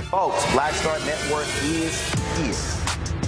Folks, Black Star Network is here.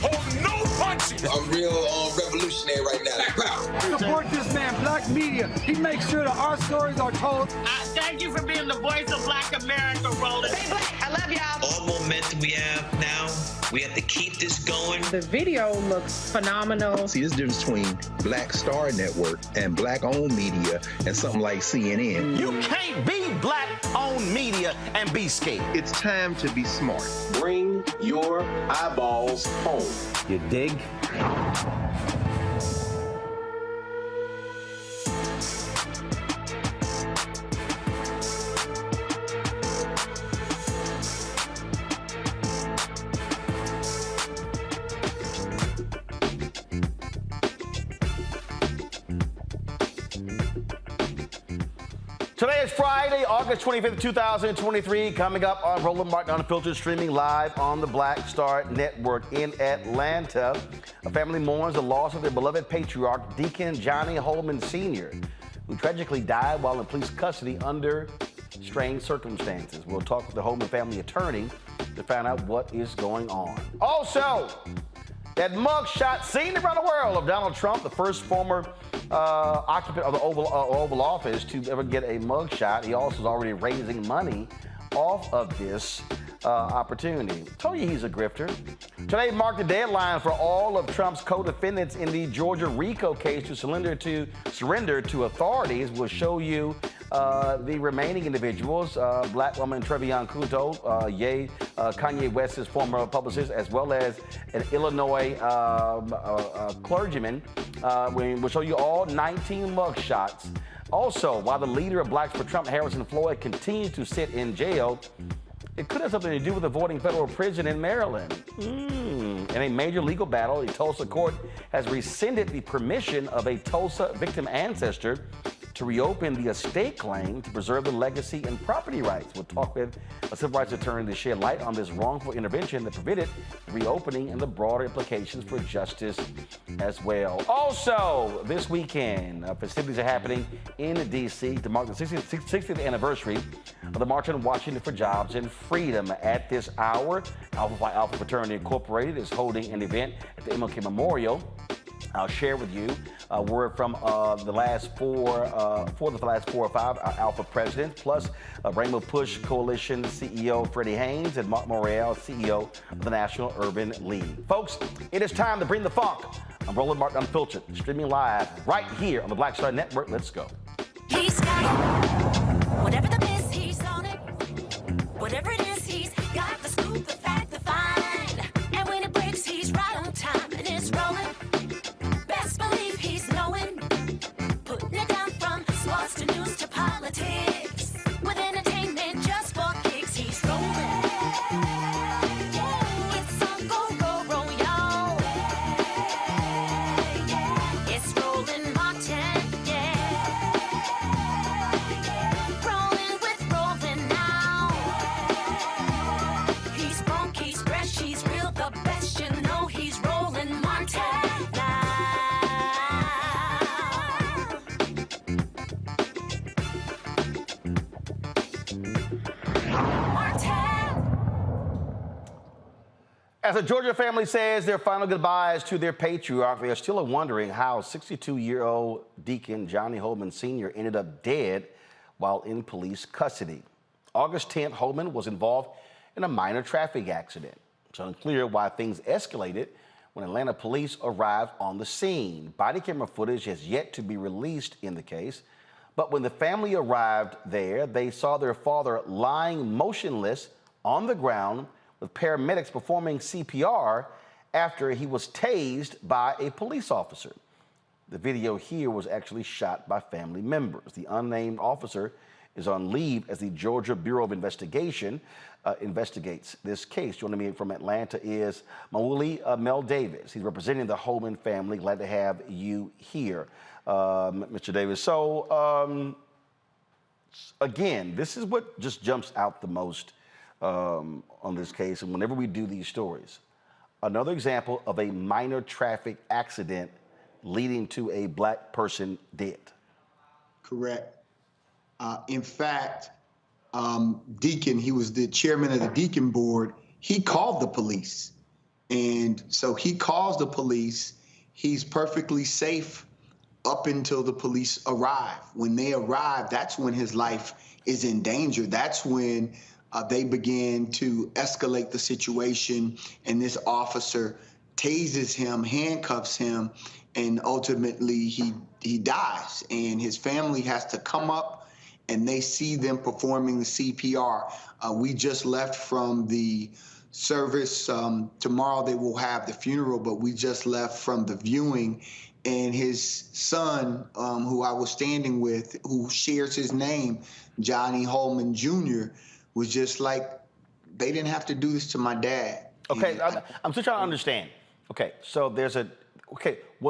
Oh, no punches! I'm real revolutionary right now. Support this man, Black Media. He makes sure that our stories are told. Thank you for being the voice of Black America, Roland. Stay black. I love y'all. All momentum we have now, we have to keep this going. The video looks phenomenal. See, this difference between Black Star Network and black-owned media and something like CNN. You can't be black-owned media and be scared. It's time to be smart. Bring your eyeballs home. You dig? Today is Friday, August 25th, 2023. Coming up on Roland Martin Unfiltered, streaming live on the Black Star Network in Atlanta. A family mourns the loss of their beloved patriarch, Deacon Johnny Hollman Sr., who tragically died while in police custody under strange circumstances. We'll talk with the Hollman family attorney to find out what is going on. Also, that mugshot seen around the world of Donald Trump, the first former occupant of the Oval Office to ever get a mugshot. He also is already raising money off of this opportunity. Told you he's a grifter. Today marked the deadline for all of Trump's co-defendants in the Georgia RICO case to surrender to authorities. We'll show you the remaining individuals, black woman Trevion Kuto, Kanye West's former publicist, as well as an Illinois clergyman. We'll show you all 19 mugshots. Also, while the leader of Blacks for Trump, Harrison Floyd, continues to sit in jail, it could have something to do with avoiding federal prison in Maryland. In a major legal battle, a Tulsa court has rescinded the permission of a Tulsa victim ancestor to reopen the estate claim to preserve the legacy and property rights. We'll talk with a civil rights attorney to shed light on this wrongful intervention that prevented the reopening and the broader implications for justice as well. Also, this weekend, festivities are happening in D.C. to mark the 60th anniversary of the March on Washington for Jobs and Freedom. At this hour, Alpha Phi Alpha Fraternity Incorporated is holding an event at the MLK Memorial. I'll share with you a word from the last four or five Alpha presidents, plus Rainbow Push Coalition CEO Freddie Haynes and Mark Morrell, CEO of the National Urban League. Folks, it is time to bring the funk I'm Roland Martin Unfiltered, streaming live right here on the Black Star Network. Let's go. He's got it. Whatever the miss, he's on it. Whatever it is, he's got the scoop, the fact, the find. And when it breaks, he's right on time and it's rolling. Best believe he's knowing. Putting it down from sports to news to politics. With entertainment just for kicks, he's rolling. It's on go, roll, roll, y'all. It's Roland Martin, yeah. Rolling with Roland now. He's funky, he's fresh, he's real, the best, you know he's Roland Martin now. As a Georgia family says their final goodbyes to their patriarch, they are still wondering how 62-year-old deacon Johnny Hollman Sr. ended up dead while in police custody. August 10th, Hollman was involved in a minor traffic accident. It's unclear why things escalated when Atlanta police arrived on the scene. Body camera footage has yet to be released in the case, but when the family arrived there, they saw their father lying motionless on the ground with paramedics performing CPR after he was tased by a police officer. The video here was actually shot by family members. The unnamed officer is on leave as the Georgia Bureau of Investigation investigates this case. Joining me from Atlanta is Mauli Mel Davis. He's representing the Hollman family. Glad to have you here, Mr. Davis. So, again, this is what just jumps out the most on this case, and whenever we do these stories, another example of a minor traffic accident leading to a black person dead. Correct. In fact, Deacon, he was the chairman of the Deacon board, he called the police. And so he calls the police. He's perfectly safe up until the police arrive. When they arrive, that's when his life is in danger. That's when they begin to escalate the situation, and this officer tases him, handcuffs him, and ultimately he dies. And his family has to come up, and they see them performing the CPR. We just left from the service. Tomorrow they will have the funeral, but we just left from the viewing, and his son, who I was standing with, who shares his name, Johnny Hollman Jr., was just like, they didn't have to do this to my dad. Okay, I'm still trying to understand. Okay, so was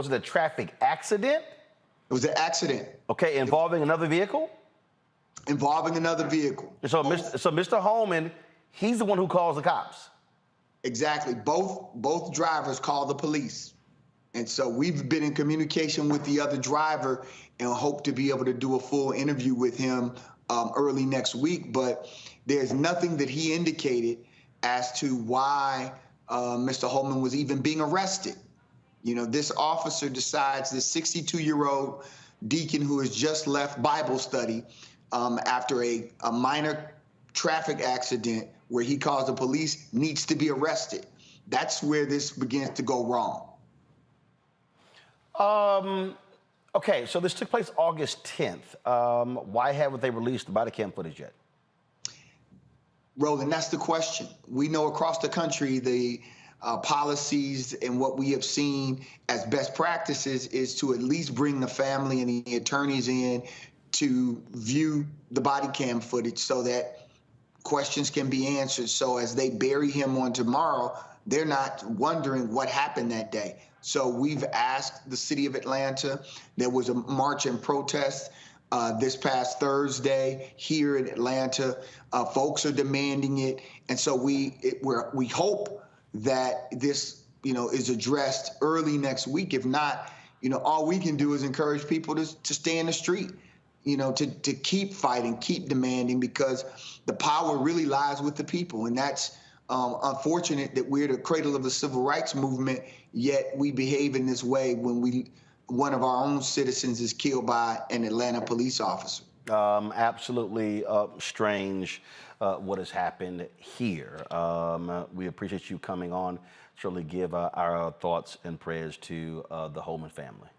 it a traffic accident? It was an accident. Okay, involving another vehicle? Involving another vehicle. So Mr. Hollman, he's the one who calls the cops. Exactly. Both drivers called the police. And so we've been in communication with the other driver and hope to be able to do a full interview with him early next week. But there's nothing that he indicated as to why Mr. Hollman was even being arrested. You know, this officer decides, this 62-year-old deacon who has just left Bible study after a minor traffic accident where he calls the police, needs to be arrested. That's where this begins to go wrong. Okay, so this took place August 10th. Why haven't they released the body cam footage yet? Roland, that's the question. We know across the country the policies and what we have seen as best practices is to at least bring the family and the attorneys in to view the body cam footage so that questions can be answered. So as they bury him on tomorrow, they're not wondering what happened that day. So we've asked the city of Atlanta. There was a march and protest this past Thursday here in Atlanta. Folks are demanding it. And so we hope that this, is addressed early next week. If not, all we can do is encourage people to stay in the street, to keep fighting, keep demanding, because the power really lies with the people. And that's unfortunate that we're the cradle of the civil rights movement, yet we behave in this way when one of our own citizens is killed by an Atlanta police officer. Absolutely strange what has happened here. We appreciate you coming on. Surely give our thoughts and prayers to the Hollman family.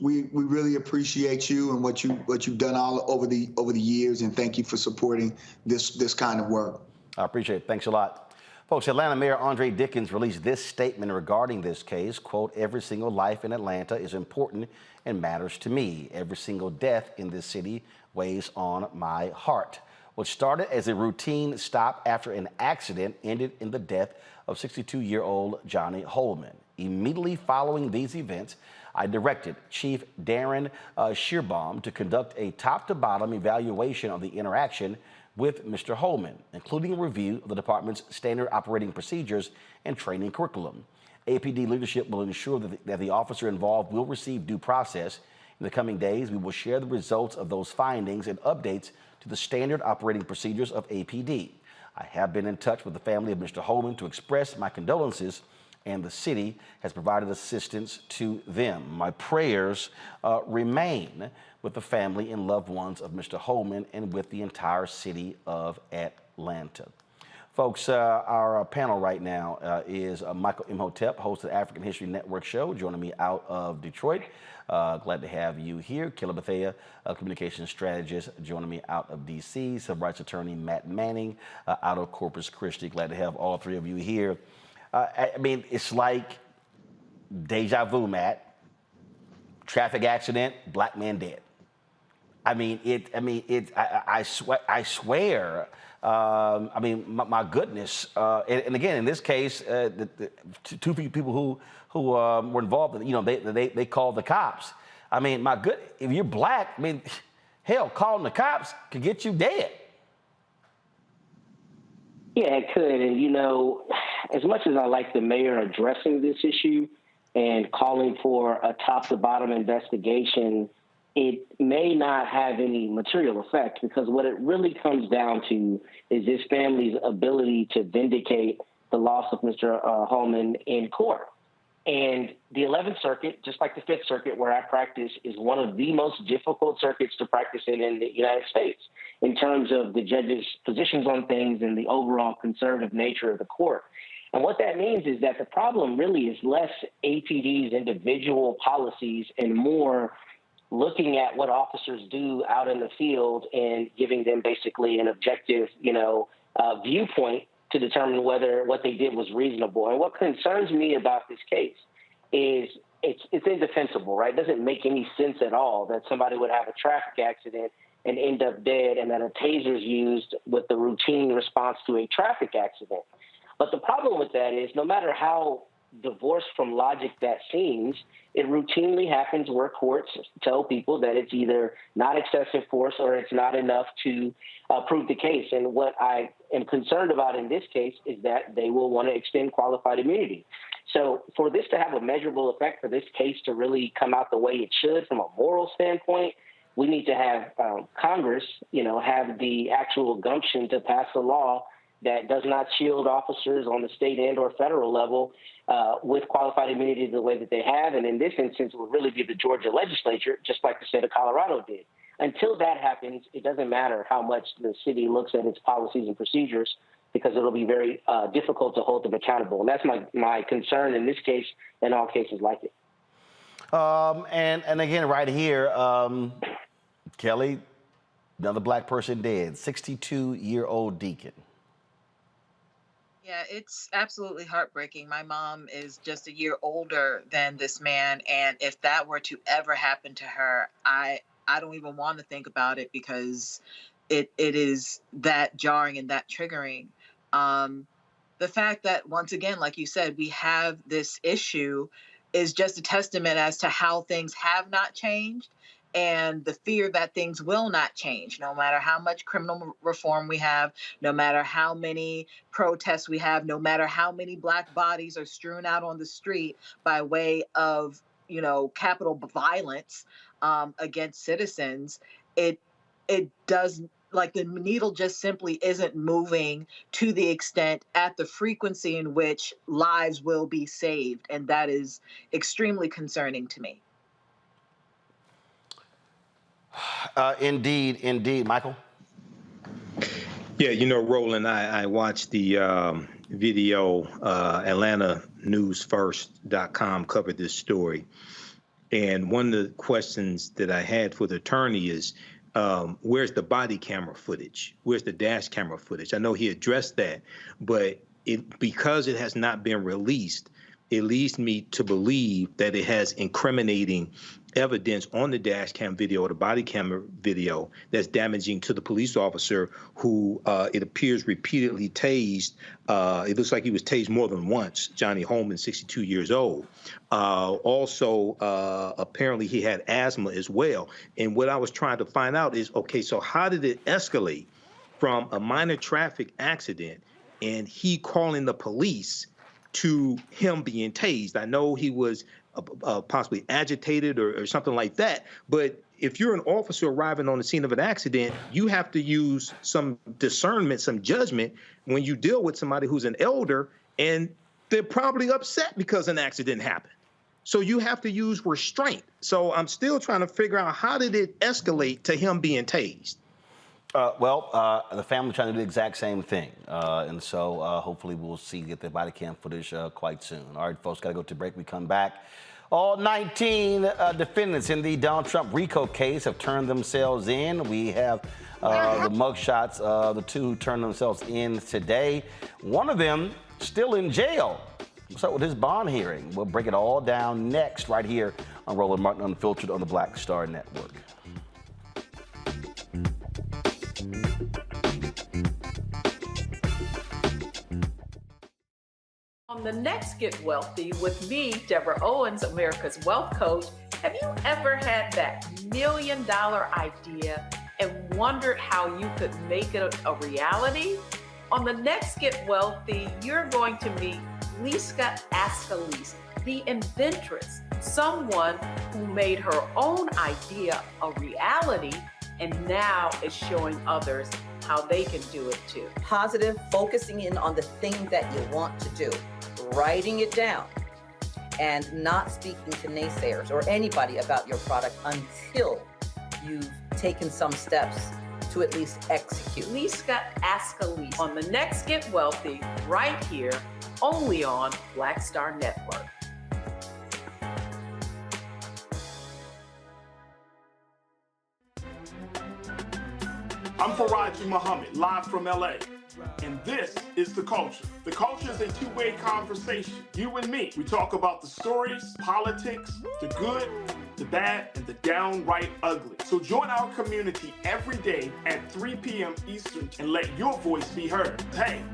We really appreciate you and what you've done all over the years, and thank you for supporting this kind of work. I appreciate it. Thanks a lot. Folks, Atlanta Mayor Andre Dickens released this statement regarding this case. Quote, "Every single life in Atlanta is important and matters to me. Every single death in this city weighs on my heart." What started as a routine stop after an accident ended in the death of 62-year-old Johnny Hollman. Immediately following these events, I directed Chief Darren Shearbaum to conduct a top-to-bottom evaluation of the interaction with Mr. Hollman, including a review of the department's standard operating procedures and training curriculum. APD leadership will ensure that the officer involved will receive due process. In the coming days, we will share the results of those findings and updates to the standard operating procedures of APD. I have been in touch with the family of Mr. Hollman to express my condolences, and the city has provided assistance to them. My prayers remain with the family and loved ones of Mr. Hollman and with the entire city of Atlanta. Folks, our panel right now is Michael Imhotep, host of the African History Network show, joining me out of Detroit. Glad to have you here. Killa Bethea, communications strategist, joining me out of D.C. Civil rights attorney Matt Manning, out of Corpus Christi. Glad to have all three of you here. I mean, it's like deja vu, Matt. Traffic accident, black man dead. I swear. I mean, my goodness. And again, in this case, the two people who were involved, they called the cops. I mean, my good. If you're black, I mean, hell, calling the cops could get you dead. Yeah, it could. And, as much as I like the mayor addressing this issue and calling for a top-to-bottom investigation, it may not have any material effect, because what it really comes down to is this family's ability to vindicate the loss of Mr. Hollman in court. And the 11th Circuit, just like the 5th Circuit where I practice, is one of the most difficult circuits to practice in the United States in terms of the judges' positions on things and the overall conservative nature of the court. And what that means is that the problem really is less APD's individual policies and more looking at what officers do out in the field and giving them basically an objective, viewpoint to determine whether what they did was reasonable. And what concerns me about this case is it's indefensible, right? It doesn't make any sense at all that somebody would have a traffic accident and end up dead, and that a taser is used with the routine response to a traffic accident. But the problem with that is, no matter how divorced from logic that seems, it routinely happens where courts tell people that it's either not excessive force or it's not enough to prove the case. And what I am concerned about in this case is that they will want to extend qualified immunity. So for this to have a measurable effect, for this case to really come out the way it should from a moral standpoint, we need to have Congress, have the actual gumption to pass a law that does not shield officers on the state and or federal level with qualified immunity the way that they have. And in this instance, it would really be the Georgia legislature, just like the state of Colorado did. Until that happens, it doesn't matter how much the city looks at its policies and procedures, because it'll be very difficult to hold them accountable. And that's my concern in this case and all cases like it. And again, right here, Kelly, another black person dead, 62-year-old deacon. Yeah, it's absolutely heartbreaking. My mom is just a year older than this man, and if that were to ever happen to her, I don't even want to think about it, because it is that jarring and that triggering. The fact that, once again, like you said, we have this issue is just a testament as to how things have not changed, and the fear that things will not change, no matter how much criminal reform we have, no matter how many protests we have, no matter how many black bodies are strewn out on the street by way of, capital violence against citizens. It does, like, the needle just simply isn't moving to the extent at the frequency in which lives will be saved. And that is extremely concerning to me. Indeed. Michael? Yeah, Roland, I watched the video. AtlantaNewsFirst.com covered this story. And one of the questions that I had for the attorney is, where's the body camera footage? Where's the dash camera footage? I know he addressed that, but because it has not been released, it leads me to believe that it has incriminating evidence on the dash cam video or the body camera video that's damaging to the police officer who it appears repeatedly tased. It looks like he was tased more than once, Johnny Hollman, 62 years old. Also, apparently he had asthma as well. And what I was trying to find out is, okay, so how did it escalate from a minor traffic accident and he calling the police to him being tased? I know he was possibly agitated or something like that, but if you're an officer arriving on the scene of an accident, you have to use some discernment, some judgment when you deal with somebody who's an elder and they're probably upset because an accident happened. So you have to use restraint. So I'm still trying to figure out, how did it escalate to him being tased? The family trying to do the exact same thing. And so hopefully we'll get the body cam footage quite soon. All right, folks, got to go to break. We come back. All 19 defendants in the Donald Trump RICO case have turned themselves in. We have the mugshots, the two who turned themselves in today. One of them still in jail. What's up with his bond hearing? We'll break it all down next right here on Roland Martin Unfiltered on the Black Star Network. On the next Get Wealthy with me, Deborah Owens, America's Wealth Coach, have you ever had that $1 million idea and wondered how you could make it a reality? On the next Get Wealthy, you're going to meet Liska Askalise, the inventress, someone who made her own idea a reality and now is showing others how they can do it too. Positive, focusing in on the thing that you want to do, writing it down, and not speaking to naysayers or anybody about your product until you've taken some steps to at least execute. Liska Askalise on the next Get Wealthy, right here, only on Black Star Network. I'm Faraji Muhammad, live from LA. And this is The Culture. The Culture is a two-way conversation. You and me. We talk about the stories, politics, the good, the bad, and the downright ugly. So join our community every day at 3 p.m. Eastern and let your voice be heard. Hey,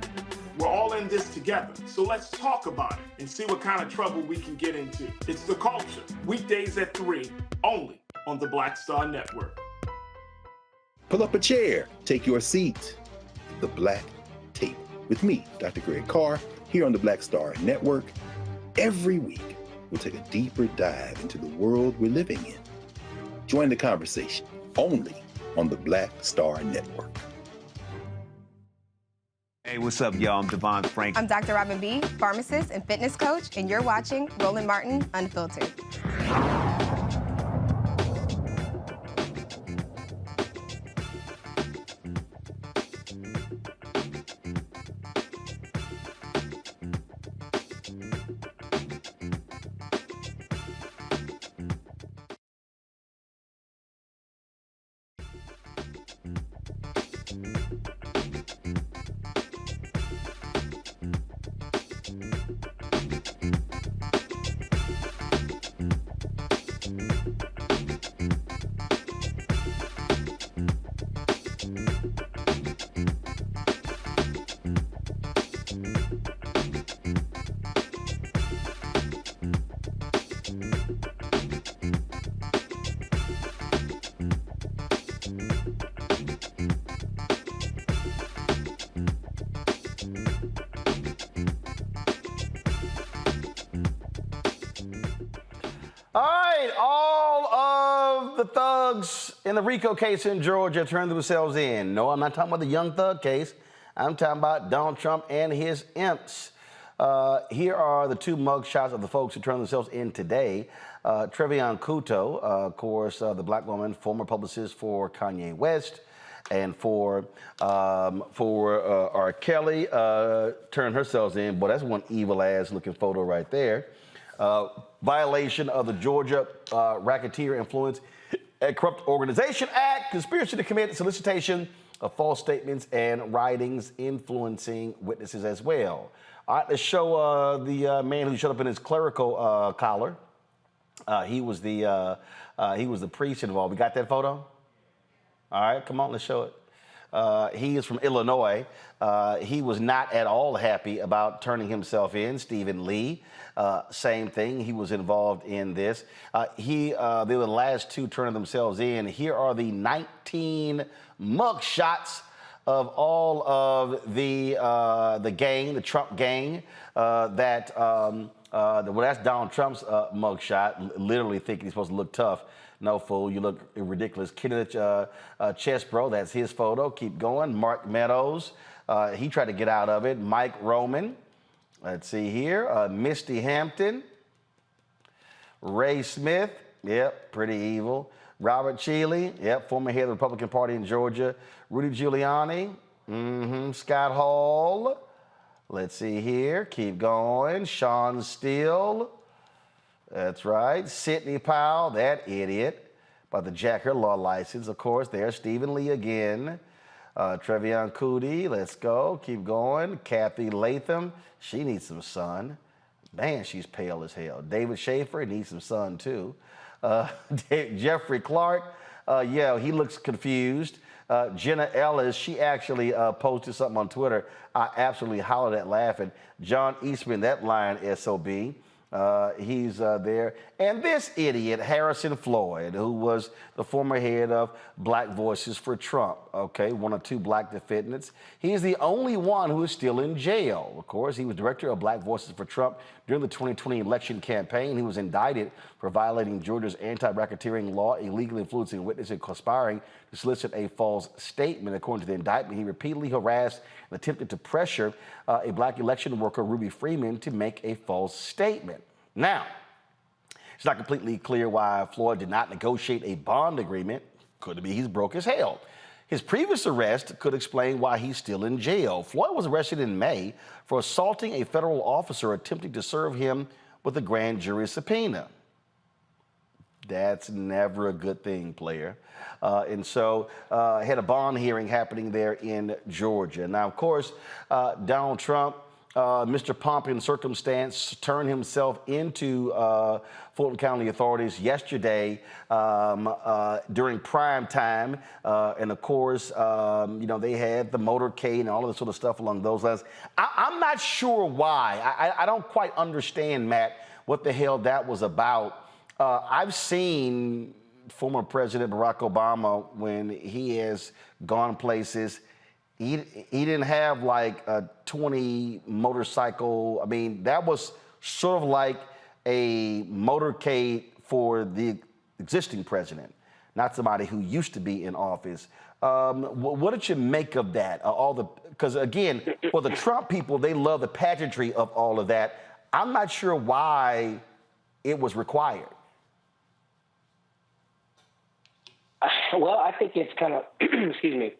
we're all in this together. So let's talk about it and see what kind of trouble we can get into. It's The Culture. Weekdays at 3, only on the Black Star Network. Pull up a chair, take your seat. The Black Tape with me, Dr. Greg Carr, here on the Black Star Network. Every week, we'll take a deeper dive into the world we're living in. Join the conversation only on the Black Star Network. Hey, what's up, y'all? I'm Devon Frank. I'm Dr. Robin B., pharmacist and fitness coach, and you're watching Roland Martin Unfiltered. All right, all of the thugs in the RICO case in Georgia turned themselves in. No, I'm not talking about the Young Thug case. I'm talking about Donald Trump and his imps. Here are the two mugshots of the folks who turned themselves in today. Trevion Kuto, of course, the black woman, former publicist for Kanye West, and for R. Kelly, turned herself in. Boy, that's one evil-ass looking photo right there. Violation of the Georgia Racketeer Influence and Corrupt Organization Act, conspiracy to commit solicitation of false statements and writings influencing witnesses as well. All right, let's show the man who showed up in his clerical collar. He was the priest involved. We got that photo? All right, come on, let's show it. He is from Illinois. He was not at all happy about turning himself in. Stephen Lee, same thing. He was involved in this. They were the last two turning themselves in. Here are the 19 mugshots of all of the gang, the Trump gang. Well, that's Donald Trump's mugshot. Literally thinking he's supposed to look tough. No, fool, you look ridiculous. Kenneth Chesbro, that's his photo. Keep going. Mark Meadows, he tried to get out of it. Mike Roman, let's see here. Misty Hampton. Ray Smith, yep, pretty evil. Robert Cheeley, yep, former head of the Republican Party in Georgia. Rudy Giuliani, Scott Hall. Let's see here, keep going. Sean Steele. That's right. Sidney Powell, that idiot, about to jack her law license, of course. There's Stephen Lee again. Trevion Cootie, let's go. Keep going. Kathy Latham, she needs some sun. Man, she's pale as hell. David Schaefer needs some sun, too. Jeffrey Clark, yeah, he looks confused. Jenna Ellis, she actually posted something on Twitter. I absolutely hollered at laughing. John Eastman, that lion SOB. He's there. And this idiot, Harrison Floyd, who was the former head of Black Voices for Trump, okay, one of two black defendants. He's the only one who is still in jail. Of course, he was director of Black Voices for Trump during the 2020 election campaign. He was indicted for violating Georgia's anti-racketeering law, illegally influencing witnesses, and conspiring to solicit a false statement. According to the indictment, he repeatedly harassed and attempted to pressure a black election worker, Ruby Freeman, to make a false statement. Now, it's not completely clear why Floyd did not negotiate a bond agreement. Could be he's broke as hell. His previous arrest could explain why he's still in jail. Floyd was arrested in May for assaulting a federal officer attempting to serve him with a grand jury subpoena. That's never a good thing, player. And so had a bond hearing happening there in Georgia. Now, of course, Donald Trump, Mr. Pomp and Circumstance, turned himself into Fulton County authorities yesterday during prime time. And of course, you know, they had the motorcade and all of this sort of stuff along those lines. I'm not sure why. I don't quite understand, Matt, what the hell that was about. I've seen former President Barack Obama when he has gone places. He didn't have like a 20 motorcycle. I mean, that was sort of like a motorcade for the existing president, not somebody who used to be in office. What did you make of that? Because again, for the Trump people, they love the pageantry of all of that. I'm not sure why it was required. Well, I think it's kind of, excuse me,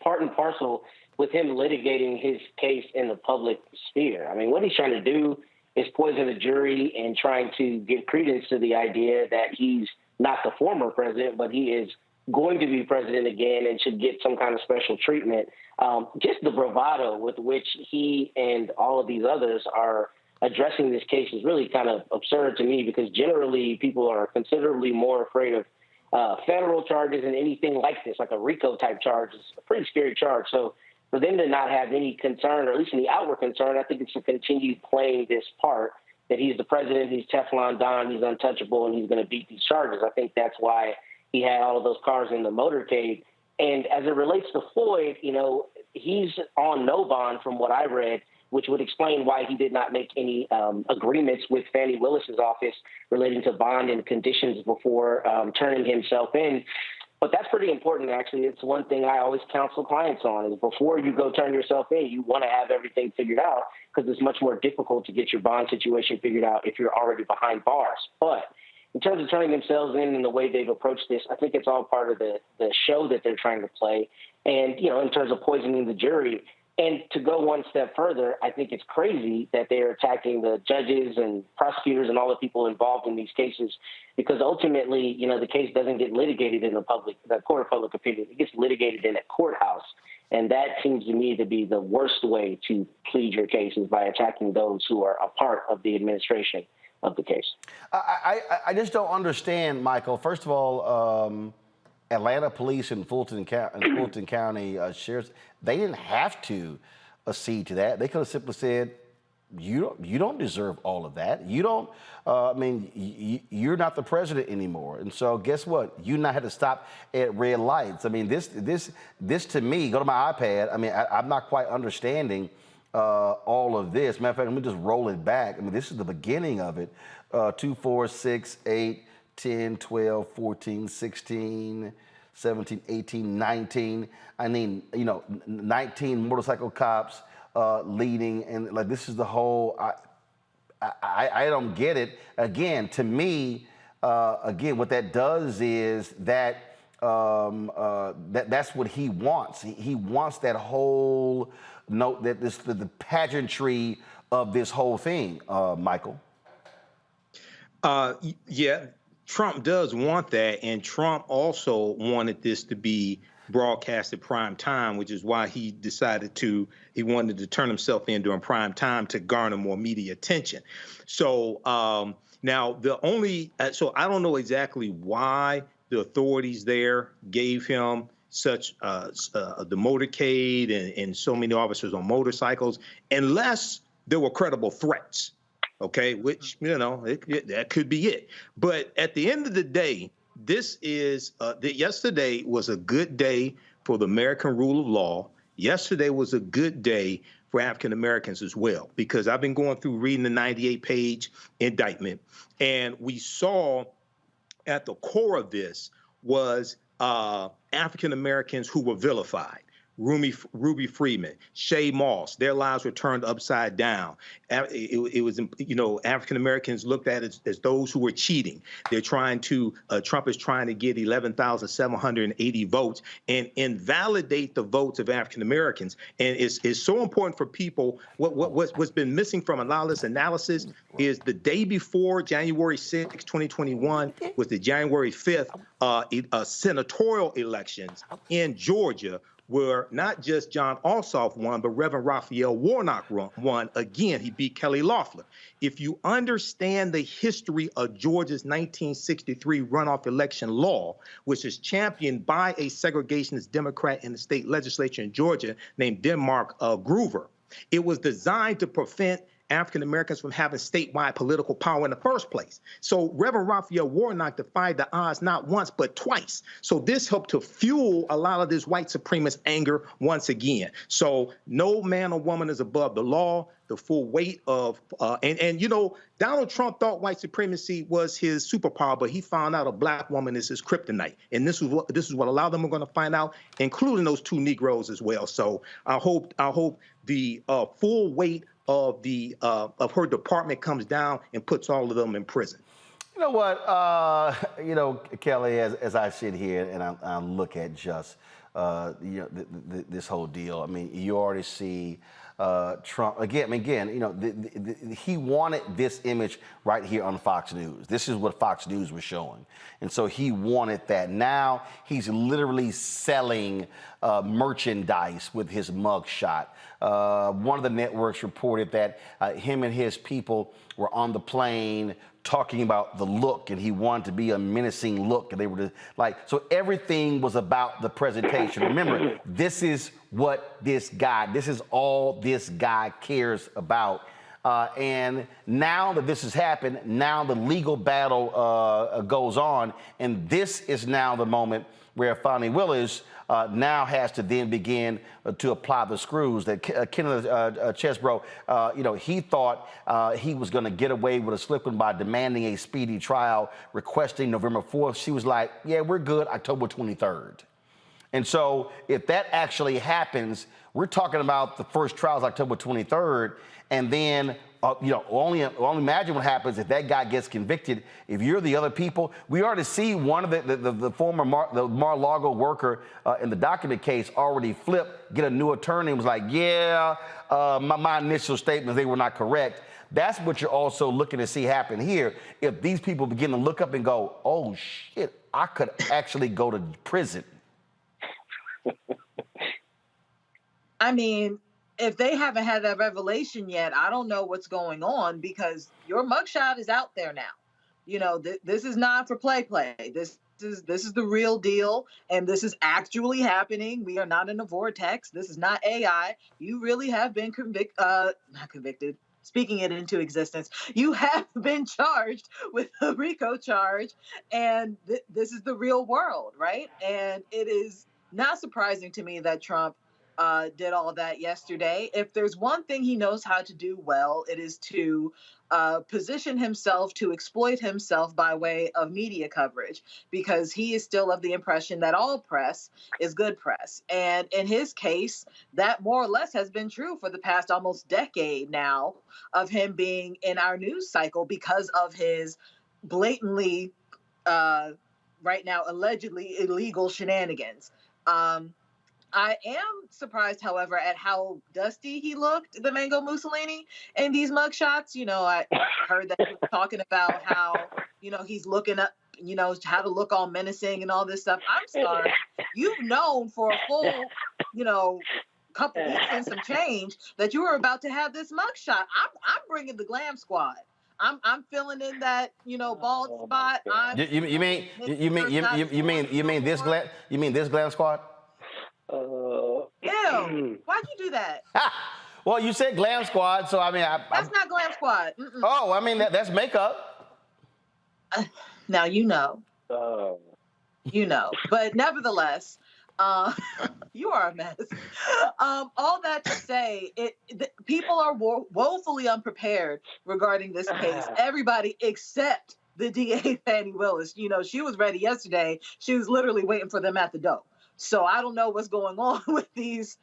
part and parcel with him litigating his case in the public sphere. I mean, what he's trying to do is poison the jury and trying to give credence to the idea that he's not the former president, but he is going to be president again and should get some kind of special treatment. Just the bravado with which he and all of these others are addressing this case is really kind of absurd to me, because generally people are considerably more afraid of federal charges and anything like this, like a RICO type charge, is a pretty scary charge. So for them to not have any concern, or at least any outward concern, I think it's to continue playing this part that he's the president, he's Teflon Don, he's untouchable, and he's going to beat these charges. I think that's why he had all of those cars in the motorcade. And as it relates to Floyd, you know, he's on no bond from what I read, which would explain why he did not make any agreements with Fani Willis's office relating to bond and conditions before turning himself in. But that's pretty important, actually. It's one thing I always counsel clients on, is before you go turn yourself in, you want to have everything figured out, because it's much more difficult to get your bond situation figured out if you're already behind bars. But in terms of turning themselves in and the way they've approached this, I think it's all part of the show that they're trying to play. And, in terms of poisoning the jury. And to go one step further, I think it's crazy that they're attacking the judges and prosecutors and all the people involved in these cases, because ultimately, the case doesn't get litigated in the court of public opinion. It gets litigated in a courthouse. And that seems to me to be the worst way to plead your case, is by attacking those who are a part of the administration of the case. I just don't understand, Michael. First of all, Atlanta police and Fulton County sheriffs, they didn't have to accede to that. They could have simply said, you don't deserve all of that. You don't, you're not the president anymore. And so guess what? You now had to stop at red lights. I mean, this to me, go to my iPad. I mean, I'm not quite understanding all of this. Matter of fact, let me just roll it back. I mean, this is the beginning of it. 2, 4, 6, 8, 10, 12, 14, 16, 17, 18, 19. 19 motorcycle cops leading, and like this is the whole. I don't get it. Again, to me, what that does is that that's what he wants. He wants that whole the pageantry of this whole thing, Michael. Yeah. Trump does want that, and Trump also wanted this to be broadcasted prime time, which is why he wanted to turn himself in during prime time to garner more media attention. So now so I don't know exactly why the authorities there gave him such the motorcade and so many officers on motorcycles, unless there were credible threats. Okay, which, that could be it. But at the end of the day, yesterday was a good day for the American rule of law. Yesterday was a good day for African Americans as well, because I've been going through reading the 98-page indictment, and we saw at the core of this was African Americans who were vilified. Ruby Freeman, Shay Moss, their lives were turned upside down. It was, African Americans looked at as those who were cheating. They're trying to, Trump is trying to get 11,780 votes and invalidate the votes of African Americans. And it's so important for people. What's been missing from a lot of this analysis is the day before January 6, 2021, was the January 5th senatorial elections in Georgia, where not just John Ossoff won, but Reverend Raphael Warnock won. Again, he beat Kelly Loeffler. If you understand the history of Georgia's 1963 runoff election law, which is championed by a segregationist Democrat in the state legislature in Georgia named Denmark Groover, it was designed to prevent African Americans from having statewide political power in the first place. So Reverend Raphael Warnock defied the odds not once, but twice. So this helped to fuel a lot of this white supremacist anger once again. So no man or woman is above the law. The full weight of, Donald Trump thought white supremacy was his superpower, but he found out a black woman is his kryptonite. And this is what a lot of them are going to find out, including those 2 Negroes as well. So I hope the full weight of her department comes down and puts all of them in prison. You know what, Kelly, as I sit here and I look at just this whole deal. I mean, you already see Trump again. He wanted this image right here on Fox News. This is what Fox News was showing, and so he wanted that. Now he's literally selling merchandise with his mugshot. One of the networks reported that him and his people were on the plane talking about the look, and he wanted to be a menacing look, and they were so everything was about the presentation. Remember, this is all this guy cares about. And now that this has happened, now the legal battle goes on, and this is now the moment where Fani Willis now has to then begin to apply the screws. That Kenneth Chesbro, he thought he was going to get away with a slip one by demanding a speedy trial, requesting November 4th. She was like, yeah, we're good, October 23rd. And so if that actually happens, we're talking about the first trial is October 23rd, and then only imagine what happens if that guy gets convicted. If you're the other people, we already see one of the former Mar-a-Lago worker in the document case already flipped, get a new attorney, and was like, yeah, my initial statements, they were not correct. That's what you're also looking to see happen here. If these people begin to look up and go, oh shit, I could actually go to prison. I mean, if they haven't had that revelation yet, I don't know what's going on, because your mugshot is out there now. You know, this is not for play. This is the real deal, and this is actually happening. We are not in a vortex. This is not AI. You really have been not convicted. Speaking it into existence, you have been charged with a RICO charge, and this is the real world, right? And it is not surprising to me that Trump did all that yesterday. If there's one thing he knows how to do well, it is to position himself, to exploit himself by way of media coverage, because he is still of the impression that all press is good press. And in his case, that more or less has been true for the past almost decade now of him being in our news cycle because of his blatantly, right now, allegedly illegal shenanigans. I am surprised, however, at how dusty he looked, the Mango Mussolini, in these mugshots. You know, I heard that he was talking about how, you know, he's looking up, you know, how to look all menacing and all this stuff. I'm sorry. You've known for a full, you know, couple weeks and some change that you were about to have this mugshot. I'm bringing the glam squad. I'm filling in that, you know, bald spot. You mean this glam squad? Ew, why'd you do that? Well, you said glam squad, so I mean, that's not glam squad. Mm-mm. Oh, I mean that's makeup. Now you know, but nevertheless, you are a mess. All that to say, people are woefully unprepared regarding this case. Everybody except the DA, Fani Willis. You know, she was ready yesterday. She was literally waiting for them at the door. So I don't know what's going on with these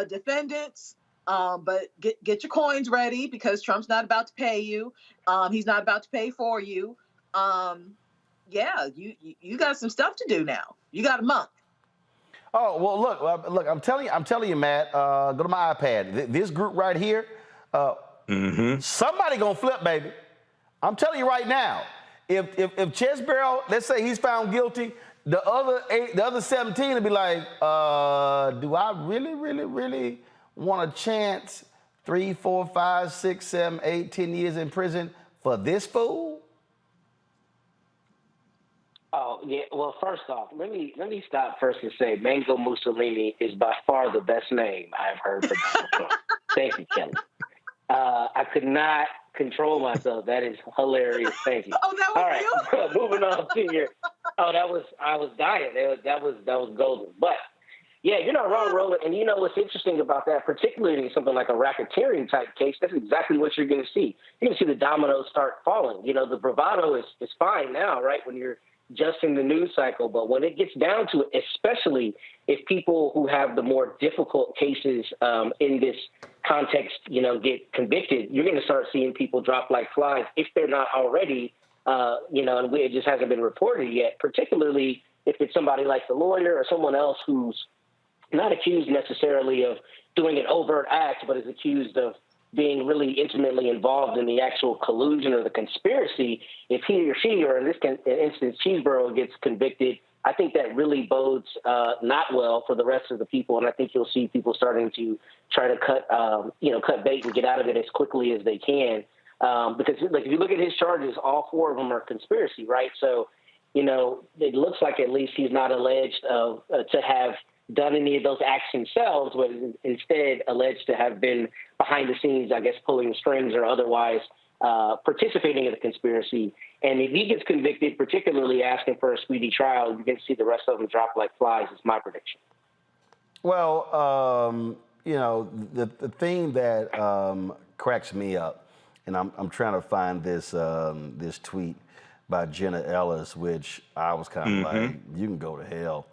defendants, but get your coins ready, because Trump's not about to pay you. He's not about to pay for you. Yeah, you got some stuff to do now. You got a month. Oh well, look. I'm telling you, Matt. Go to my iPad. This group right here. Somebody gonna flip, baby. I'm telling you right now. If Chesborough, let's say he's found guilty. The other 17 will be like, do I really want a chance 3, 4, 5, 6, 7, 8, 10 years in prison for this fool? Oh, yeah. Well, first off, let me stop first and say Mango Mussolini is by far the best name I've heard from Donald Trump. Thank you, Kelly. I could not control myself. That is hilarious. Thank you. Oh, that was all right. you? Moving on to your. Oh, I was dying. That was golden. But yeah, you're not wrong, Roland. And you know what's interesting about that, particularly something like a racketeering type case, that's exactly what you're going to see. You're going to see the dominoes start falling. You know, the bravado is fine now, right, when you're just in the news cycle. But when it gets down to it, especially if people who have the more difficult cases in this context, you know, get convicted, you're going to start seeing people drop like flies if they're not already, you know, and it just hasn't been reported yet, particularly if it's somebody like the lawyer or someone else who's not accused necessarily of doing an overt act, but is accused of being really intimately involved in the actual collusion or the conspiracy. If he or she, or in this instance, Chesborough, gets convicted, I think that really bodes not well for the rest of the people. And I think you'll see people starting to try to cut bait and get out of it as quickly as they can. Because like, if you look at his charges, all 4 of them are conspiracy, right? So, you know, it looks like at least he's not alleged to have done any of those acts themselves, but instead alleged to have been behind the scenes, I guess, pulling strings or otherwise participating in the conspiracy. And if he gets convicted, particularly asking for a speedy trial, you're going to see the rest of them drop like flies, is my prediction. Well, you know, the thing that cracks me up, and I'm trying to find this this tweet by Jenna Ellis, which I was kind of like, you can go to hell.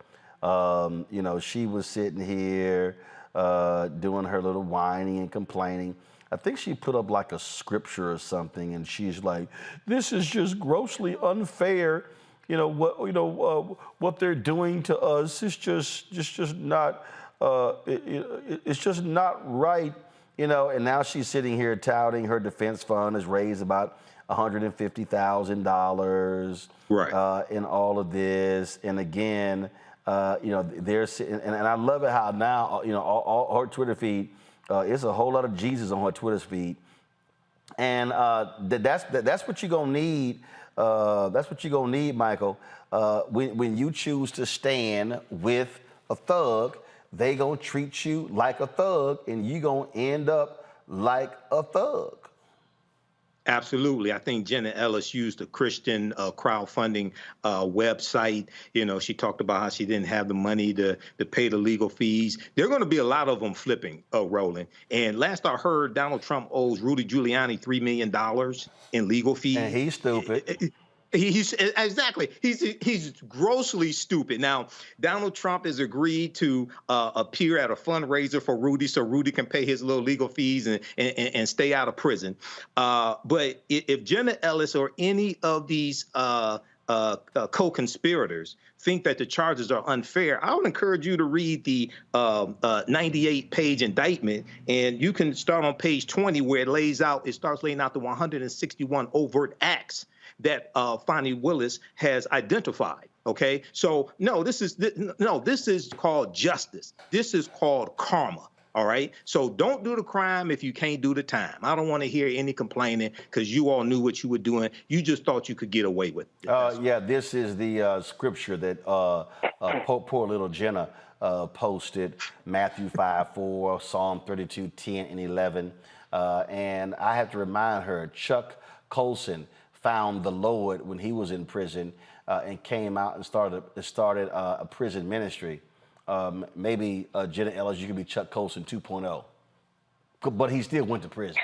You know, she was sitting here doing her little whining and complaining I think she put up like a scripture or something, and she's like, "This is just grossly unfair. What they're doing to us is just not. It's just not right." And now she's sitting here touting her defense fund has raised about $150,000 in all of this. And again, there's and I love it how now all her Twitter feed, it's a whole lot of Jesus on her Twitter feed, and that's what you're gonna need. That's what you're gonna need, Michael. When you choose to stand with a thug, they gonna treat you like a thug, and you gonna end up like a thug. Absolutely. I think Jenna Ellis used a Christian crowdfunding website. She talked about how she didn't have the money to pay the legal fees. There are going to be a lot of them flipping, Roland. And last I heard, Donald Trump owes Rudy Giuliani $3 million in legal fees. And he's stupid. He's grossly stupid. Now, Donald Trump has agreed to appear at a fundraiser for Rudy so Rudy can pay his little legal fees and stay out of prison. But if Jenna Ellis or any of these co-conspirators think that the charges are unfair, I would encourage you to read the 98-page indictment, and you can start on page 20 where it starts laying out the 161 overt acts that Fani Willis has identified. Okay, so this is called justice. This is called karma. All right, so don't do the crime if you can't do the time. I don't want to hear any complaining because you all knew what you were doing. You just thought you could get away with it. This is the scripture that poor little Jenna posted, Matthew 5:4, Psalm 32:10 and 11. And I have to remind her, Chuck Colson found the Lord when he was in prison and came out and started a prison ministry. Maybe Jenna Ellis, you could be Chuck Colson 2.0, but he still went to prison.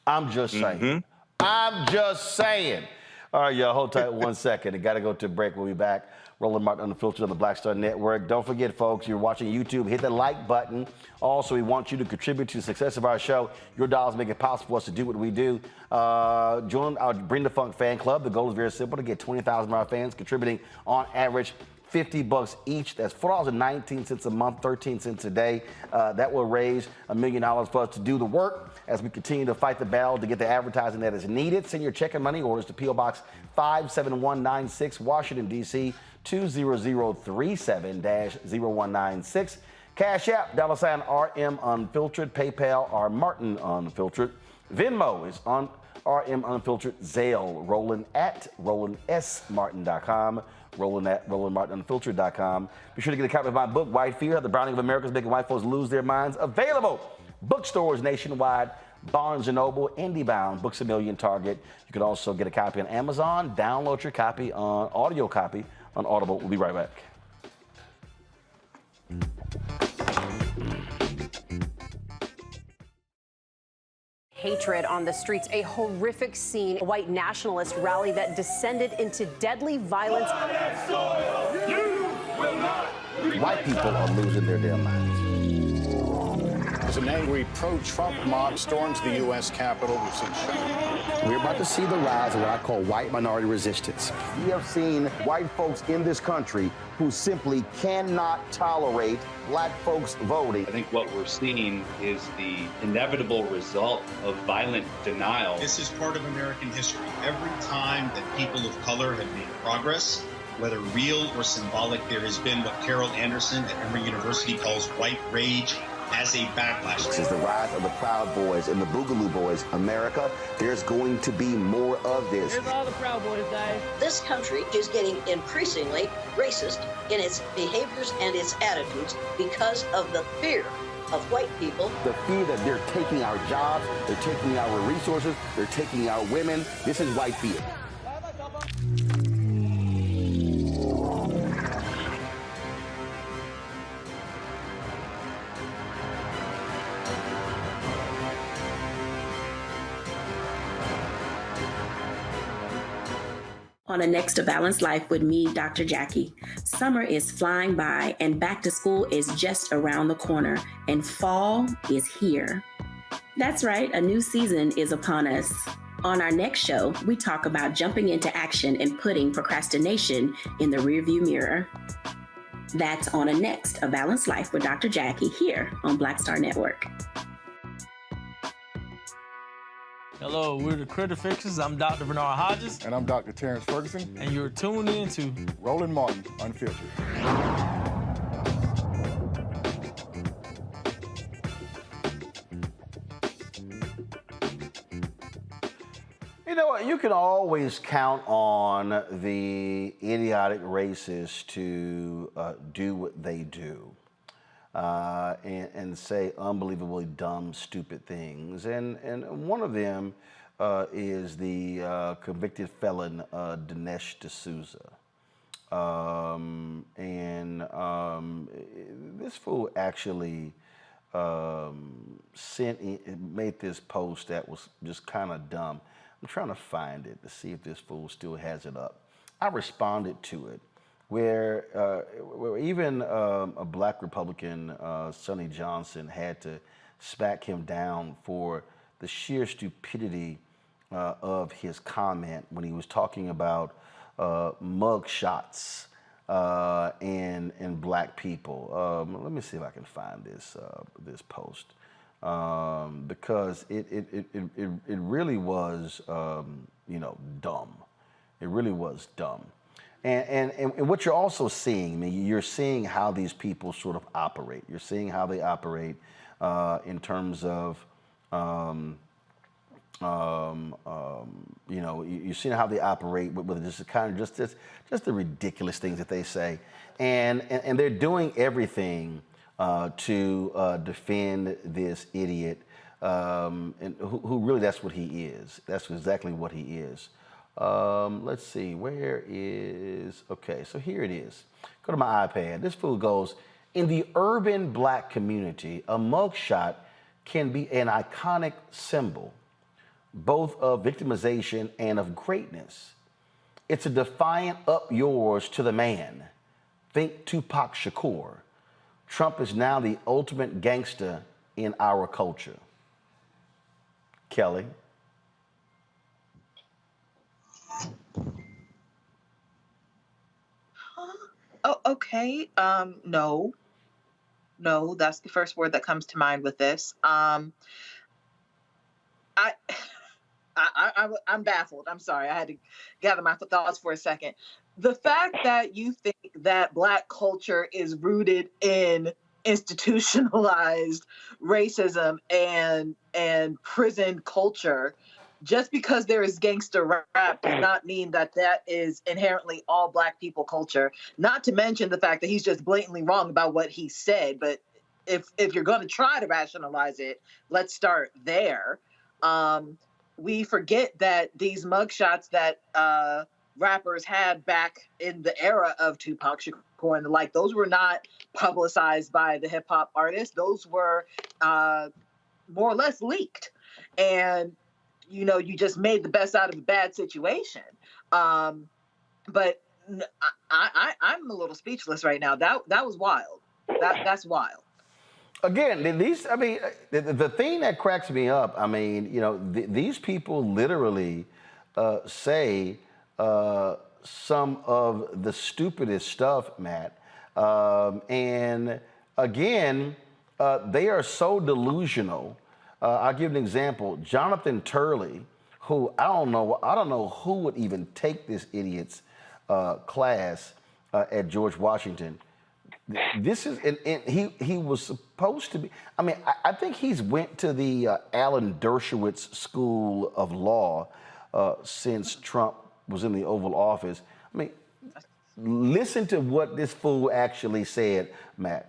I'm just saying. I'm just saying. All right, y'all, hold tight 1 second. I got to go to a break. We'll be back. Roland Martin Unfiltered on the Black Star Network. Don't forget, folks, you're watching YouTube, hit the like button. Also, we want you to contribute to the success of our show. Your dollars make it possible for us to do what we do. Join our Bring the Funk fan club. The goal is very simple, to get 20,000 of our fans contributing on average $50 each. That's $4.19 a month, 13 cents a day. That will raise $1 million for us to do the work as we continue to fight the battle to get the advertising that is needed. Send your check and money orders to P.O. Box 57196, Washington, D.C. 20037-0196. Cash App, $RM Unfiltered. PayPal, R Martin Unfiltered. Venmo is on RM Unfiltered. Zelle, Roland at RolandSMartin.com. Roland at RolandMartinUnfiltered.com. Be sure to get a copy of my book, White Fear, How the Browning of America is Making White Folks Lose Their Minds. Available bookstores nationwide, Barnes & Noble, IndieBound, Books A Million, Target. You can also get a copy on Amazon. Download your copy on audio copy on Audible. We'll be right back. Hatred on the streets, a horrific scene, a white nationalist rally that descended into deadly violence. White people are losing their damn minds. As an angry pro-Trump mob storms the U.S. Capitol, we've seen We're about to see the rise of what I call white minority resistance. We have seen white folks in this country who simply cannot tolerate black folks voting. I think what we're seeing is the inevitable result of violent denial. This is part of American history. Every time that people of color have made progress, whether real or symbolic, there has been what Carol Anderson at Emory University calls white rage as a backlash. This is the rise of the Proud Boys and the Boogaloo Boys. America, there's going to be more of this. Here's all the Proud Boys, guys. This country is getting increasingly racist in its behaviors and its attitudes because of the fear of white people. The fear that they're taking our jobs, they're taking our resources, they're taking our women. This is white fear. On a Next to Balanced Life with me, Dr. Jackie. Summer is flying by and back to school is just around the corner and fall is here. That's right, a new season is upon us. On our next show, we talk about jumping into action and putting procrastination in the rearview mirror. That's on a next A Balanced Life with Dr. Jackie here on Black Star Network. Hello, we're the Critter Fixers. I'm Dr. Bernard Hodges. And I'm Dr. Terrence Ferguson. And you're tuned in to Roland Martin Unfiltered. You know what? You can always count on the idiotic racists to do what they do and say unbelievably dumb, stupid things. And one of them is the convicted felon Dinesh D'Souza. This fool actually made this post that was just kind of dumb. I'm trying to find it to see if this fool still has it up. I responded to it where even a black Republican, Sonny Johnson, had to smack him down for the sheer stupidity of his comment when he was talking about mugshots and black people. Let me see if I can find this post. Because it really was, dumb. It really was dumb. And what you're also seeing, I mean, you're seeing how these people sort of operate. You're seeing how they operate in terms of, you're seeing how they operate with just kind of just the ridiculous things that they say, and they're doing everything to defend this idiot, and who really, that's what he is. That's exactly what he is. Let's see, where is, okay, so here it is. Go to my iPad. This fool goes, in the urban black community, a mugshot can be an iconic symbol, both of victimization and of greatness. It's a defiant up yours to the man. Think Tupac Shakur. Trump is now the ultimate gangster in our culture. Kelly. Oh, okay. No, that's the first word that comes to mind with this. I'm baffled. I'm sorry. I had to gather my thoughts for a second. The fact that you think that Black culture is rooted in institutionalized racism and prison culture, just because there is gangster rap does not mean that that is inherently all Black people culture. Not to mention the fact that he's just blatantly wrong about what he said. But if you're going to try to rationalize it, let's start there. We forget that these mugshots that rappers had back in the era of Tupac Shakur and the like, those were not publicized by the hip hop artists. Those were more or less leaked. And, you just made the best out of a bad situation. But I'm a little speechless right now. That was wild. That's wild. Again, the thing that cracks me up, these people literally say some of the stupidest stuff, Matt. And again, they are so delusional. I'll give an example. Jonathan Turley, who I don't know who would even take this idiot's class at George Washington. This is, and he was supposed to be, I think he's went to the Alan Dershowitz School of Law since Trump was in the Oval Office. Listen to what this fool actually said, Matt.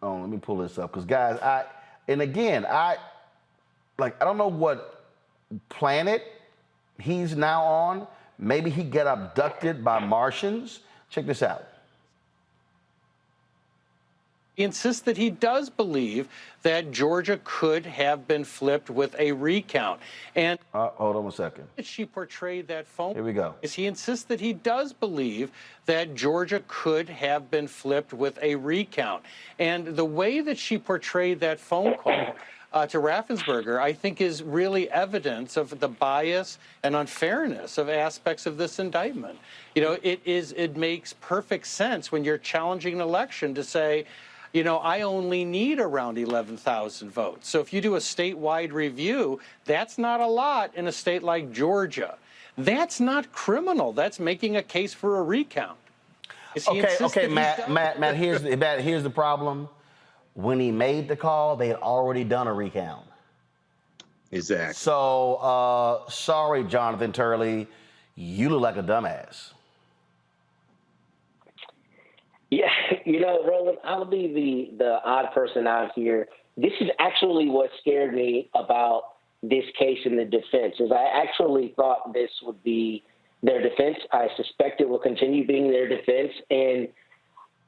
Oh, let me pull this up, because guys, I don't know what planet he's now on. Maybe he got abducted by Martians. Check this out. He insists that he does believe that Georgia could have been flipped with a recount. And hold on a second. She portrayed that phone. Here we go. He insists that he does believe that Georgia could have been flipped with a recount. And the way that she portrayed that phone call to Raffensperger, I think, is really evidence of the bias and unfairness of aspects of this indictment. You know, it makes perfect sense when you're challenging an election to say, you know, I only need around 11,000 votes. So if you do a statewide review, that's not a lot in a state like Georgia. That's not criminal. That's making a case for a recount. Okay, Matt, here's the problem. When he made the call, they had already done a recount. Exactly. So, sorry, Jonathan Turley, you look like a dumbass. Yeah, you know, Roland, I'll be the odd person out here. This is actually what scared me about this case in the defense, is I actually thought this would be their defense. I suspect it will continue being their defense. And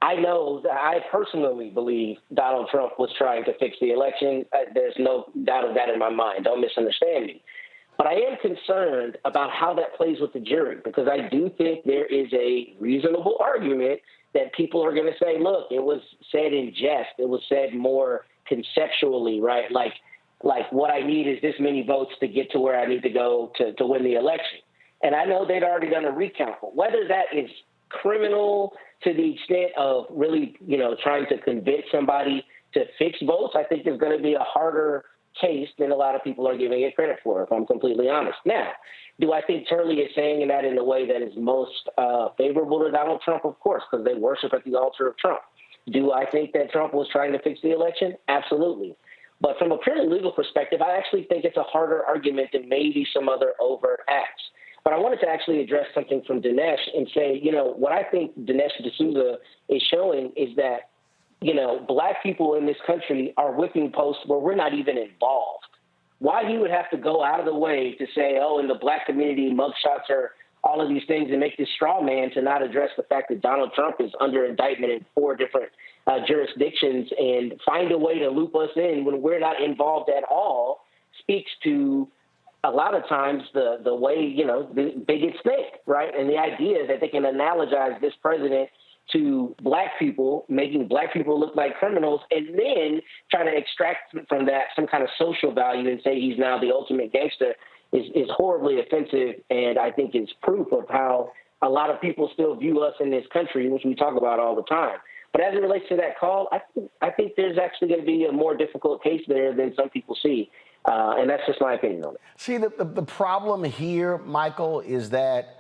I know that I personally believe Donald Trump was trying to fix the election. There's no doubt of that in my mind. Don't misunderstand me. But I am concerned about how that plays with the jury, because I do think there is a reasonable argument that people are going to say, look, it was said in jest. It was said more conceptually, right? Like what I need is this many votes to get to where I need to go to win the election. And I know they'd already done a recount, but whether that is criminal to the extent of really, you know, trying to convince somebody to fix votes, I think is going to be a harder case than a lot of people are giving it credit for, if I'm completely honest. Now, do I think Turley is saying that in the way that is most favorable to Donald Trump? Of course, because they worship at the altar of Trump. Do I think that Trump was trying to fix the election? Absolutely. But from a purely legal perspective, I actually think it's a harder argument than maybe some other overt acts. But I wanted to actually address something from Dinesh and say, you know, what I think Dinesh D'Souza is showing is that, you know, black people in this country are whipping posts where we're not even involved. Why he would have to go out of the way to say, oh, in the black community, mugshots are all of these things, and make this straw man to not address the fact that Donald Trump is under indictment in 4 different jurisdictions and find a way to loop us in when we're not involved at all, speaks to a lot of times the way, you know, the bigots think, right? And the idea that they can analogize this president to black people, making black people look like criminals, and then trying to extract from that some kind of social value and say he's now the ultimate gangster is horribly offensive, and I think is proof of how a lot of people still view us in this country, which we talk about all the time. But as it relates to that call, I think there's actually going to be a more difficult case there than some people see. And that's just my opinion on it. See, the problem here, Michael, is that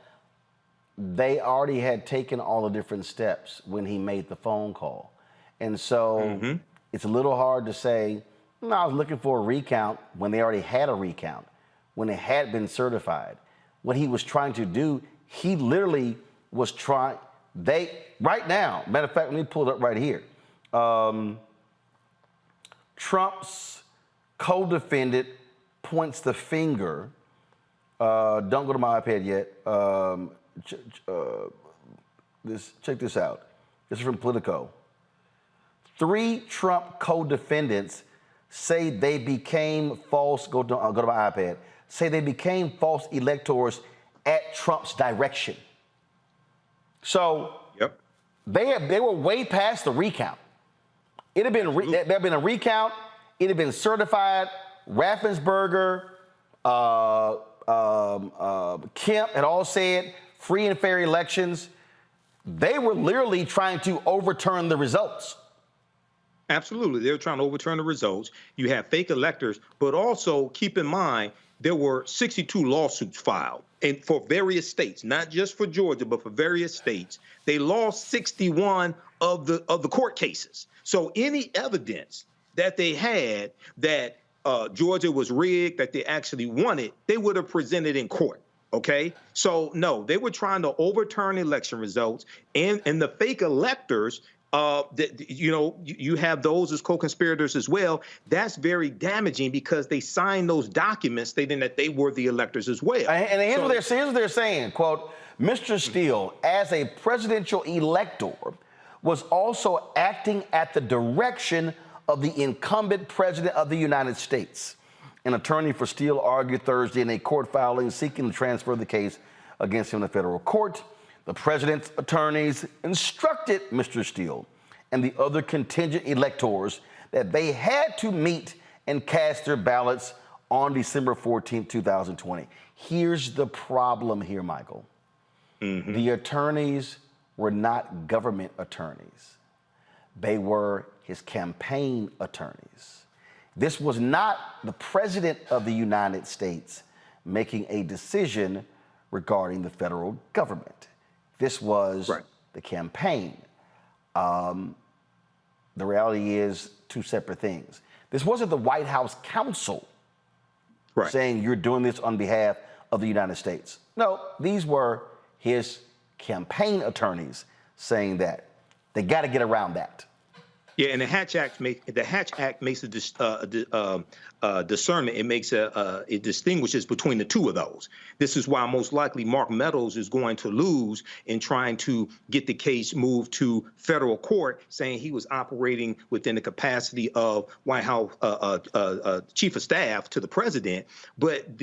they already had taken all the different steps when he made the phone call. And so it's a little hard to say, no, I was looking for a recount when they already had a recount, when it had been certified. What he was trying to do, he literally was trying, right now, matter of fact, let me pull it up right here. Trump's co-defendant points the finger. Don't go to my iPad yet. Check this out. This is from Politico. 3 Trump co-defendants say they became false. Go to my iPad. Say they became false electors at Trump's direction. So they were way past the recount. It had been there had been a recount. It had been certified. Raffensperger, Kemp had all said free and fair elections. They were literally trying to overturn the results. Absolutely. They were trying to overturn the results. You have fake electors, but also keep in mind there were 62 lawsuits filed, and for various states, not just for Georgia, but for various states. They lost 61 of the court cases. So any evidence that they had that Georgia was rigged, that they actually won it, they would have presented in court. Okay, so no, they were trying to overturn election results, and the fake electors. You have those as co-conspirators as well. That's very damaging because they signed those documents stating that they were the electors as well. And here's what they're saying, quote, Mr. Steele, as a presidential elector, was also acting at the direction of the incumbent president of the United States. An attorney for Steele argued Thursday in a court filing seeking to transfer the case against him in a federal court. The president's attorneys instructed Mr. Steele and the other contingent electors that they had to meet and cast their ballots on December 14, 2020. Here's the problem here, Michael. The attorneys were not government attorneys. They were his campaign attorneys. This was not the president of the United States making a decision regarding the federal government. This was the campaign. The reality is two separate things. This wasn't the White House counsel saying you're doing this on behalf of the United States. No, these were his campaign attorneys saying that. They got to get around that. Yeah, and the Hatch Act makes a discernment. It makes it distinguishes between the two of those. This is why most likely Mark Meadows is going to lose in trying to get the case moved to federal court, saying he was operating within the capacity of White House chief of staff to the president. But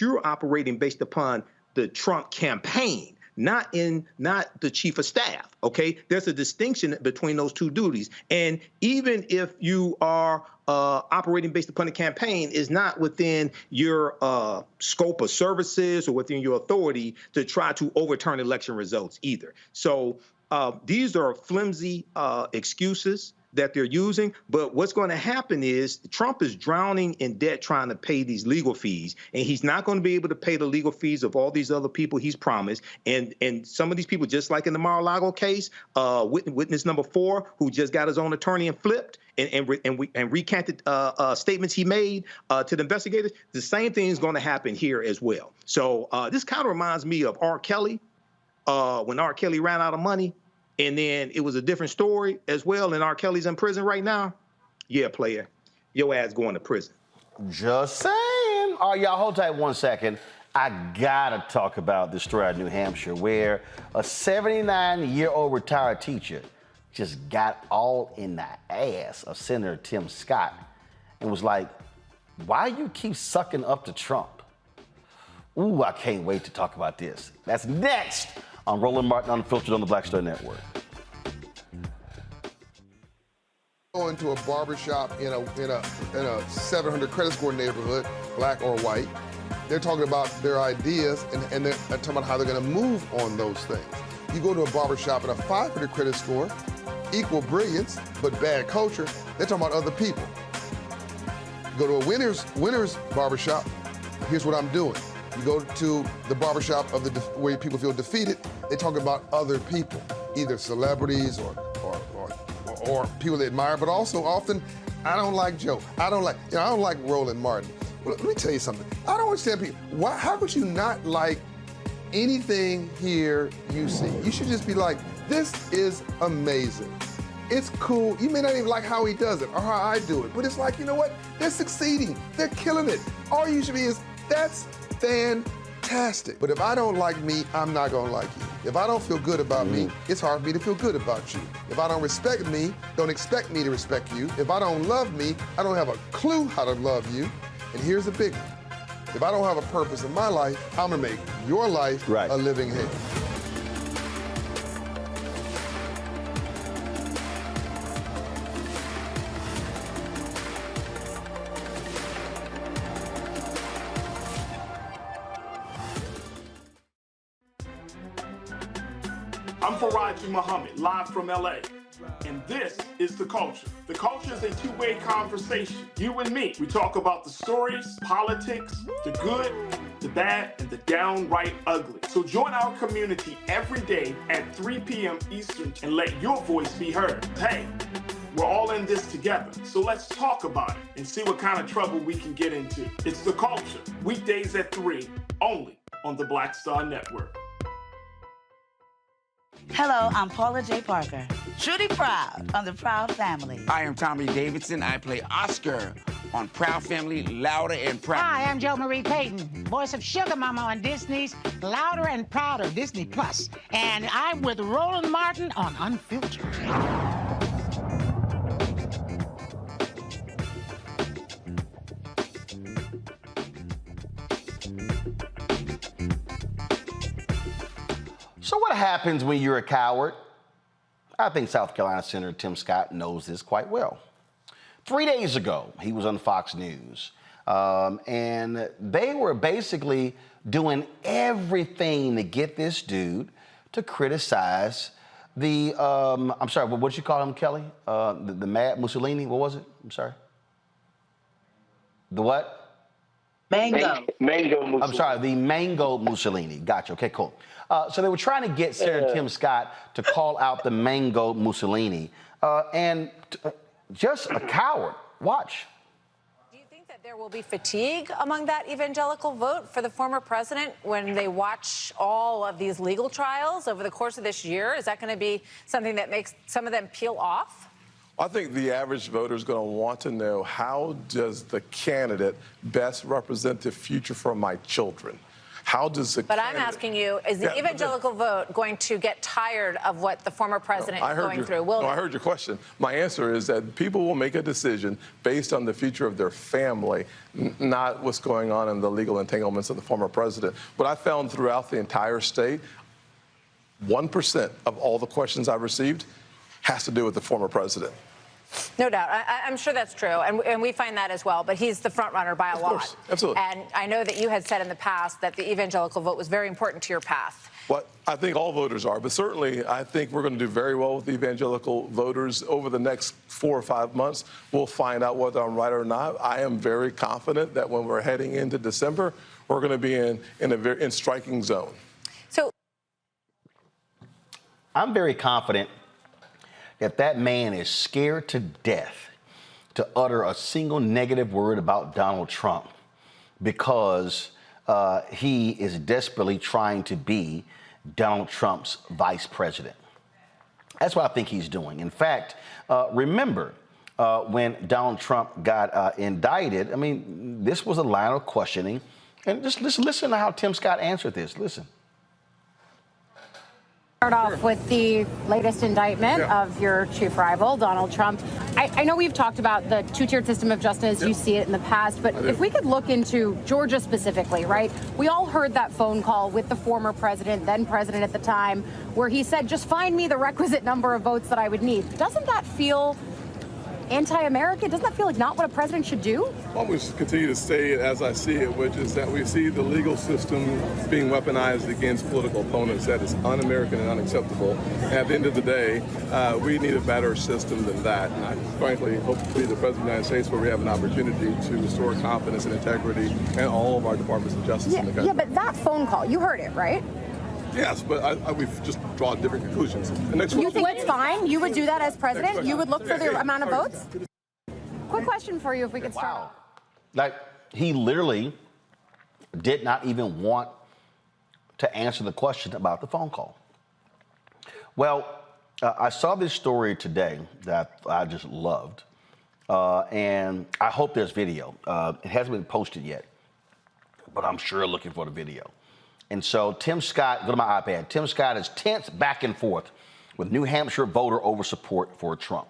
you're operating based upon the Trump campaign, not the chief of staff. Okay, there's a distinction between those two duties. And even if you are operating based upon the campaign, is not within your scope of services or within your authority to try to overturn election results either. So these are flimsy excuses that they're using. But what's going to happen is Trump is drowning in debt trying to pay these legal fees, and he's not going to be able to pay the legal fees of all these other people he's promised. And some of these people, just like in the Mar-a-Lago case, witness number 4, who just got his own attorney and flipped and recanted statements he made to the investigators, the same thing is going to happen here as well. So this kind of reminds me of R. Kelly, when R. Kelly ran out of money. And then it was a different story as well, and R. Kelly's in prison right now. Yeah, player, your ass going to prison. Just saying. All right, y'all, hold tight 1 second. I gotta talk about this story out of New Hampshire where a 79-year-old retired teacher just got all in the ass of Senator Tim Scott and was like, why you keep sucking up to Trump? Ooh, I can't wait to talk about this. That's next on Roland Martin Unfiltered on the Black Star Network. Going to a barbershop in a 700 credit score neighborhood, black or white. They're talking about their ideas and they're talking about how they're going to move on those things. You go to a barbershop at a 500 credit score, equal brilliance, but bad culture. They're talking about other people. You go to a winner's barbershop, here's what I'm doing. You go to the barbershop of where people feel defeated, they talk about other people, either celebrities or people they admire, but also often, I don't like Joe. I don't like Roland Martin. Well, let me tell you something. I don't understand people. How could you not like anything here you see? You should just be like, this is amazing. It's cool. You may not even like how he does it or how I do it, but it's like, you know what? They're succeeding. They're killing it. All you should be is, that's fantastic. But if I don't like me, I'm not gonna like you. If I don't feel good about me, it's hard for me to feel good about you. If I don't respect me, don't expect me to respect you. If I don't love me, I don't have a clue how to love you. And here's the big one. If I don't have a purpose in my life, I'm gonna make your life a living hell. I'm Faraji Muhammad, live from LA. And this is The Culture. The Culture is a two-way conversation. You and me. We talk about the stories, politics, the good, the bad, and the downright ugly. So join our community every day at 3 p.m. Eastern and let your voice be heard. Hey, we're all in this together. So let's talk about it and see what kind of trouble we can get into. It's The Culture. Weekdays at 3, only on the Black Star Network. Hello, I'm Paula J. Parker. Truly proud on the Proud Family. I am Tommy Davidson. I play Oscar on Proud Family, Louder and Proud. Hi, I'm Jo Marie Payton, voice of Sugar Mama on Disney's Louder and Prouder Disney Plus, and I'm with Roland Martin on Unfiltered. So what happens when you're a coward? I think South Carolina Senator Tim Scott knows this quite well. 3 days ago, he was on Fox News, and they were basically doing everything to get this dude to criticize the, I'm sorry, what did you call him, Kelly? The Mad Mussolini, what was it? I'm sorry. The what? Mango Mussolini. I'm sorry, the Mango Mussolini. Gotcha. Okay, cool. So they were trying to get Senator Tim Scott to call out the Mango Mussolini, and just a coward. Watch. Do you think that there will be fatigue among that evangelical vote for the former president when they watch all of these legal trials over the course of this year? Is that going to be something that makes some of them peel off? I think the average voter is going to want to know, how does the candidate best represent the future for my children? How does the But I'm asking you, is the evangelical vote going to get tired of what the former president is going through? I heard your question. My answer is that people will make a decision based on the future of their family, not what's going on in the legal entanglements of the former president. What I found throughout the entire state, 1% of all the questions I received has to do with the former president. No doubt. I'm sure that's true, and we find that as well, but he's the front runner by a lot. Of course, absolutely. And I know that you had said in the past that the evangelical vote was very important to your path. Well, I think all voters are, but certainly I think we're going to do very well with the evangelical voters over the next 4 or 5 months. We'll find out whether I'm right or not. I am very confident that when we're heading into December, we're going to be in striking zone. So I'm very confident that man is scared to death to utter a single negative word about Donald Trump because he is desperately trying to be Donald Trump's vice president. That's what I think he's doing. In fact, remember when Donald Trump got indicted, I mean, this was a line of questioning. And just listen to how Tim Scott answered this. Listen. Start off with the latest indictment of your chief rival, Donald Trump. I know we've talked about the two-tiered system of justice. You see it in the past, but if we could look into Georgia specifically, right? We all heard that phone call with the former president, then president at the time, where he said, just find me the requisite number of votes that I would need. Doesn't that feel anti-American? Doesn't that feel like not what a president should do? Well, we should continue to say it as I see it, which is that we see the legal system being weaponized against political opponents. That is un-American and unacceptable. And at the end of the day, we need a better system than that. And I frankly hope to be the President of the United States where we have an opportunity to restore confidence and integrity in all of our departments of justice in the country. Yeah, but that phone call, you heard it, right? Yes, but we've just drawn different conclusions. You think it's fine? You would do that as president? You would look for the amount of votes? Quick question for you, if we could start off. Like, he literally did not even want to answer the question about the phone call. Well, I saw this story today that I just loved, and I hope there's video. It hasn't been posted yet, but I'm sure looking for the video. And so Tim Scott, go to my iPad, Tim Scott is tense back and forth with New Hampshire voter over support for Trump.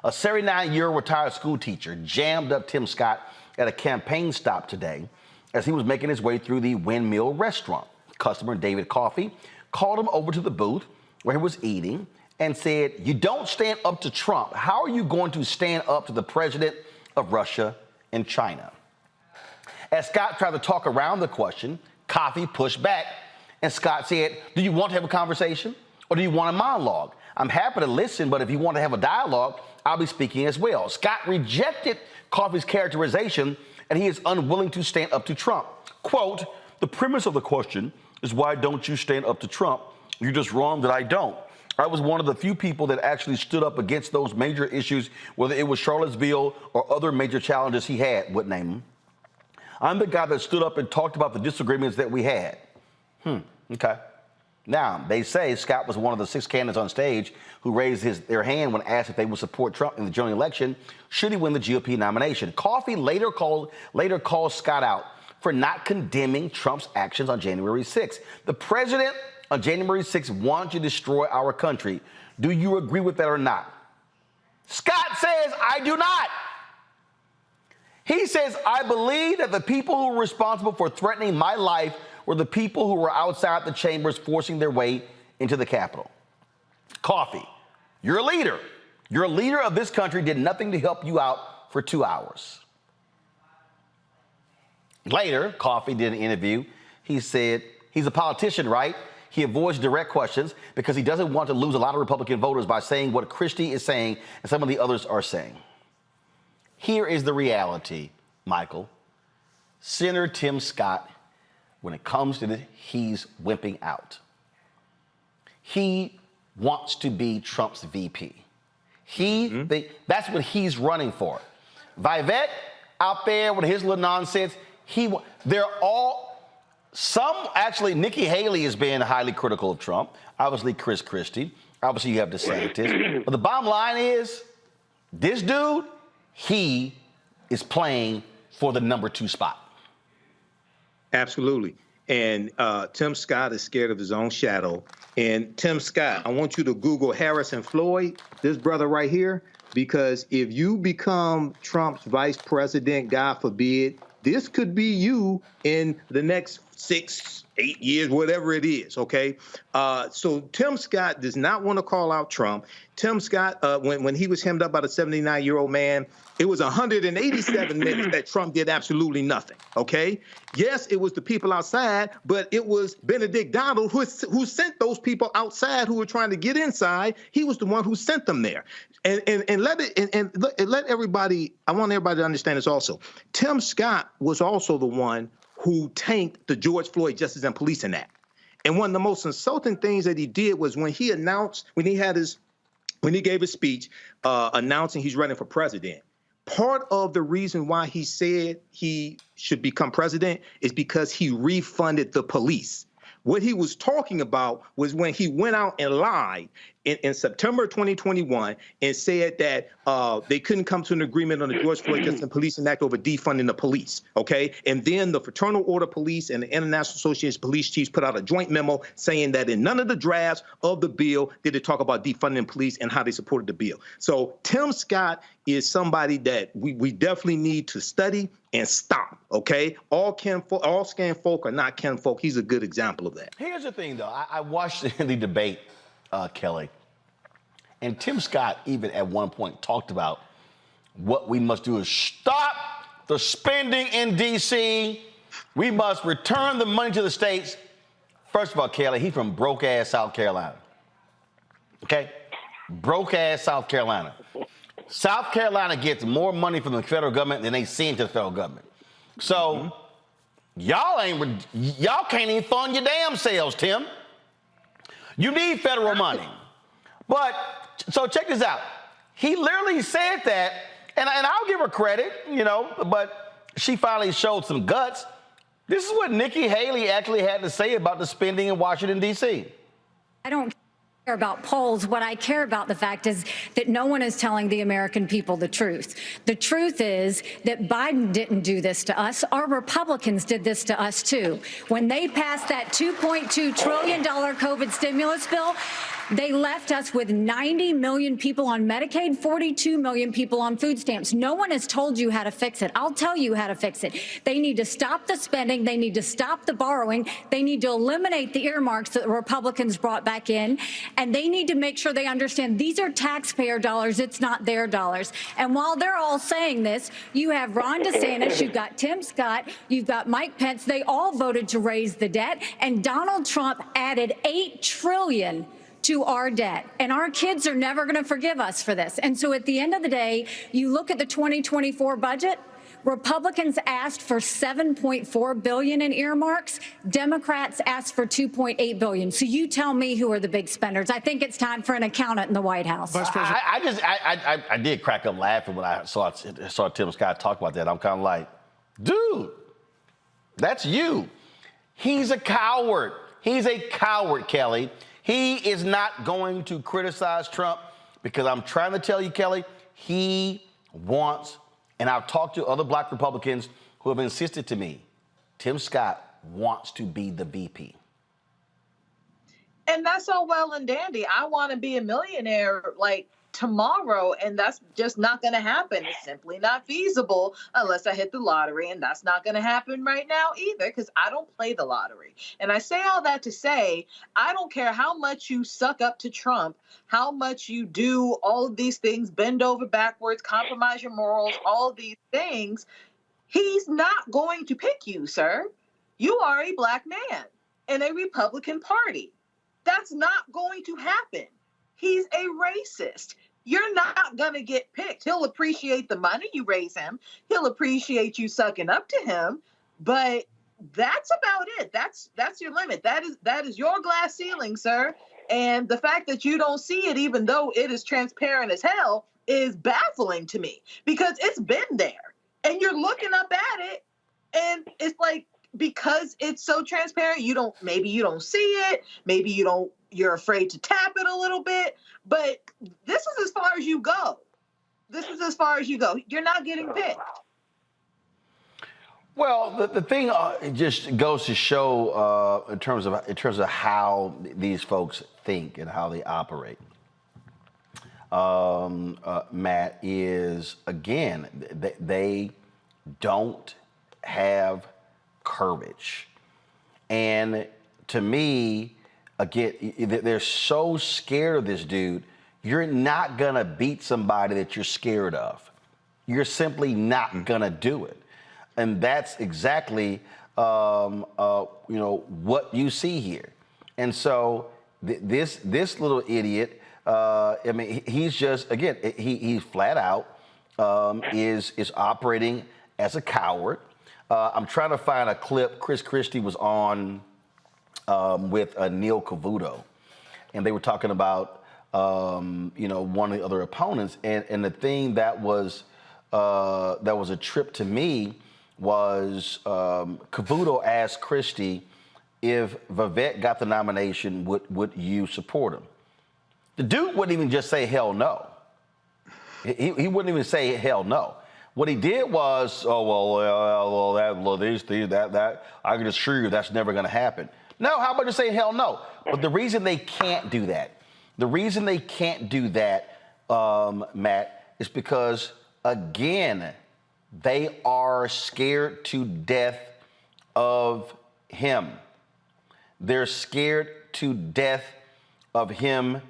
A 79-year-old retired school teacher jammed up Tim Scott at a campaign stop today as he was making his way through the Windmill restaurant. Customer David Coffey called him over to the booth where he was eating and said, "You don't stand up to Trump. How are you going to stand up to the president of Russia and China?" As Scott tried to talk around the question, Coffey pushed back, and Scott said, "Do you want to have a conversation or do you want a monologue? I'm happy to listen, but if you want to have a dialogue, I'll be speaking as well." Scott rejected Coffey's characterization, and he is unwilling to stand up to Trump. Quote, "The premise of the question is, why don't you stand up to Trump? You're just wrong that I don't. I was one of the few people that actually stood up against those major issues, whether it was Charlottesville or other major challenges he had," would name them. "I'm the guy that stood up and talked about the disagreements that we had." Okay. Now, they say Scott was one of the 6 candidates on stage who raised their hand when asked if they would support Trump in the general election should he win the GOP nomination. Coffee later called Scott out for not condemning Trump's actions on January 6th. The president on January 6th wanted to destroy our country. Do you agree with that or not? Scott says, I do not. He says, I believe that the people who were responsible for threatening my life were the people who were outside the chambers forcing their way into the Capitol. Coffee, you're a leader. You're a leader of this country, did nothing to help you out for 2 hours. Later, Coffee did an interview. He said, he's a politician, right? He avoids direct questions because he doesn't want to lose a lot of Republican voters by saying what Christie is saying and some of the others are saying. Here is the reality, Michael. Senator Tim Scott, when it comes to this, he's wimping out. He wants to be Trump's VP. That's what he's running for. Vivek out there with his little nonsense, actually, Nikki Haley has been highly critical of Trump. Obviously, Chris Christie. Obviously, you have DeSantis. But the bottom line is, this dude, he is playing for the number 2 spot. Absolutely. And Tim Scott is scared of his own shadow. And Tim Scott, I want you to Google Harrison Floyd, this brother right here, because if you become Trump's vice president, God forbid, this could be you in the next 6, 8 years, whatever it is, okay? So Tim Scott does not want to call out Trump. Tim Scott, when he was hemmed up by the 79-year-old man, it was 187 minutes that Trump did absolutely nothing, okay? Yes, it was the people outside, but it was Benedict Donald who sent those people outside who were trying to get inside. He was the one who sent them there. And let everybody, I want everybody to understand this also. Tim Scott was also the one who tanked the George Floyd Justice and Policing Act. And one of the most insulting things that he did was when he gave his speech announcing he's running for president. Part of the reason why he said he should become president is because he refunded the police. What he was talking about was when he went out and lied in September 2021 and said that they couldn't come to an agreement on the George Floyd Justice and Policing Act over defunding the police, okay? And then the Fraternal Order Police and the International Association of Police Chiefs put out a joint memo saying that in none of the drafts of the bill did it talk about defunding police and how they supported the bill. So Tim Scott is somebody that we definitely need to study and stop, okay? All scan folk are not kin folk. He's a good example of that. Here's the thing, though. I watched the debate, Kelly, and Tim Scott even at one point talked about what we must do is stop the spending in D.C. We must return the money to the states. First of all, Kelly, he's from broke-ass South Carolina, okay? Broke-ass South Carolina. South Carolina gets more money from the federal government than they send to the federal government. So y'all can't even fund your damn selves, Tim. You need federal money. But, so check this out. He literally said that, and I'll give her credit, but she finally showed some guts. This is what Nikki Haley actually had to say about the spending in Washington, D.C. I don't care about polls. What I care about the fact is that no one is telling the American people the truth. The truth is that Biden didn't do this to us. Our Republicans did this to us too. When they passed that $2.2 trillion COVID stimulus bill, they left us with 90 million people on Medicaid, 42 million people on food stamps. No one has told you how to fix it. I'll tell you how to fix it. They need to stop the spending. They need to stop the borrowing. They need to eliminate the earmarks that the Republicans brought back in. And they need to make sure they understand these are taxpayer dollars. It's not their dollars. And while they're all saying this, you have Ron DeSantis, you've got Tim Scott, you've got Mike Pence. They all voted to raise the debt. And Donald Trump added $8 trillion to our debt. And our kids are never going to forgive us for this. And so at the end of the day, you look at the 2024 budget, Republicans asked for $7.4 billion in earmarks. Democrats asked for $2.8 billion. So you tell me who are the big spenders. I think it's time for an accountant in the White House. I did crack up laughing when I saw Tim Scott talk about that. I'm kind of like, dude, that's you. He's a coward. He's a coward, Kelly. He is not going to criticize Trump because I'm trying to tell you, Kelly, he wants, and I've talked to other black Republicans who have insisted to me, Tim Scott wants to be the VP. And that's all well and dandy. I want to be a millionaire like tomorrow, and that's just not going to happen. It's simply not feasible unless I hit the lottery, and that's not going to happen right now either because I don't play the lottery. And I say all that to say, I don't care how much you suck up to Trump, how much you do all of these things, bend over backwards, compromise your morals, all of these things. He's not going to pick you, sir. You are a black man in a Republican Party. That's not going to happen. He's a racist. You're not going to get picked. He'll appreciate the money you raise him. He'll appreciate you sucking up to him. But that's about it. That's your limit. That is your glass ceiling, sir. And the fact that you don't see it, even though it is transparent as hell, is baffling to me because it's been there. And you're looking up at it, and it's like, because it's so transparent, maybe you don't see it, maybe you're afraid to tap it a little bit, but this is as far as you go. This is as far as you go. You're not getting picked. Well, the thing it just goes to show in terms of how these folks think and how they operate. Matt, is again they don't have courage. And to me, again, they're so scared of this dude. You're not gonna beat somebody that you're scared of. You're simply not gonna do it. And that's exactly what you see here. And so this little idiot, he's just, again, he's flat out is operating as a coward. I'm trying to find a clip. Chris Christie was on with Neil Cavuto, and they were talking about one of the other opponents. And the thing that was a trip to me was Cavuto asked Christie, if Vivek got the nomination, would you support him? The dude wouldn't even just say hell no. He wouldn't even say hell no. What he did was, that I can assure you that's never going to happen. No, how about just saying hell no? But the reason they can't do that, Matt, is because, again, they are scared to death of him. They're scared to death of him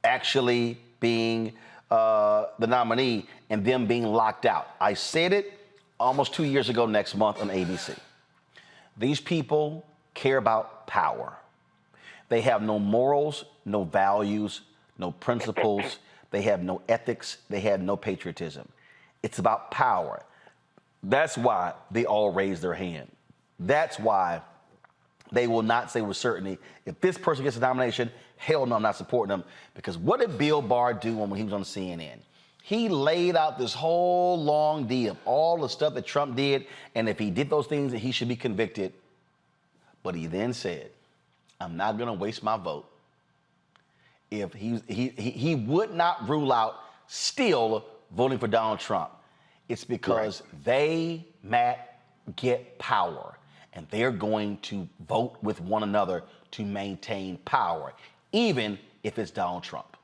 actually being the nominee and them being locked out. I said it almost 2 years ago next month on ABC. These people care about power. They have no morals, no values, no principles. They have no ethics. They have no patriotism. It's about power. That's why they all raise their hand. That's why they will not say with certainty, if this person gets a nomination, hell no, I'm not supporting them. Because what did Bill Barr do when he was on CNN? He laid out this whole long deal of all the stuff that Trump did, and if he did those things, that he should be convicted. But he then said, I'm not going to waste my vote. If he would not rule out still voting for Donald Trump. It's because they, Matt, get power. And they're going to vote with one another to maintain power, even if it's Donald Trump.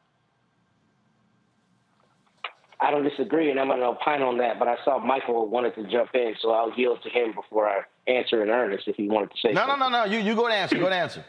I don't disagree, and I'm going to opine on that, but I saw Michael wanted to jump in, so I'll yield to him before I answer in earnest if he wanted to say something. No. You go and answer.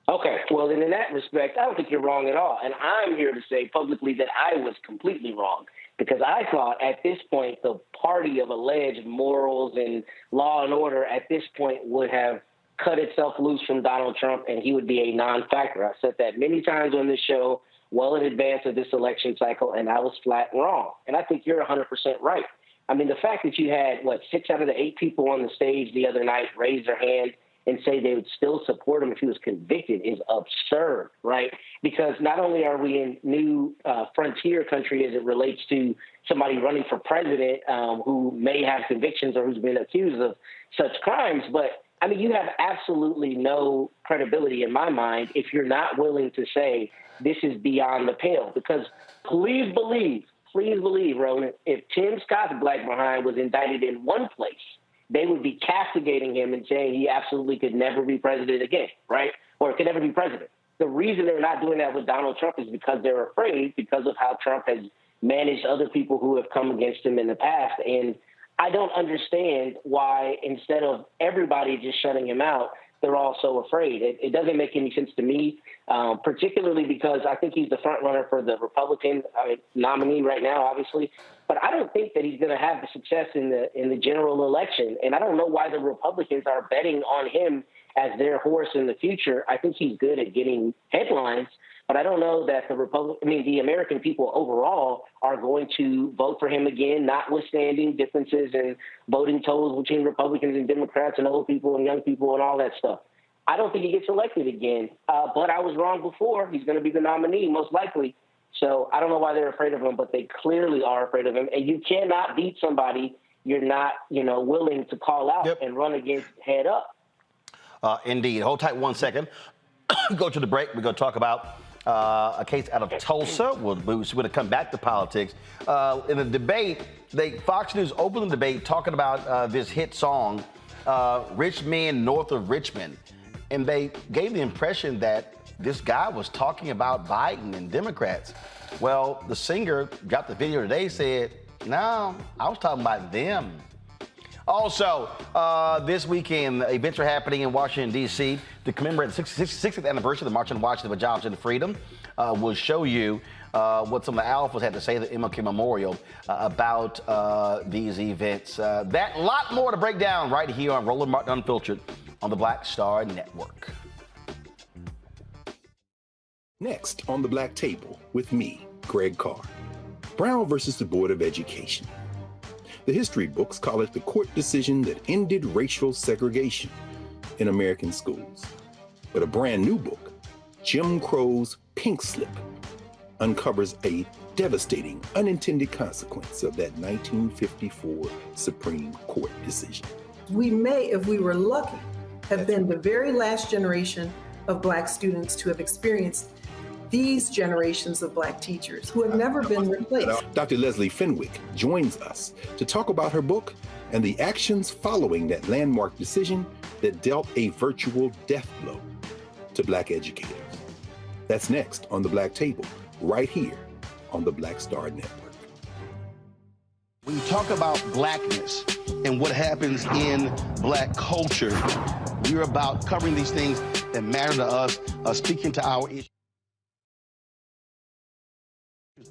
Okay. Well, then in that respect, I don't think you're wrong at all. And I'm here to say publicly that I was completely wrong. Because I thought at this point, the party of alleged morals and law and order at this point would have cut itself loose from Donald Trump and he would be a non-factor. I've said that many times on this show, well in advance of this election cycle, and I was flat wrong. And I think you're 100% right. I mean, the fact that you had, 6 out of the 8 people on the stage the other night raise their hand and say they would still support him if he was convicted is absurd, right? Because not only are we in new frontier country as it relates to somebody running for president who may have convictions or who's been accused of such crimes, but I mean, you have absolutely no credibility in my mind if you're not willing to say this is beyond the pale. Because please believe, Roland, if Tim Scott's black behind was indicted in one place, they would be castigating him and saying he absolutely could never be president again, right? Or could never be president. The reason they're not doing that with Donald Trump is because they're afraid because of how Trump has managed other people who have come against him in the past. And I don't understand why instead of everybody just shutting him out, they're all so afraid. It doesn't make any sense to me, particularly because I think he's the front runner for the Republican nominee right now, obviously. But I don't think that he's going to have the success in the general election. And I don't know why the Republicans are betting on him as their horse in the future. I think he's good at getting headlines, but I don't know that the American people overall are going to vote for him again, notwithstanding differences in voting totals between Republicans and Democrats and old people and young people and all that stuff. I don't think he gets elected again, but I was wrong before. He's going to be the nominee, most likely. So I don't know why they're afraid of him, but they clearly are afraid of him. And you cannot beat somebody you're not, willing to call out and run against head up. Indeed. Hold tight 1 second. Go to the break. We're going to talk about a case out of Tulsa. We're going to come back to politics. In the debate, Fox News opened the debate talking about this hit song, Rich Men North of Richmond. And they gave the impression that this guy was talking about Biden and Democrats. Well, the singer got the video today, said, no, I was talking about them. Also, this weekend, events are happening in Washington, D.C. to commemorate the 60th anniversary of the March on Washington for Jobs and Freedom. We'll show you what some of the alphas had to say at the MLK Memorial about these events. That lot more to break down right here on Roland Martin Unfiltered on the Black Star Network. Next on the Black Table with me, Greg Carr. Brown versus the Board of Education. The history books call it the court decision that ended racial segregation in American schools. But a brand new book, Jim Crow's Pink Slip, uncovers a devastating unintended consequence of that 1954 Supreme Court decision. We may, if we were lucky, have been the very last generation of Black students to have experienced these generations of Black teachers who have never been replaced. Dr. Leslie Fenwick joins us to talk about her book and the actions following that landmark decision that dealt a virtual death blow to Black educators. That's next on the Black Table, right here on the Black Star Network. When you talk about blackness and what happens in Black culture, we're about covering these things that matter to us, speaking to our issues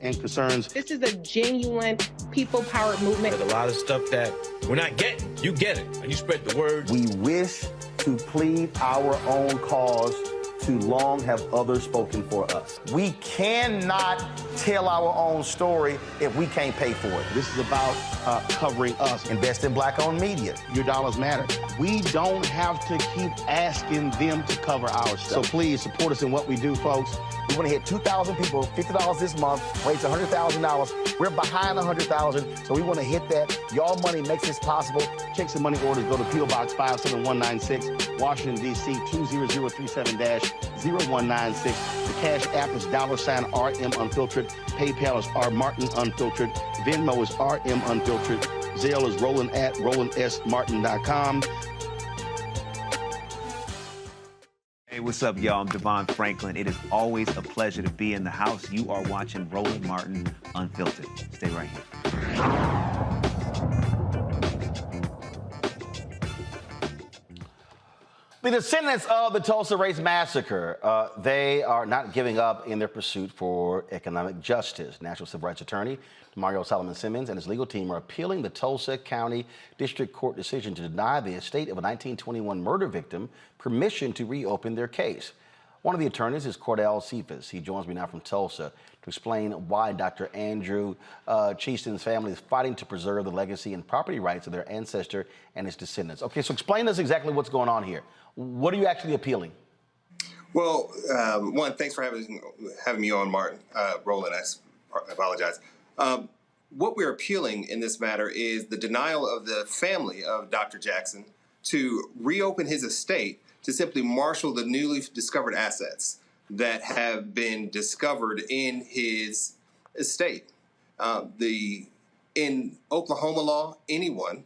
and concerns. This is a genuine people-powered movement. There's a lot of stuff that we're not getting. You get it, and you spread the word. We wish to plead our own cause. Too long have others spoken for us. We cannot tell our own story if we can't pay for it. This is about covering us. Invest in Black-owned media. Your dollars matter. We don't have to keep asking them to cover our stuff. So please support us in what we do, folks. We want to hit 2,000 people, $50 this month, raise $100,000. We're behind $100,000, so we want to hit that. Y'all money makes this possible. Checks and money orders go to P.O. Box 57196, Washington, D.C. 20037-0196. The Cash App is $RM Unfiltered. PayPal is R Martin Unfiltered. Venmo is RM Unfiltered. Zelle is Roland at RolandSMartin.com. Hey, what's up, y'all? I'm Devon Franklin. It is always a pleasure to be in the house. You are watching Roland Martin Unfiltered. Stay right here. The descendants of the Tulsa Race Massacre, they are not giving up in their pursuit for economic justice. National Civil Rights Attorney Mario Solomon Simmons and his legal team are appealing the Tulsa County District Court decision to deny the estate of a 1921 murder victim permission to reopen their case. One of the attorneys is Cordell Cephas. He joins me now from Tulsa to explain why Dr. Andrew Cheeston's family is fighting to preserve the legacy and property rights of their ancestor and his descendants. Okay, so explain to us exactly what's going on here. What are you actually appealing? Well, one, thanks for having me on, Martin. Roland, I apologize. What we're appealing in this matter is the denial of the family of Dr. Jackson to reopen his estate to simply marshal the newly discovered assets that have been discovered in his estate. In Oklahoma law, anyone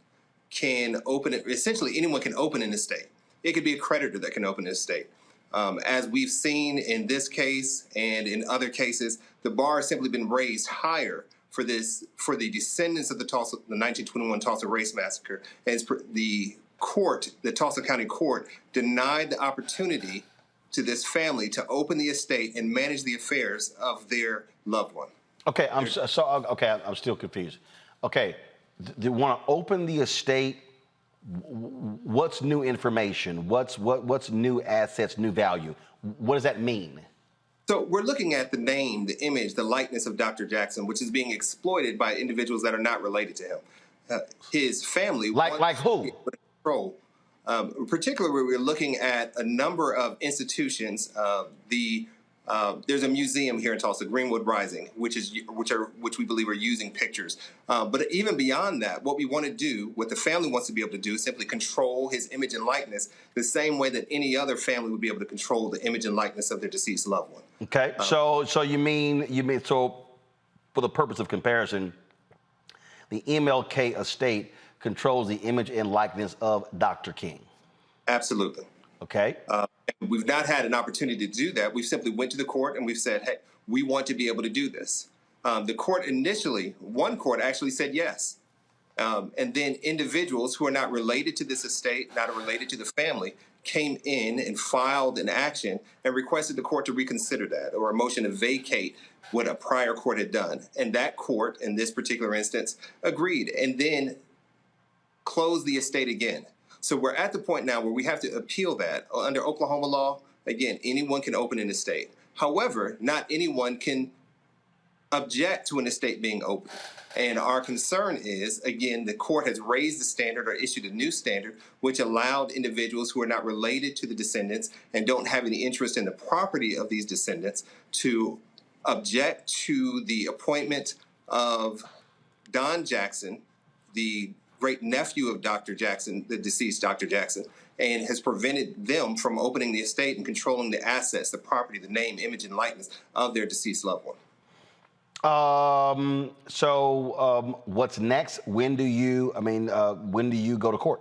can open it. Essentially, anyone can open an estate. It could be a creditor that can open an estate. As we've seen in this case and in other cases, the bar has simply been raised higher for the descendants of the 1921 Tulsa Race Massacre. As the Tulsa County Court denied the opportunity to this family to open the estate and manage the affairs of their loved one. Okay, I'm still confused. Okay, they want to open the estate. What's new information? What's new assets, new value? What does that mean? So we're looking at the name, the image, the likeness of Dr. Jackson, which is being exploited by individuals that are not related to him. His family, like who? Control. Particularly, we're looking at a number of institutions. There's a museum here in Tulsa, Greenwood Rising, which we believe are using pictures. But even beyond that, what we want to do, what the family wants to be able to do, is simply control his image and likeness the same way that any other family would be able to control the image and likeness of their deceased loved one. Okay, so you mean for the purpose of comparison, the MLK estate controls the image and likeness of Dr. King? Absolutely. Okay. We've not had an opportunity to do that. We simply went to the court and we've said, hey, we want to be able to do this. The court initially, one court actually said yes. And then individuals who are not related to this estate, not related to the family, came in and filed an action and requested the court to reconsider that, or a motion to vacate what a prior court had done. And that court, in this particular instance, agreed and then closed the estate again. So we're at the point now where we have to appeal that. Under Oklahoma law, again, anyone can open an estate. However, not anyone can object to an estate being opened. And our concern is, again, the court has raised the standard or issued a new standard, which allowed individuals who are not related to the descendants and don't have any interest in the property of these descendants to object to the appointment of Don Jackson, the great nephew of Dr. Jackson, the deceased Dr. Jackson, and has prevented them from opening the estate and controlling the assets, the property, the name, image, and likeness of their deceased loved one. What's next? When do you go to court?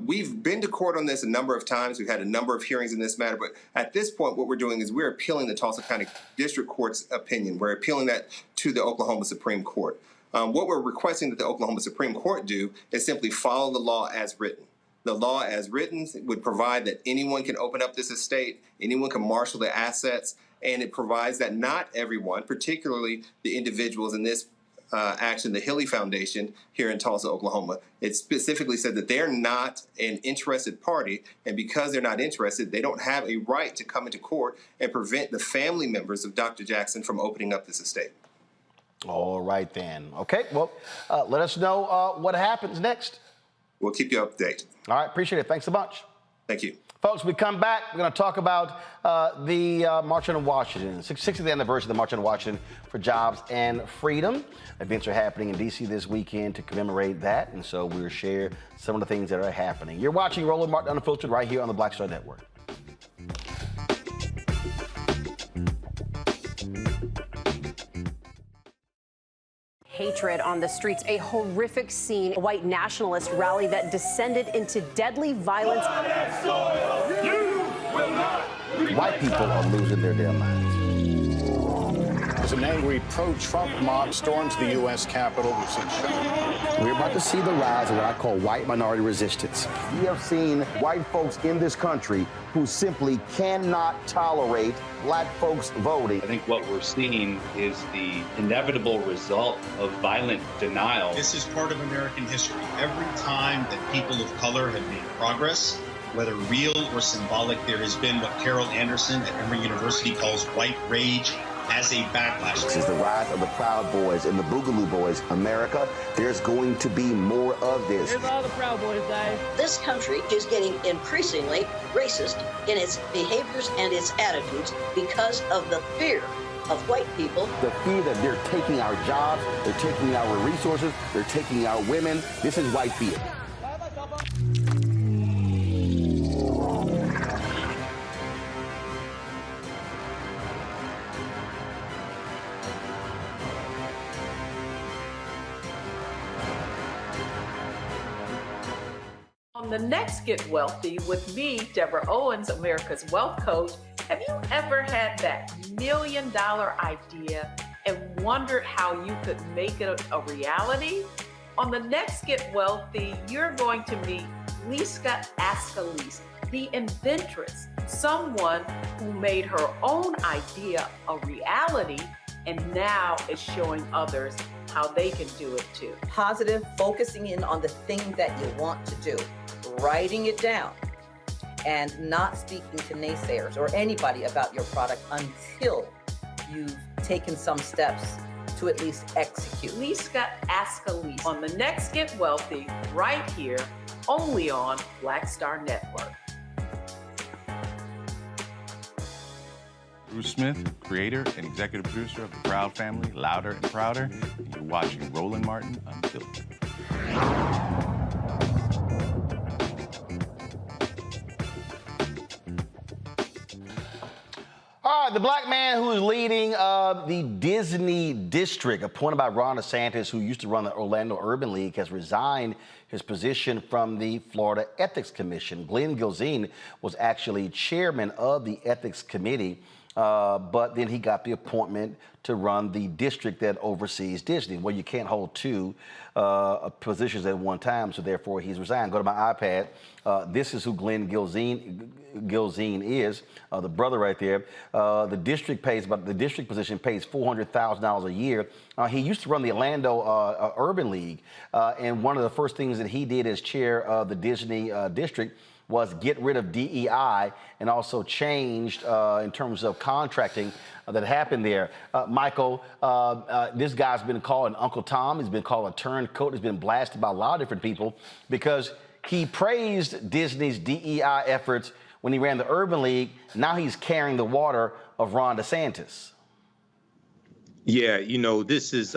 We've been to court on this a number of times. We've had a number of hearings in this matter, but at this point, what we're doing is we're appealing the Tulsa County District Court's opinion. We're appealing that to the Oklahoma Supreme Court. What we're requesting that the Oklahoma Supreme Court do is simply follow the law as written. The law as written would provide that anyone can open up this estate, anyone can marshal the assets, and it provides that not everyone, particularly the individuals in this action, the Hilly Foundation here in Tulsa, Oklahoma, it specifically said that they're not an interested party, and because they're not interested, they don't have a right to come into court and prevent the family members of Dr. Jackson from opening up this estate. All right, then. Okay, well, let us know what happens next. We'll keep you up to date. All right, appreciate it. Thanks so much. Thank you. Folks, we come back, we're going to talk about the March on Washington, 60th anniversary of the March on Washington for Jobs and Freedom. Events are happening in D.C. this weekend to commemorate that, and so we'll share some of the things that are happening. You're watching Roland Martin Unfiltered right here on the Black Star Network. Hatred on the streets, a horrific scene, a white nationalist rally that descended into deadly violence. White people are losing their damn minds. As an angry pro-Trump mob storms the U.S. Capitol, we've seen shooting. We're about to see the rise of what I call white minority resistance. We have seen white folks in this country who simply cannot tolerate black folks voting. I think what we're seeing is the inevitable result of violent denial. This is part of American history. Every time that people of color have made progress, whether real or symbolic, there has been what Carol Anderson at Emory University calls white rage as a backlash. This is the rise of the Proud Boys and the Boogaloo Boys. America, there's going to be more of this. Here's all the Proud Boys, guys. This country is getting increasingly racist in its behaviors and its attitudes because of the fear of white people. The fear that they're taking our jobs, they're taking our resources, they're taking our women. This is white fear. On the next Get Wealthy with me, Deborah Owens, America's Wealth Coach, have you ever had that $1 million idea and wondered how you could make it a reality? On the next Get Wealthy, you're going to meet Liska Askalise, the inventress, someone who made her own idea a reality and now is showing others how they can do it too. Positive, focusing in on the thing that you want to do, writing it down, and not speaking to naysayers or anybody about your product until you've taken some steps to at least execute. Liska Askalise on the next Get Wealthy, right here, only on Black Star Network. Bruce Smith, creator and executive producer of The Proud Family, Louder and Prouder, and you're watching Roland Martin Unfiltered. All right, the black man who is leading the Disney district, appointed by Ron DeSantis, who used to run the Orlando Urban League, has resigned his position from the Florida Ethics Commission. Glenn Gilzine was actually chairman of the Ethics Committee, but then he got the appointment to run the district that oversees Disney. Well, you can't hold two positions at one time, so therefore he's resigned. Go to my iPad. This is who Glenn Gilzine is, the brother right there. The district position pays $400,000 a year. He used to run the Orlando Urban League, and one of the first things that he did as chair of the Disney district was get rid of DEI and also changed in terms of contracting that happened there. Michael, this guy's been called an Uncle Tom. He's been called a turncoat. He's been blasted by a lot of different people because he praised Disney's DEI efforts when he ran the Urban League. Now he's carrying the water of Ron DeSantis. Yeah, you know, this is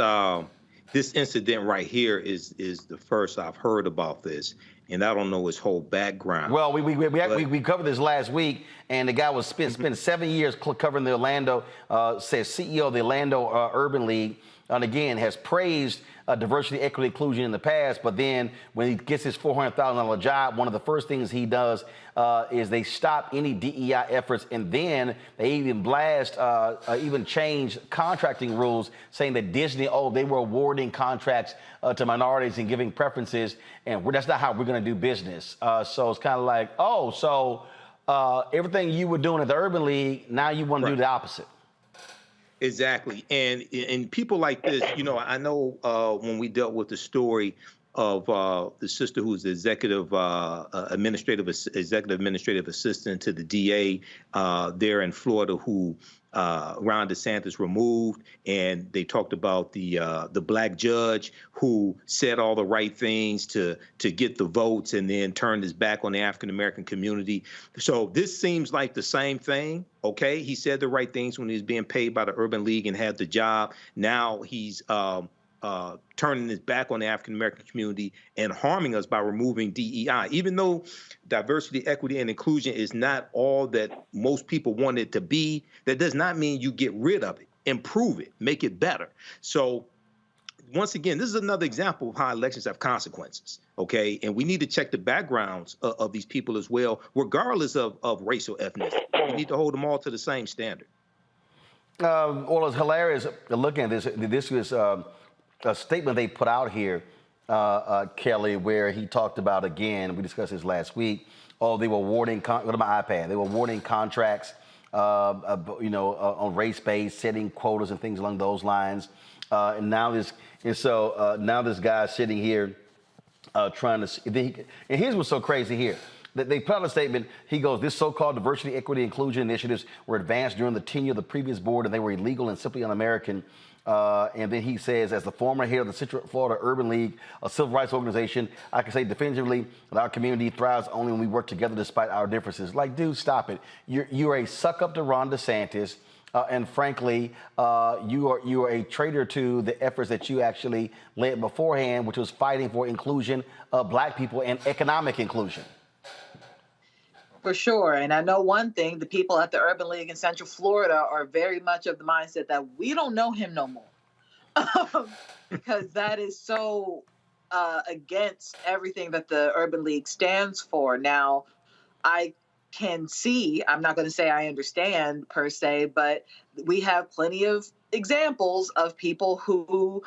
this incident right here is the first I've heard about this. And I don't know his whole background. Well, we covered this last week, and the guy was spent 7 years covering the Orlando, CEO of the Orlando Urban League, and again has praised diversity, equity, inclusion in the past. But then when he gets his $400,000 job, one of the first things he does is they stop any DEI efforts, and then they even even change contracting rules, saying that Disney, they were awarding contracts to minorities and giving preferences, and that's not how we're going to do business. So it's kind of like, everything you were doing at the Urban League, now you want to do the opposite. Exactly. And people like this, you know, I know when we dealt with the story of the sister who's the executive administrative assistant to the DA there in Florida, who Ron DeSantis removed, and they talked about the black judge who said all the right things to get the votes and then turned his back on the African American community. So this seems like the same thing. Okay, he said the right things when he was being paid by the Urban League and had the job. Now he's turning his back on the African American community and harming us by removing DEI. Even though diversity, equity, and inclusion is not all that most people want it to be, that does not mean you get rid of it. Improve it, make it better. So once again, this is another example of how elections have consequences, okay? And we need to check the backgrounds of these people as well, regardless of race or ethnicity. We need to hold them all to the same standard. Well, it's hilarious looking at this. This was a statement they put out here, Kelly, where he talked about, again, we discussed this last week, they were awarding, go to my iPad, they were awarding contracts, on race-based, setting quotas and things along those lines. And now this guy's sitting here trying to, and here's what's so crazy here. They put out a statement. He goes, this so-called diversity, equity, inclusion initiatives were advanced during the tenure of the previous board, and they were illegal and simply un-American. And then he says, as the former head of the Central Florida Urban League, a civil rights organization, I can say definitively that our community thrives only when we work together despite our differences. Like, dude, stop it. You're a suck-up to Ron DeSantis. And frankly, you are a traitor to the efforts that you actually led beforehand, which was fighting for inclusion of black people and economic inclusion. For sure. And I know one thing, the people at the Urban League in Central Florida are very much of the mindset that we don't know him no more. Because that is so against everything that the Urban League stands for. Now, I can see, I'm not going to say I understand per se, but we have plenty of examples of people who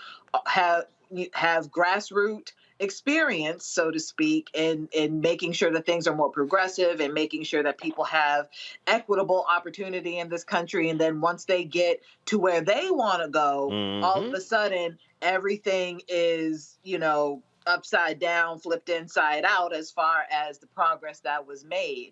have grassroots experience, so to speak, in making sure that things are more progressive and making sure that people have equitable opportunity in this country. And then once they get to where they want to go, all of a sudden everything is, upside down, flipped inside out as far as the progress that was made.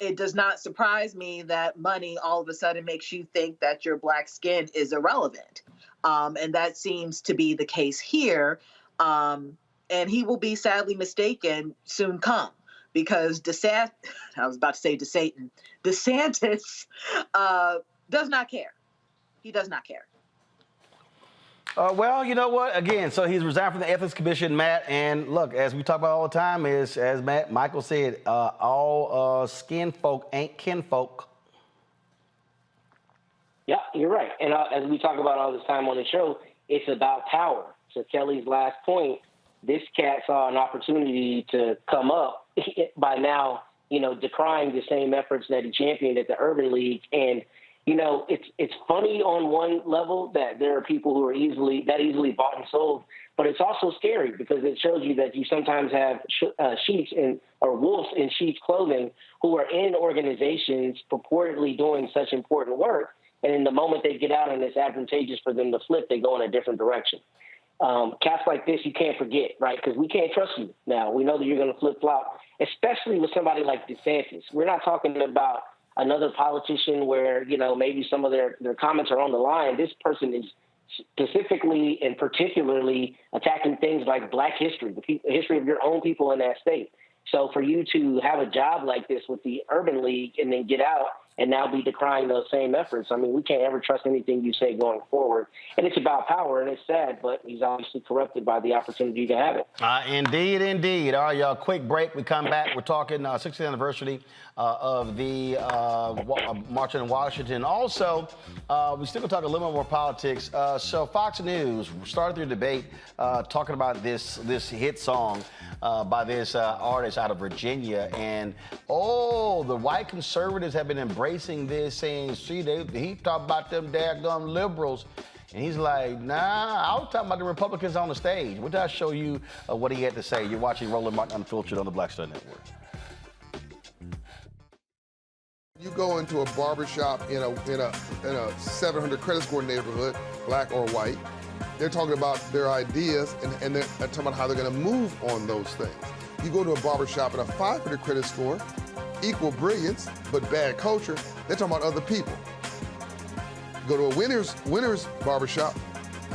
It does not surprise me that money all of a sudden makes you think that your Black skin is irrelevant. And that seems to be the case here. And he will be sadly mistaken soon come, because DeSantis does not care. He does not care. Well, you know what? Again, so he's resigned from the Ethics Commission, Matt. And look, as we talk about all the time, is as Michael said, all skin folk ain't kinfolk. Yeah, you're right. And as we talk about all this time on the show, it's about power. To Kelly's last point, this cat saw an opportunity to come up by now, decrying the same efforts that he championed at the Urban League. And it's funny on one level that there are people who are easily bought and sold, but it's also scary because it shows you that you sometimes have sheets or wolves in sheep's clothing who are in organizations purportedly doing such important work, and in the moment they get out and it's advantageous for them to flip, they go in a different direction. Cats like this you can't forget, right? Because we can't trust you now. We know that you're going to flip-flop, especially with somebody like DeSantis. We're not talking about another politician where, maybe some of their comments are on the line. This person is specifically and particularly attacking things like Black history, the history of your own people in that state. So for you to have a job like this with the Urban League and then get out and now be decrying those same efforts, I mean, we can't ever trust anything you say going forward. And it's about power, and it's sad, but he's obviously corrupted by the opportunity to have it. Indeed, indeed. All right, y'all, quick break. We come back. We're talking 60th anniversary of the March in Washington. Also, we still going to talk a little bit more politics. So Fox News started their debate talking about this hit song by this artist out of Virginia. And, the white conservatives have been embracing this, saying, see, he talked about them daggum liberals. And he's like, nah, I was talking about the Republicans on the stage. What did I show you what he had to say? You're watching Roland Martin Unfiltered on the Black Star Network. You go into a barbershop in a 700 credit score neighborhood, Black or white, they're talking about their ideas and they're talking about how they're going to move on those things. You go to a barbershop at a 500 credit score, equal brilliance, but bad culture, they're talking about other people. You go to a winner's barbershop,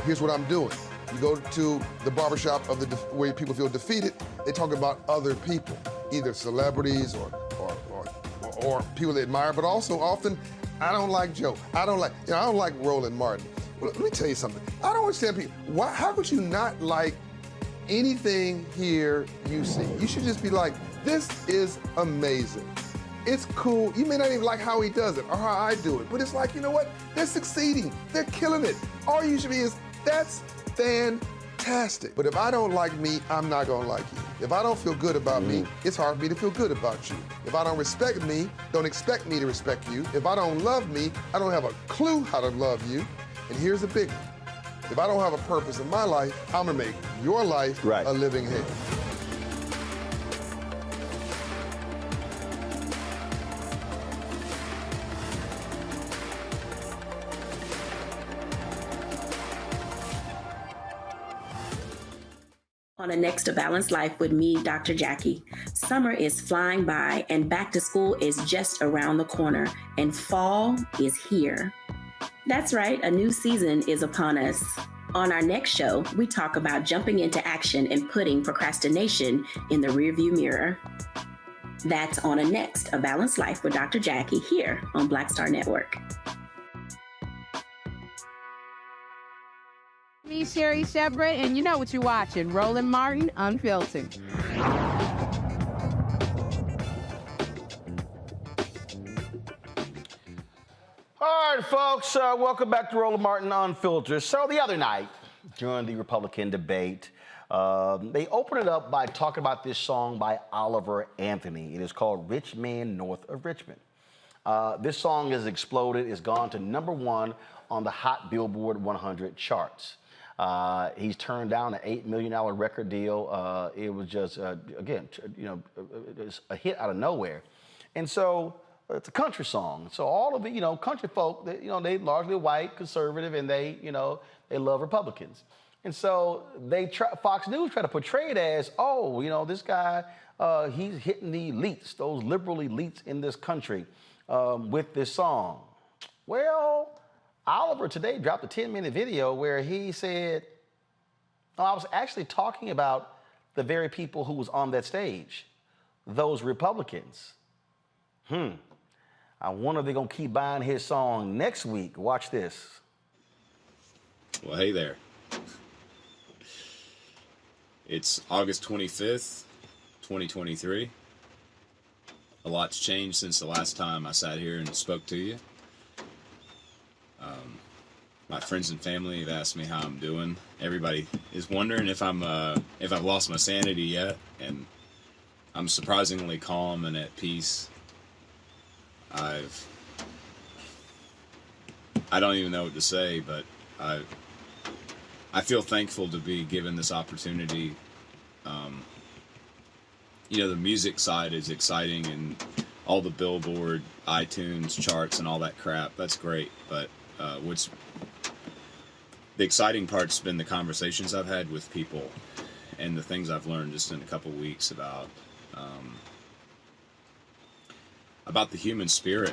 here's what I'm doing. You go to the barbershop of where people feel defeated, they talk about other people, either celebrities or people they admire, but also often, I don't like Joe. I don't like Roland Martin. Well, let me tell you something. I don't understand people. How could you not like anything here you see? You should just be like, this is amazing. It's cool. You may not even like how he does it or how I do it, but it's like, you know what? They're succeeding. They're killing it. All you should be is, that's fantastic. But if I don't like me, I'm not gonna like you. If I don't feel good about me, it's hard for me to feel good about you. If I don't respect me, don't expect me to respect you. If I don't love me, I don't have a clue how to love you. And here's the big one. If I don't have a purpose in my life, I'm gonna make your life a living hell. On the next A Balanced Life with me, Dr. Jackie. Summer is flying by and back to school is just around the corner and fall is here. That's right, a new season is upon us. On our next show, we talk about jumping into action and putting procrastination in the rearview mirror. That's on a next A Balanced Life with Dr. Jackie here on Black Star Network. Me, Sherry Shepard, and you know what you're watching, Roland Martin Unfiltered. All right, folks, welcome back to Roland Martin Unfiltered. So the other night, during the Republican debate, They open it up by talking about this song by Oliver Anthony. It is called Rich Man North of Richmond. This song has exploded. It's gone to #1 on the Hot Billboard 100 charts. He's turned down an $8 million record deal. It was just, again, it's a hit out of nowhere. And so it's a country song. So all of it, country folk, they largely white, conservative, and they love Republicans. And so Fox News tried to portray it as, this guy, he's hitting the elites, those liberal elites in this country with this song. Well, Oliver today dropped a 10-minute video where he said, I was actually talking about the very people who was on that stage, those Republicans. I wonder if they're going to keep buying his song next week. Watch this. Well, hey there. It's August 25th, 2023. A lot's changed since the last time I sat here and spoke to you. My friends and family have asked me how I'm doing. Everybody is wondering if I've lost my sanity yet, and I'm surprisingly calm and at peace. I don't even know what to say, but I feel thankful to be given this opportunity. The music side is exciting, and all the Billboard, iTunes charts, and all that crap. That's great, but the exciting part's been the conversations I've had with people and the things I've learned just in a couple weeks about the human spirit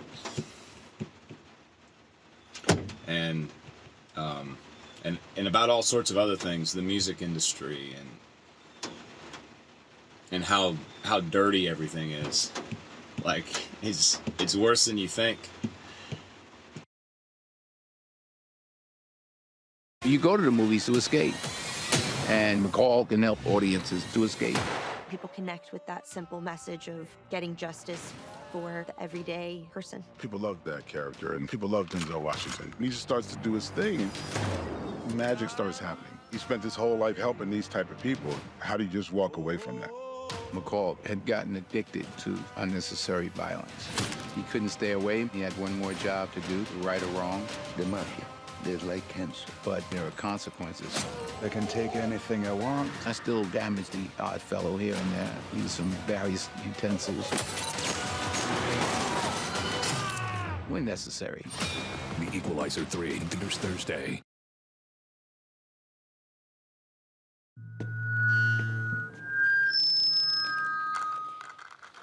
and about all sorts of other things, the music industry and how dirty everything is. Like, it's worse than you think. You go to the movies to escape, and McCall can help audiences to escape. People connect with that simple message of getting justice for the everyday person. People love that character, and people love Denzel Washington. He just starts to do his thing, and magic starts happening. He spent his whole life helping these type of people. How do you just walk away from that? McCall had gotten addicted to unnecessary violence. He couldn't stay away. He had one more job to do, right or wrong. The mafia, they're like cancer. But there are consequences. They can take anything I want. I still damage the odd fellow here and there. Use some various utensils when necessary. The Equalizer 3 this Thursday.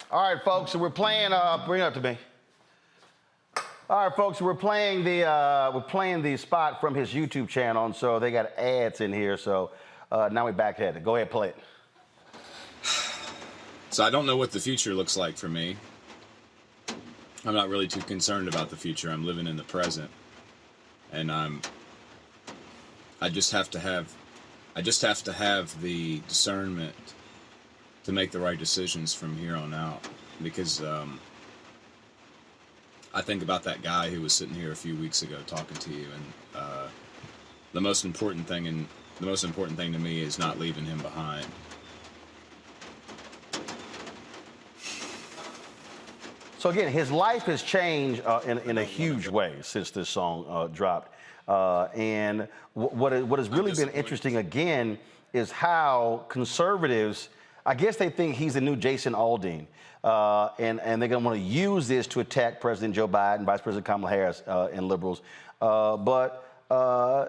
All right, folks, so we're playing, bring it up to me. All right, folks, we're playing the spot from his YouTube channel, and so they got ads in here, so now we're back at it. Go ahead, play it. So I don't know what the future looks like for me. I'm not really too concerned about the future. I'm living in the present, and I just have to have the discernment to make the right decisions from here on out, because I think about that guy who was sitting here a few weeks ago talking to you, and the most important thing to me is not leaving him behind. So again, his life has changed in a huge way since this song dropped. And what has really been interesting again is how conservatives, I guess they think he's the new Jason Aldean. And they're going to want to use this to attack President Joe Biden, Vice President Kamala Harris, and liberals. So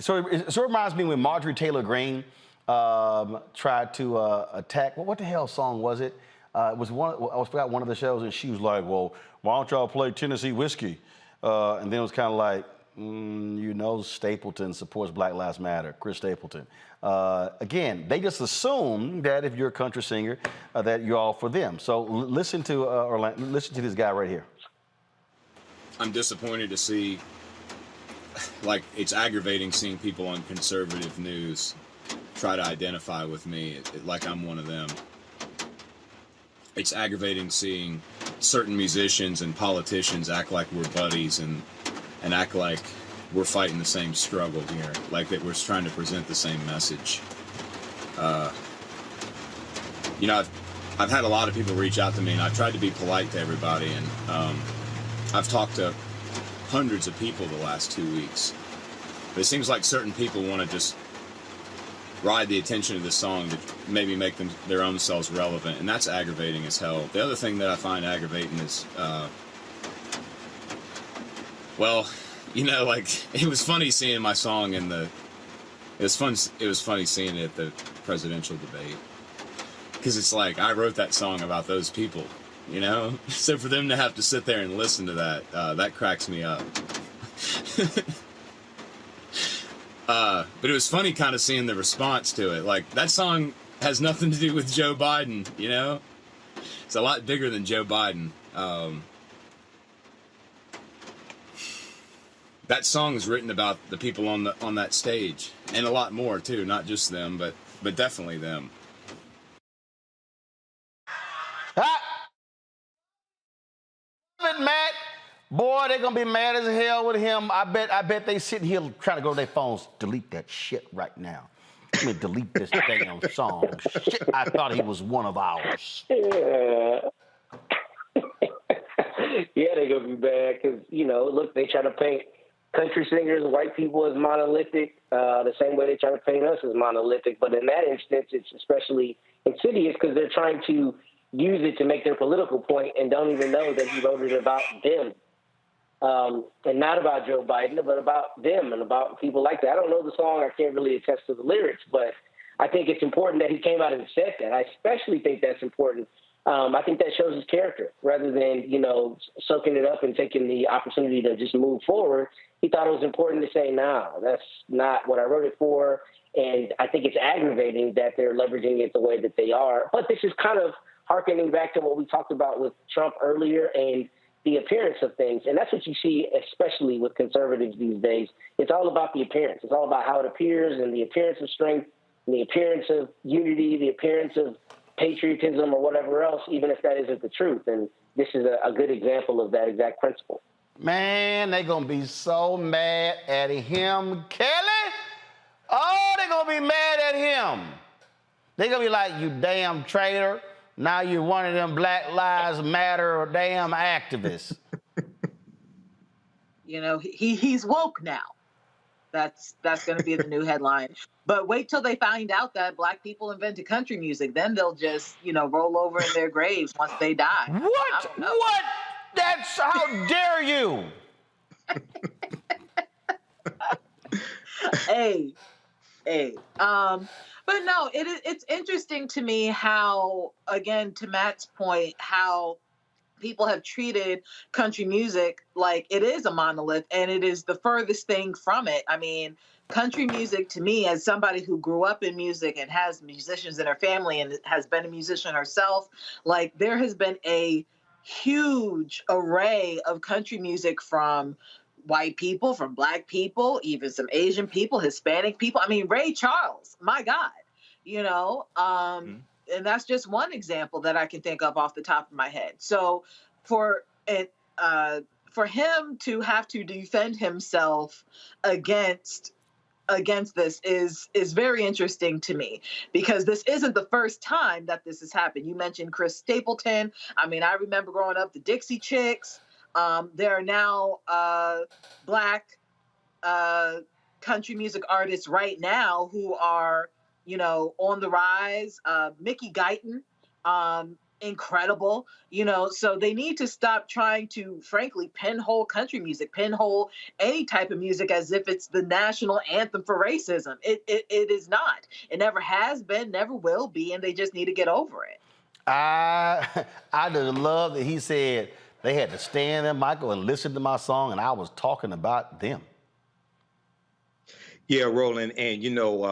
it reminds me when Marjorie Taylor Greene tried to attack, what the hell song was it? It was I forgot one of the shows, and she was like, well, why don't y'all play Tennessee Whiskey? And then it was kind of like, Stapleton supports Black Lives Matter, Chris Stapleton. Again, they just assume that if you're a country singer, that you're all for them. So listen to this guy right here. I'm disappointed to see, like, it's aggravating seeing people on conservative news try to identify with me like I'm one of them. It's aggravating seeing certain musicians and politicians act like we're buddies and act like we're fighting the same struggle here, like that we're trying to present the same message. You know, I've had a lot of people reach out to me, and I've tried to be polite to everybody, and I've talked to hundreds of people the last 2 weeks. But it seems like certain people want to just ride the attention of this song to maybe make them their own selves relevant, and that's aggravating as hell. The other thing that I find aggravating is, well, you know, like, it was funny seeing my song in the, it was funny seeing it at the presidential debate. Because it's like, I wrote that song about those people, you know? So for them to have to sit there and listen to that, that cracks me up. But it was funny kind of seeing the response to it. Like, that song has nothing to do with Joe Biden, you know? It's a lot bigger than Joe Biden. That song is written about the people on that stage, and a lot more too, not just them, but definitely them. Matt, boy, they're gonna be mad as hell with him. I bet they sitting here trying to go to their phones, delete that shit right now. Let me delete this damn song. Shit, I thought he was one of ours. Yeah. Yeah, they're gonna be bad because, you know, look, they try to paint country singers, white people as monolithic, the same way they try to paint us as monolithic. But in that instance, it's especially insidious because they're trying to use it to make their political point and don't even know that he wrote it about them. And not about Joe Biden, but about them and about people like that. I don't know the song. I can't really attest to the lyrics, but I think it's important that he came out and said that. I especially think that's important. I think that shows his character rather than, you know, soaking it up and taking the opportunity to just move forward. He thought it was important to say, no, that's not what I wrote it for. And I think it's aggravating that they're leveraging it the way that they are. But this is kind of harkening back to what we talked about with Trump earlier and the appearance of things. And that's what you see, especially with conservatives these days. It's all about the appearance. It's all about how it appears and the appearance of strength and the appearance of unity, the appearance of patriotism or whatever else, even if that isn't the truth. And this is a good example of that exact principle. Man, they're going to be so mad at him. Kelly? Oh, they're going to be mad at him. They're going to be like, you damn traitor. Now you're one of them Black Lives Matter damn activists. You know, he's woke now. That's going to be the new headline. But wait till they find out that Black people invented country music. Then they'll just, you know, roll over in their graves once they die. What? What? That's, how dare you? Hey. But no, it's interesting to me how, again, to Matt's point, how people have treated country music like it is a monolith, and it is the furthest thing from it. I mean, country music to me, as somebody who grew up in music and has musicians in her family and has been a musician herself, like, there has been a huge array of country music from white people, from Black people, even some Asian people, Hispanic people. I mean, Ray Charles, my God, you know, and that's just one example that I can think of off the top of my head. So for him to have to defend himself against this is very interesting to me, because this isn't the first time that this has happened. You mentioned Chris Stapleton. I mean, I remember growing up, the Dixie Chicks. There are now Black country music artists right now who are, you know, on the rise. Mickey Guyton, incredible, you know, so they need to stop trying to, frankly, pinhole country music, pinhole any type of music as if it's the national anthem for racism. It is not. It never has been, never will be, and they just need to get over it. I just love that he said they had to stand there, Michael, and listen to my song, and I was talking about them. Yeah, Roland, and you know,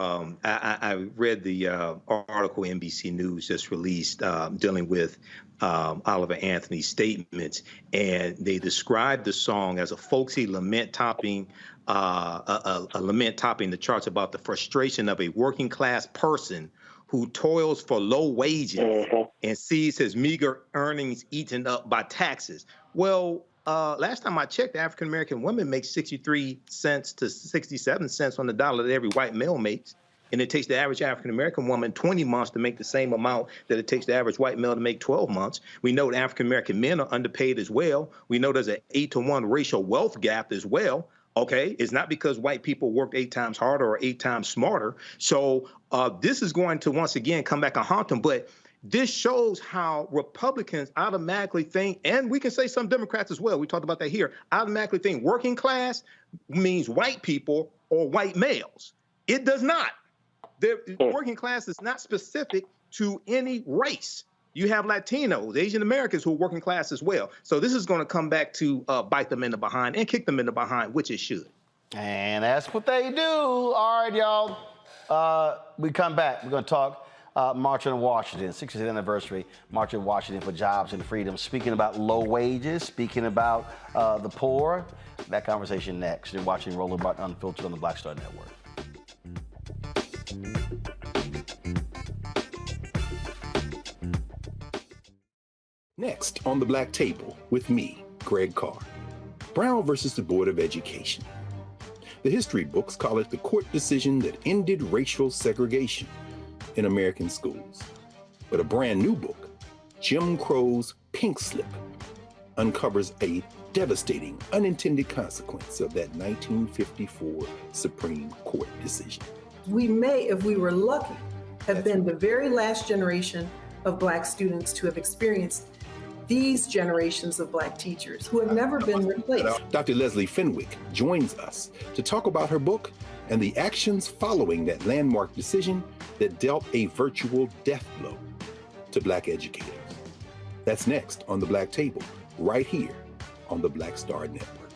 I read the article NBC News just released dealing with Oliver Anthony's statements, and they described the song as a folksy lament topping a lament topping the charts about the frustration of a working class person who toils for low wages and sees his meager earnings eaten up by taxes. Well, last time I checked, African-American women make 63 cents to 67 cents on the dollar that every white male makes. And it takes the average African-American woman 20 months to make the same amount that it takes the average white male to make 12 months. We know that African-American men are underpaid as well. We know there's an 8-to-1 racial wealth gap as well. Okay, it's not because white people worked 8 times harder or 8 times smarter. So this is going to once again come back and haunt them. But this shows how Republicans automatically think, and we can say some Democrats as well, we talked about that here, automatically think working class means white people or white males. It does not. The working class is not specific to any race. You have Latinos, Asian Americans who are working class as well. So this is going to come back to bite them in the behind and kick them in the behind, which it should. And that's what they do. All right, y'all. We come back. We're going to talk March on Washington, 60th anniversary, March on Washington for Jobs and Freedom. Speaking about low wages, speaking about the poor. That conversation next. You're watching Roland Martin Unfiltered on the Black Star Network. Next on the Black Table with me, Greg Carr. Brown versus the Board of Education. The history books call it the court decision that ended racial segregation in American schools. But a brand new book, Jim Crow's Pink Slip, uncovers a devastating unintended consequence of that 1954 Supreme Court decision. We may, if we were lucky, have been the very last generation of Black students to have experienced these generations of Black teachers who have never been replaced. Dr. Leslie Fenwick joins us to talk about her book and the actions following that landmark decision that dealt a virtual death blow to Black educators. That's next on the Black Table, right here on the Black Star Network.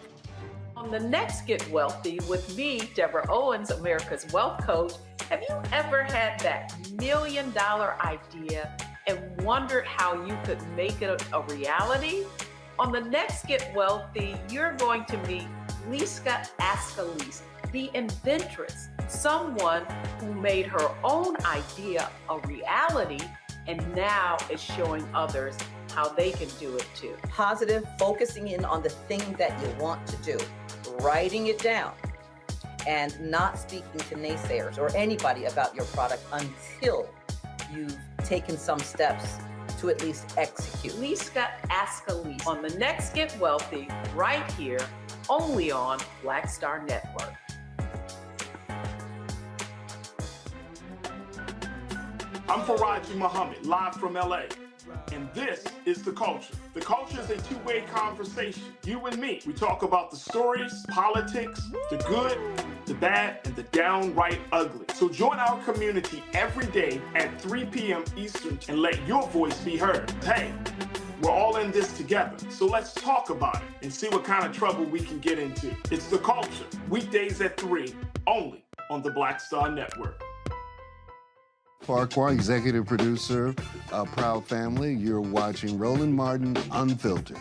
On the next Get Wealthy with me, Deborah Owens, America's Wealth Coach, have you ever had that $1 million idea and wondered how you could make it a reality? On the next Get Wealthy, you're going to meet Liska Askalise, the inventress, someone who made her own idea a reality and now is showing others how they can do it too. Positive, focusing in on the thing that you want to do, writing it down, and not speaking to naysayers or anybody about your product until you've taken some steps to at least execute. Liska Askalise on the next Get Wealthy, right here, only on Black Star Network. I'm Faraji Muhammad, live from LA. And this is The Culture. The Culture is a two-way conversation. You and me. We talk about the stories, politics, the good, the bad, and the downright ugly. So join our community every day at 3 p.m. Eastern and let your voice be heard. Hey, we're all in this together. So let's talk about it and see what kind of trouble we can get into. It's The Culture, weekdays at 3, only on the Black Star Network. Farquhar, executive producer, Proud Family. You're watching Roland Martin Unfiltered.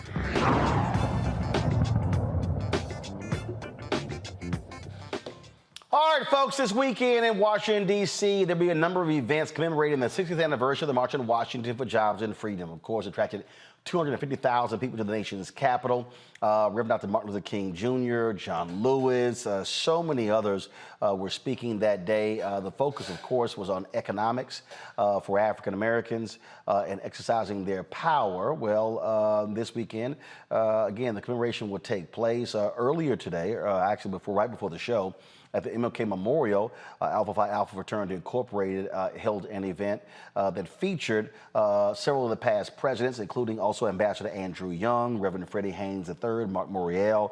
All right, folks, this weekend in Washington, D.C., there'll be a number of events commemorating the 60th anniversary of the March on Washington for Jobs and Freedom. Of course, attracted 250,000 people to the nation's capital. Reverend Dr. Martin Luther King Jr., John Lewis, so many others were speaking that day. The focus, of course, was on economics for African Americans and exercising their power. Well, this weekend, again, the commemoration will take place earlier today, actually right before the show. At the MLK Memorial, Alpha Phi Alpha Fraternity Incorporated held an event that featured several of the past presidents, including also Ambassador Andrew Young, Reverend Freddie Haynes III, Mark Morial,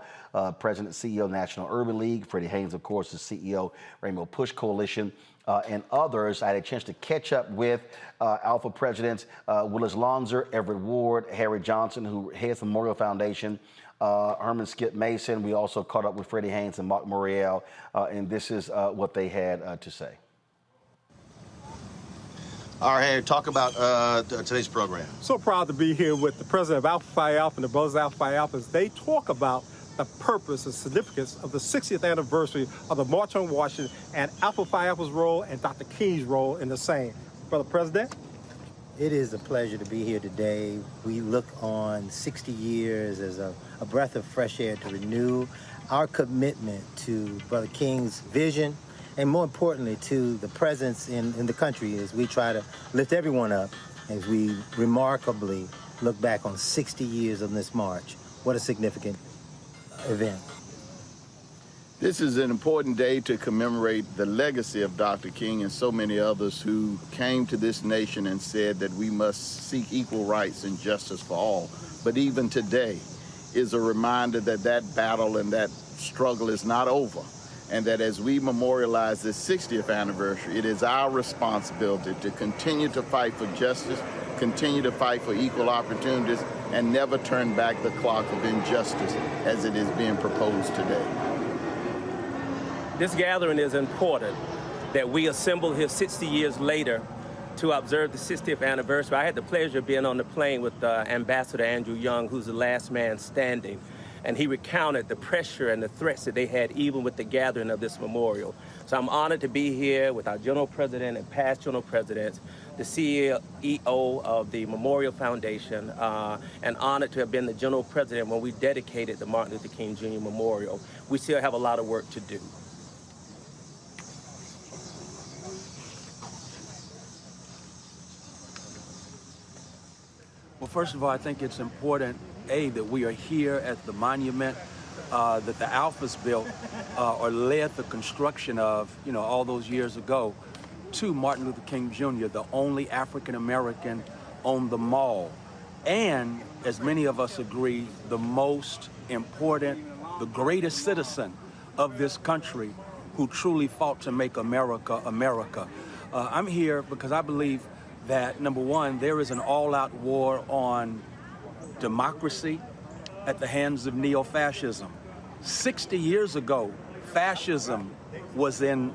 President, CEO, National Urban League. Freddie Haynes, of course, is CEO, Rainbow Push Coalition, and others. I had a chance to catch up with Alpha presidents Willis Lonzer, Everett Ward, Harry Johnson, who heads the Memorial Foundation, Herman Skip Mason. We also caught up with Freddie Haynes and Mark Morial, and this is what they had to say. All right, Harry, talk about today's program. So proud to be here with the president of Alpha Phi Alpha and the brothers of Alpha Phi Alpha as they talk about the purpose and significance of the 60th anniversary of the March on Washington and Alpha Phi Alpha's role and Dr. King's role in the same. Brother President? It is a pleasure to be here today. We look on 60 years as a breath of fresh air to renew our commitment to Brother King's vision and more importantly, to the presence in the country as we try to lift everyone up as we remarkably look back on 60 years of this march. What a significant event. This is an important day to commemorate the legacy of Dr. King and so many others who came to this nation and said that we must seek equal rights and justice for all. But even today is a reminder that that battle and that struggle is not over, and that as we memorialize this 60th anniversary, it is our responsibility to continue to fight for justice, continue to fight for equal opportunities, and never turn back the clock of injustice as it is being proposed today. This gathering is important, that we assemble here 60 years later to observe the 60th anniversary. I had the pleasure of being on the plane with Ambassador Andrew Young, who's the last man standing, and he recounted the pressure and the threats that they had even with the gathering of this memorial. So I'm honored to be here with our General President and past General Presidents, the CEO of the Memorial Foundation, and honored to have been the General President when we dedicated the Martin Luther King Jr. Memorial. We still have a lot of work to do. Well, first of all, I think it's important, that we are here at the monument that the Alphas built or led the construction of, all those years ago, to Martin Luther King Jr., the only African-American on the mall. And, as many of us agree, the most important, the greatest citizen of this country who truly fought to make America, America. I'm here because I believe that, number one, there is an all-out war on democracy at the hands of neo-fascism. 60 years ago, fascism was in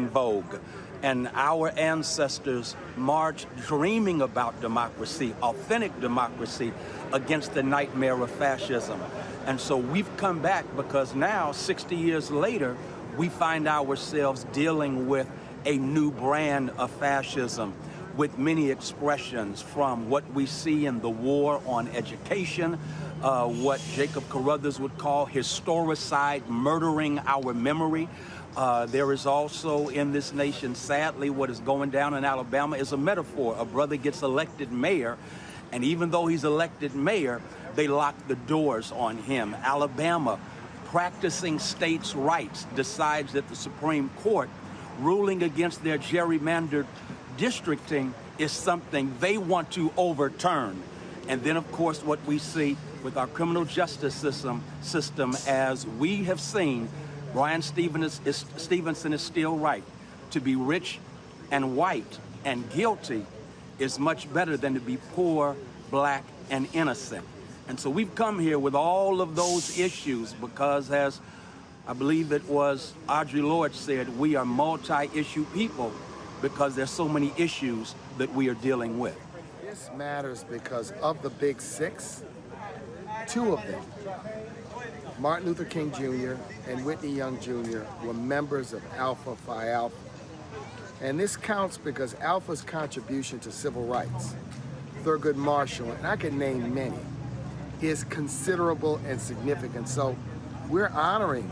vogue, and our ancestors marched dreaming about democracy, authentic democracy, against the nightmare of fascism. And so we've come back because now, 60 years later, we find ourselves dealing with a new brand of fascism, with many expressions from what we see in the war on education, what Jacob Carruthers would call historicide, murdering our memory. There is also in this nation, sadly, what is going down in Alabama is a metaphor. A brother gets elected mayor, and even though he's elected mayor, they lock the doors on him. Alabama, practicing states' rights, decides that the Supreme Court ruling against their gerrymandered districting is something they want to overturn. And then, of course, what we see with our criminal justice system, as we have seen, Brian Stevenson is still right. To be rich and white and guilty is much better than to be poor, black, and innocent. And so we've come here with all of those issues because, as I believe it was Audre Lorde said, we are multi-issue people, because there's so many issues that we are dealing with. This matters because of the big six, two of them, Martin Luther King Jr. and Whitney Young Jr. were members of Alpha Phi Alpha. And this counts because Alpha's contribution to civil rights, Thurgood Marshall, and I could name many, is considerable and significant. So we're honoring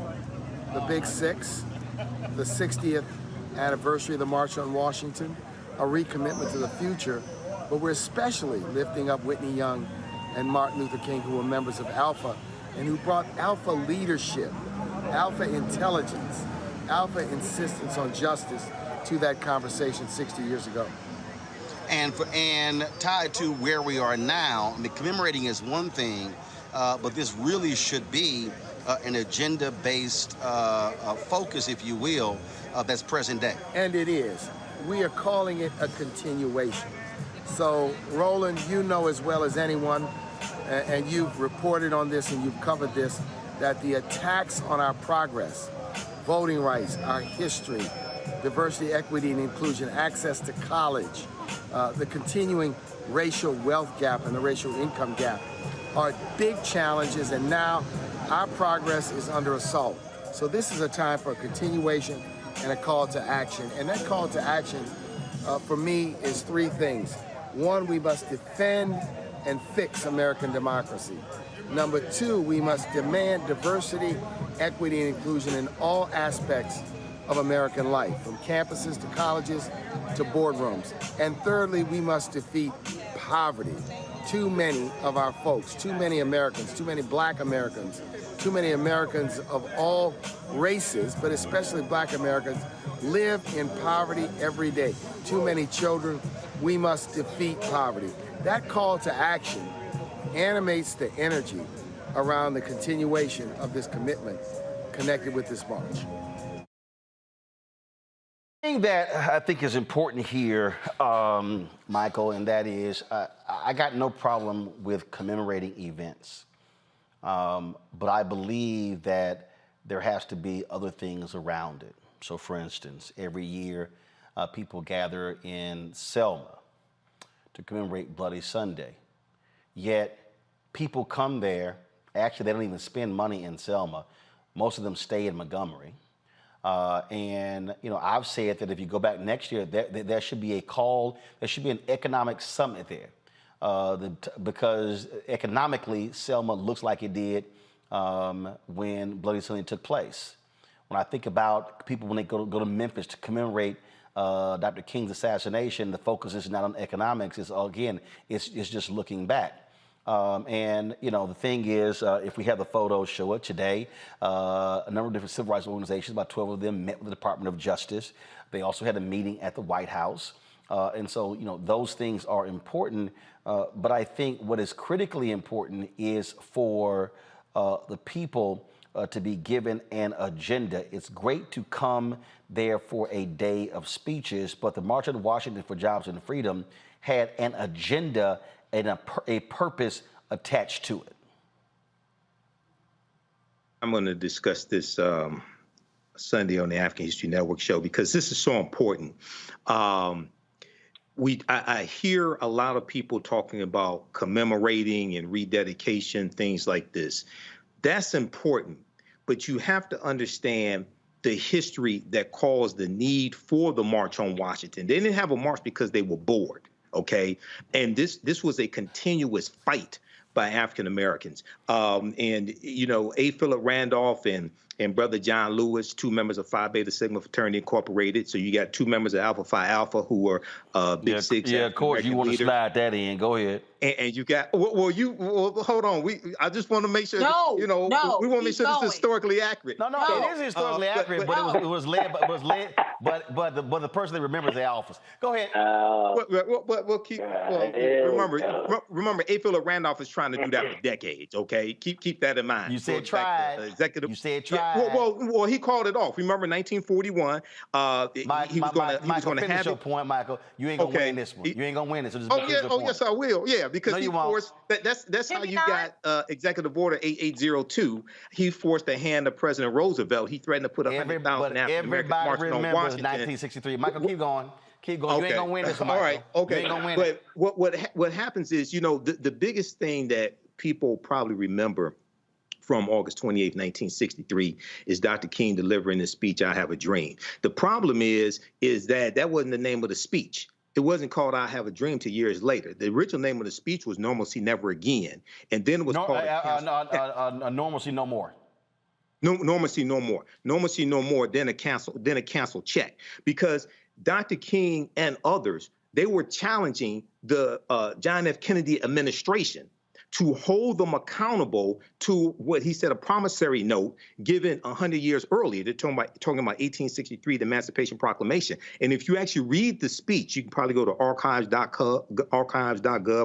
the big six, the 60th anniversary of the March on Washington, a recommitment to the future, but we're especially lifting up Whitney Young and Martin Luther King, who were members of Alpha and who brought Alpha leadership, Alpha intelligence, Alpha insistence on justice to that conversation 60 years ago. And tied to where we are now, I mean, commemorating is one thing, but this really should be an agenda-based focus, if you will, that's present day. And it is. We are calling it a continuation. So, Roland, you know as well as anyone, and you've reported on this and you've covered this, that the attacks on our progress, voting rights, our history, diversity, equity, and inclusion, access to college, the continuing racial wealth gap and the racial income gap are big challenges, and now our progress is under assault. So this is a time for a continuation and a call to action. And that call to action, for me, is three things. One, we must defend and fix American democracy. Number two, we must demand diversity, equity, and inclusion in all aspects of American life, from campuses to colleges to boardrooms. And thirdly, we must defeat poverty. Too many of our folks, too many Americans, too many black Americans, too many Americans of all races, but especially black Americans, live in poverty every day. Too many children. We must defeat poverty. That call to action animates the energy around the continuation of this commitment connected with this march. Thing that I think is important here, Michael, and that is I got no problem with commemorating events, but I believe that there has to be other things around it. So, for instance, every year people gather in Selma to commemorate Bloody Sunday, yet people come there. Actually, they don't even spend money in Selma. Most of them stay in Montgomery. And, you know, I've said that if you go back next year, there should be a call, there should be an economic summit there. Because economically, Selma looks like it did when Bloody Sunday took place. When I think about people when they go to Memphis to commemorate Dr. King's assassination, the focus is not on economics. It's, again, it's just looking back. And, you know, the thing is, if we have the photos show it today, a number of different civil rights organizations, about 12 of them, met with the Department of Justice. They also had a meeting at the White House. And so, you know, those things are important. But I think what is critically important is for the people to be given an agenda. It's great to come there for a day of speeches, but the March on Washington for Jobs and Freedom had an agenda and a purpose attached to it. I'm going to discuss this Sunday on the African History Network show because this is so important. I hear a lot of people talking about commemorating and rededication, things like this. That's important, but you have to understand the history that caused the need for the March on Washington. They didn't have a march because they were bored. Okay, and this was a continuous fight by African Americans. And you know, A. Philip Randolph and Brother John Lewis, two members of Phi Beta Sigma Fraternity Incorporated. So you got two members of Alpha Phi Alpha who were Big Six. Yeah, of course. You want to slide that in? Go ahead. And you got well, hold on. I just want to make sure. No, we want to make sure this is historically accurate. No, it is historically accurate, but it was led. But the person they remember is the Alphas. Go ahead. Remember, A. Philip Randolph is trying to do that for decades. Okay, keep that in mind. You said tried. Executive. You said tried. Yeah, well, he called it off. Remember, 1941. He was going to have your point, Michael. You ain't gonna win this one. You ain't gonna win it. So yes, I will. Yeah, because he forced. That's how you got Executive Order 8802. He forced the hand of President Roosevelt. He threatened to put 100,000 African Americans marching on Washington. 1963. Michael, keep going. Keep going. Okay. You ain't gonna win this, Michael. All right. Okay. You ain't gonna win it. What happens is, you know, the biggest thing that people probably remember from August 28, 1963, is Dr. King delivering the speech, "I Have a Dream." The problem is that wasn't the name of the speech. It wasn't called "I Have a Dream" till years later. The original name of the speech was "Normalcy Never Again," and then it was called "Normalcy No More." Normalcy No More. Normalcy No More. Then a cancel check, because Dr. King and others, they were challenging the John F. Kennedy administration to hold them accountable to what he said, a promissory note given 100 years earlier. They're talking about 1863, the Emancipation Proclamation. And if you actually read the speech, you can probably go to archives.gov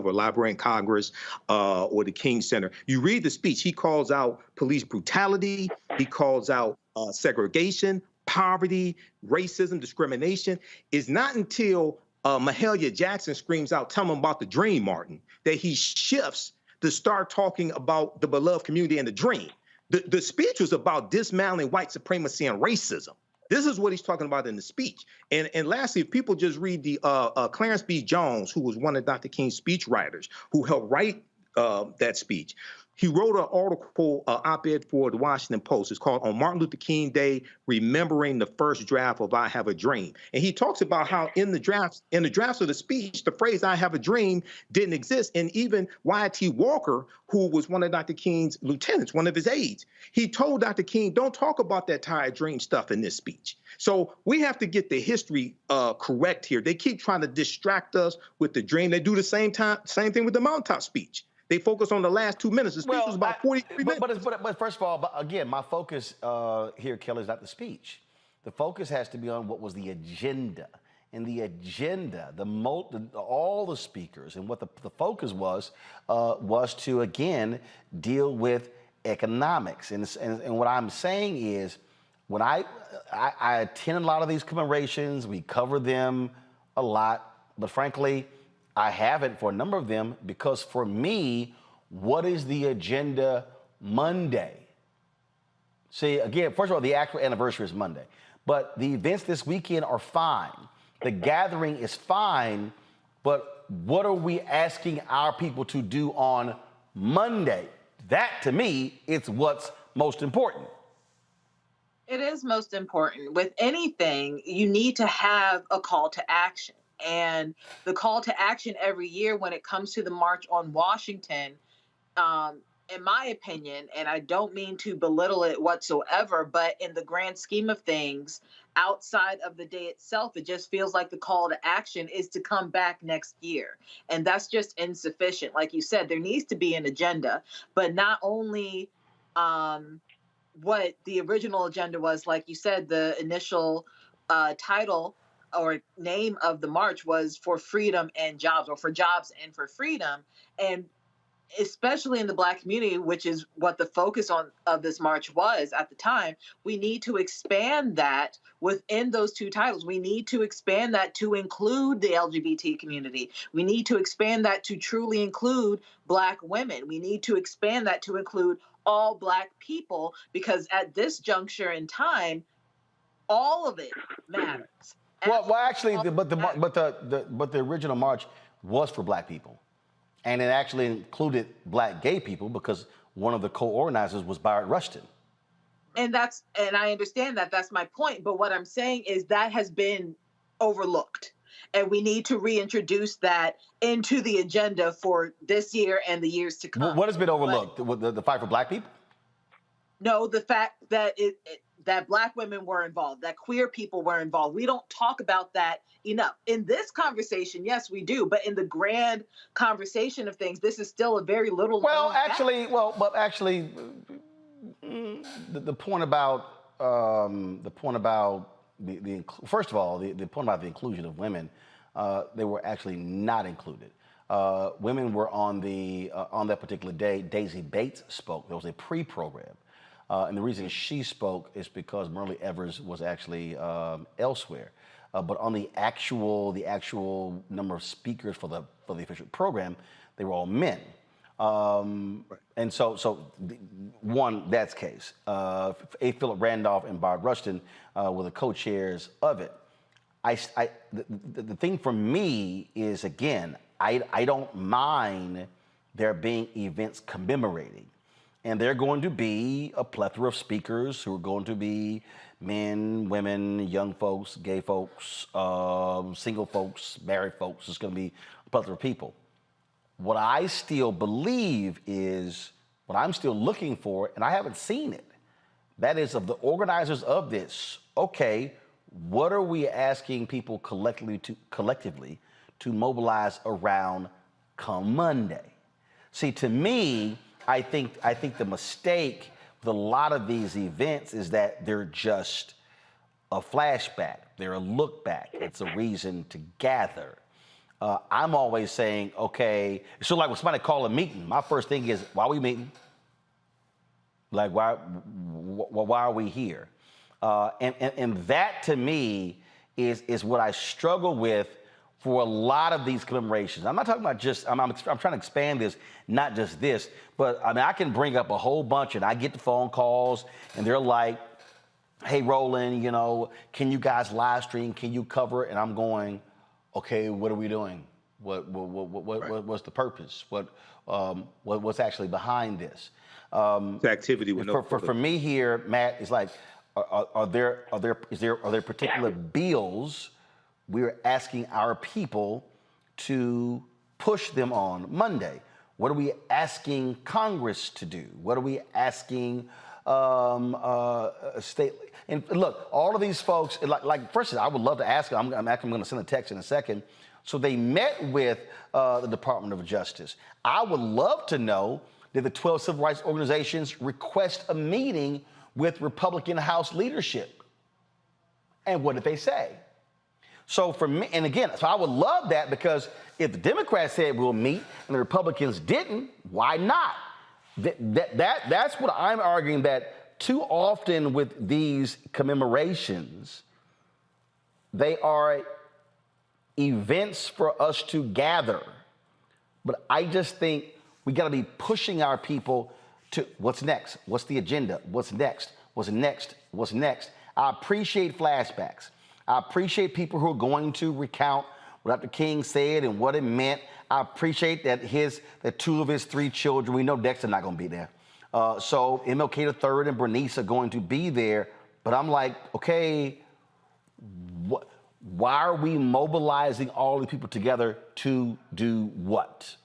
or Library of Congress or the King Center. You read the speech. He calls out police brutality. He calls out segregation, poverty, racism, discrimination. It's not until Mahalia Jackson screams out, "Tell them about the dream, Martin," that he shifts to start talking about the beloved community and the dream. The speech was about dismantling white supremacy and racism. This is what he's talking about in the speech. And lastly, if people just read the Clarence B. Jones, who was one of Dr. King's speechwriters, who helped write that speech, He wrote an article, op-ed for the Washington Post. It's called "On Martin Luther King Day, Remembering the First Draft of I Have a Dream." And he talks about how in the drafts of the speech, the phrase "I have a dream" didn't exist. And even Y.T. Walker, who was one of Dr. King's lieutenants, one of his aides, he told Dr. King, don't talk about that tired dream stuff in this speech. So we have to get the history correct here. They keep trying to distract us with the dream. They do the same thing with the mountaintop speech. They focus on the last 2 minutes. The speech was about 43 minutes. But first of all, again, my focus here, Kelly, is not the speech. The focus has to be on what was the agenda. And the agenda, all the speakers, and what the focus was to, again, deal with economics. And what I'm saying is, when I attend a lot of these commemorations, we cover them a lot, but frankly, I haven't for a number of them, because for me, what is the agenda Monday? See, again, first of all, the actual anniversary is Monday, but the events this weekend are fine. The gathering is fine, but what are we asking our people to do on Monday? That, to me, is what's most important. It is most important. With anything, you need to have a call to action. And the call to action every year when it comes to the March on Washington, in my opinion, and I don't mean to belittle it whatsoever, but in the grand scheme of things, outside of the day itself, it just feels like the call to action is to come back next year. And that's just insufficient. Like you said, there needs to be an agenda, but not only what the original agenda was. Like you said, the initial title or name of the march was for freedom and jobs, or for jobs and for freedom. And especially in the Black community, which is what the focus of this march was at the time, we need to expand that within those two titles. We need to expand that to include the LGBT community. We need to expand that to truly include Black women. We need to expand that to include all Black people, because at this juncture in time, all of it matters. Well, actually, but the original march was for Black people, and it actually included Black gay people, because one of the co-organizers was Bayard Rustin. And I understand that. That's my point. But what I'm saying is that has been overlooked, and we need to reintroduce that into the agenda for this year and the years to come. What has been overlooked? The fight for Black people? No, the fact that that Black women were involved, that queer people were involved. We don't talk about that enough. In this conversation, yes, we do, but in the grand conversation of things, this is still a very little. The point about first of all, the point about the inclusion of women, they were actually not included. Women were on that particular day. Daisy Bates spoke. There was a pre-program. And the reason she spoke is because Merle Evers was actually elsewhere. But on the actual number of speakers for the official program, they were all men. And so one, that's case. A. Philip Randolph and Bayard Rustin were the co-chairs of it. The thing for me is, again, I don't mind there being events commemorating. And there are going to be a plethora of speakers who are going to be men, women, young folks, gay folks, single folks, married folks. It's going to be a plethora of people. What I still believe is, what I'm still looking for, and I haven't seen it, that is, of the organizers of this, okay, what are we asking people collectively to mobilize around come Monday? See, to me, I think the mistake with a lot of these events is that they're just a flashback. They're a look back. It's a reason to gather. I'm always saying, okay, so like when somebody call a meeting, my first thing is, why are we meeting? Like, why are we here? And that to me is what I struggle with for a lot of these commemorations. I'm not talking about just, I'm trying to expand this, not just this, but I mean, I can bring up a whole bunch, and I get the phone calls and they're like, hey, Roland, can you guys live stream? Can you cover it? And I'm going, okay, what are we doing? What's the purpose? What's actually behind this? The activity with For me here, Matt, is like, are there particular bills we're asking our people to push them on Monday? What are we asking Congress to do? What are we asking state? And look, all of these folks, like first, I would love to ask them. I'm going to send a text in a second. So they met with the Department of Justice. I would love to know, did the 12 civil rights organizations request a meeting with Republican House leadership? And what did they say? So for me, and again, so I would love that, because if the Democrats said we'll meet and the Republicans didn't, why not? That's what I'm arguing, that too often with these commemorations, they are events for us to gather. But I just think we got to be pushing our people to what's next? What's the agenda? What's next? What's next? What's next? I appreciate flashbacks. I appreciate people who are going to recount what Dr. King said and what it meant. I appreciate that two of his 3 children, we know Dexter not going to be there. So MLK III and Bernice are going to be there. But I'm like, okay, why are we mobilizing all the people together to do what?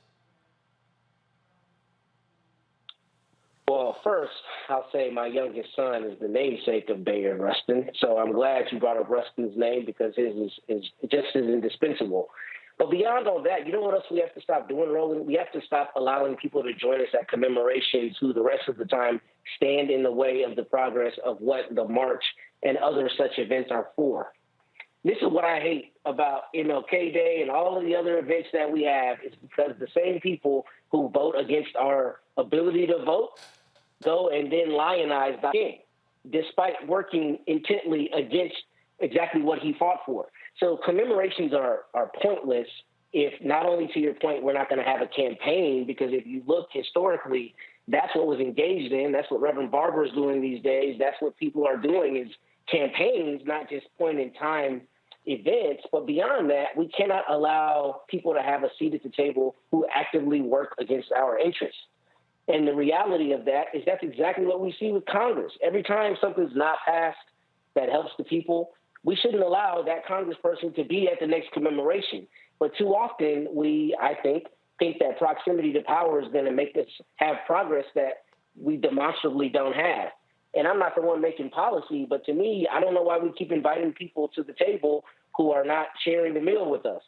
Well, first, I'll say my youngest son is the namesake of Bayard Rustin. So I'm glad you brought up Rustin's name, because his is just as indispensable. But beyond all that, you know what else we have to stop doing, Roland? We have to stop allowing people to join us at commemorations who the rest of the time stand in the way of the progress of what the march and other such events are for. This is what I hate about MLK Day and all of the other events that we have, is because the same people who vote against our ability to vote go and then lionize Dr. King, despite working intently against exactly what he fought for. So commemorations are pointless if, not only to your point, we're not going to have a campaign, because if you look historically, that's what was engaged in. That's what Reverend Barber is doing these days. That's what people are doing, is campaigns, not just point in time events. But beyond that, we cannot allow people to have a seat at the table who actively work against our interests. And the reality of that is that's exactly what we see with Congress. Every time something's not passed that helps the people, we shouldn't allow that congressperson to be at the next commemoration. But too often I think that proximity to power is going to make us have progress that we demonstrably don't have. And I'm not the one making policy, but to me, I don't know why we keep inviting people to the table who are not sharing the meal with us.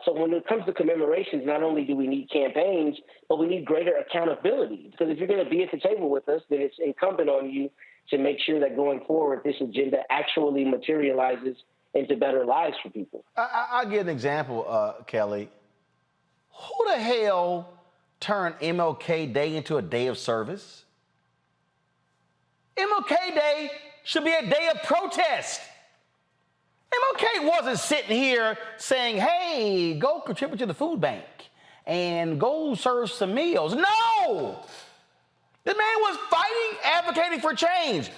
So when it comes to commemorations, not only do we need campaigns, but we need greater accountability. Because if you're going to be at the table with us, then it's incumbent on you to make sure that going forward, this agenda actually materializes into better lives for people. I'll give an example, Kelly. Who the hell turned MLK Day into a day of service? MLK Day should be a day of protest. MLK wasn't sitting here saying, hey, go contribute to the food bank and go serve some meals. No! The man was fighting, advocating for change.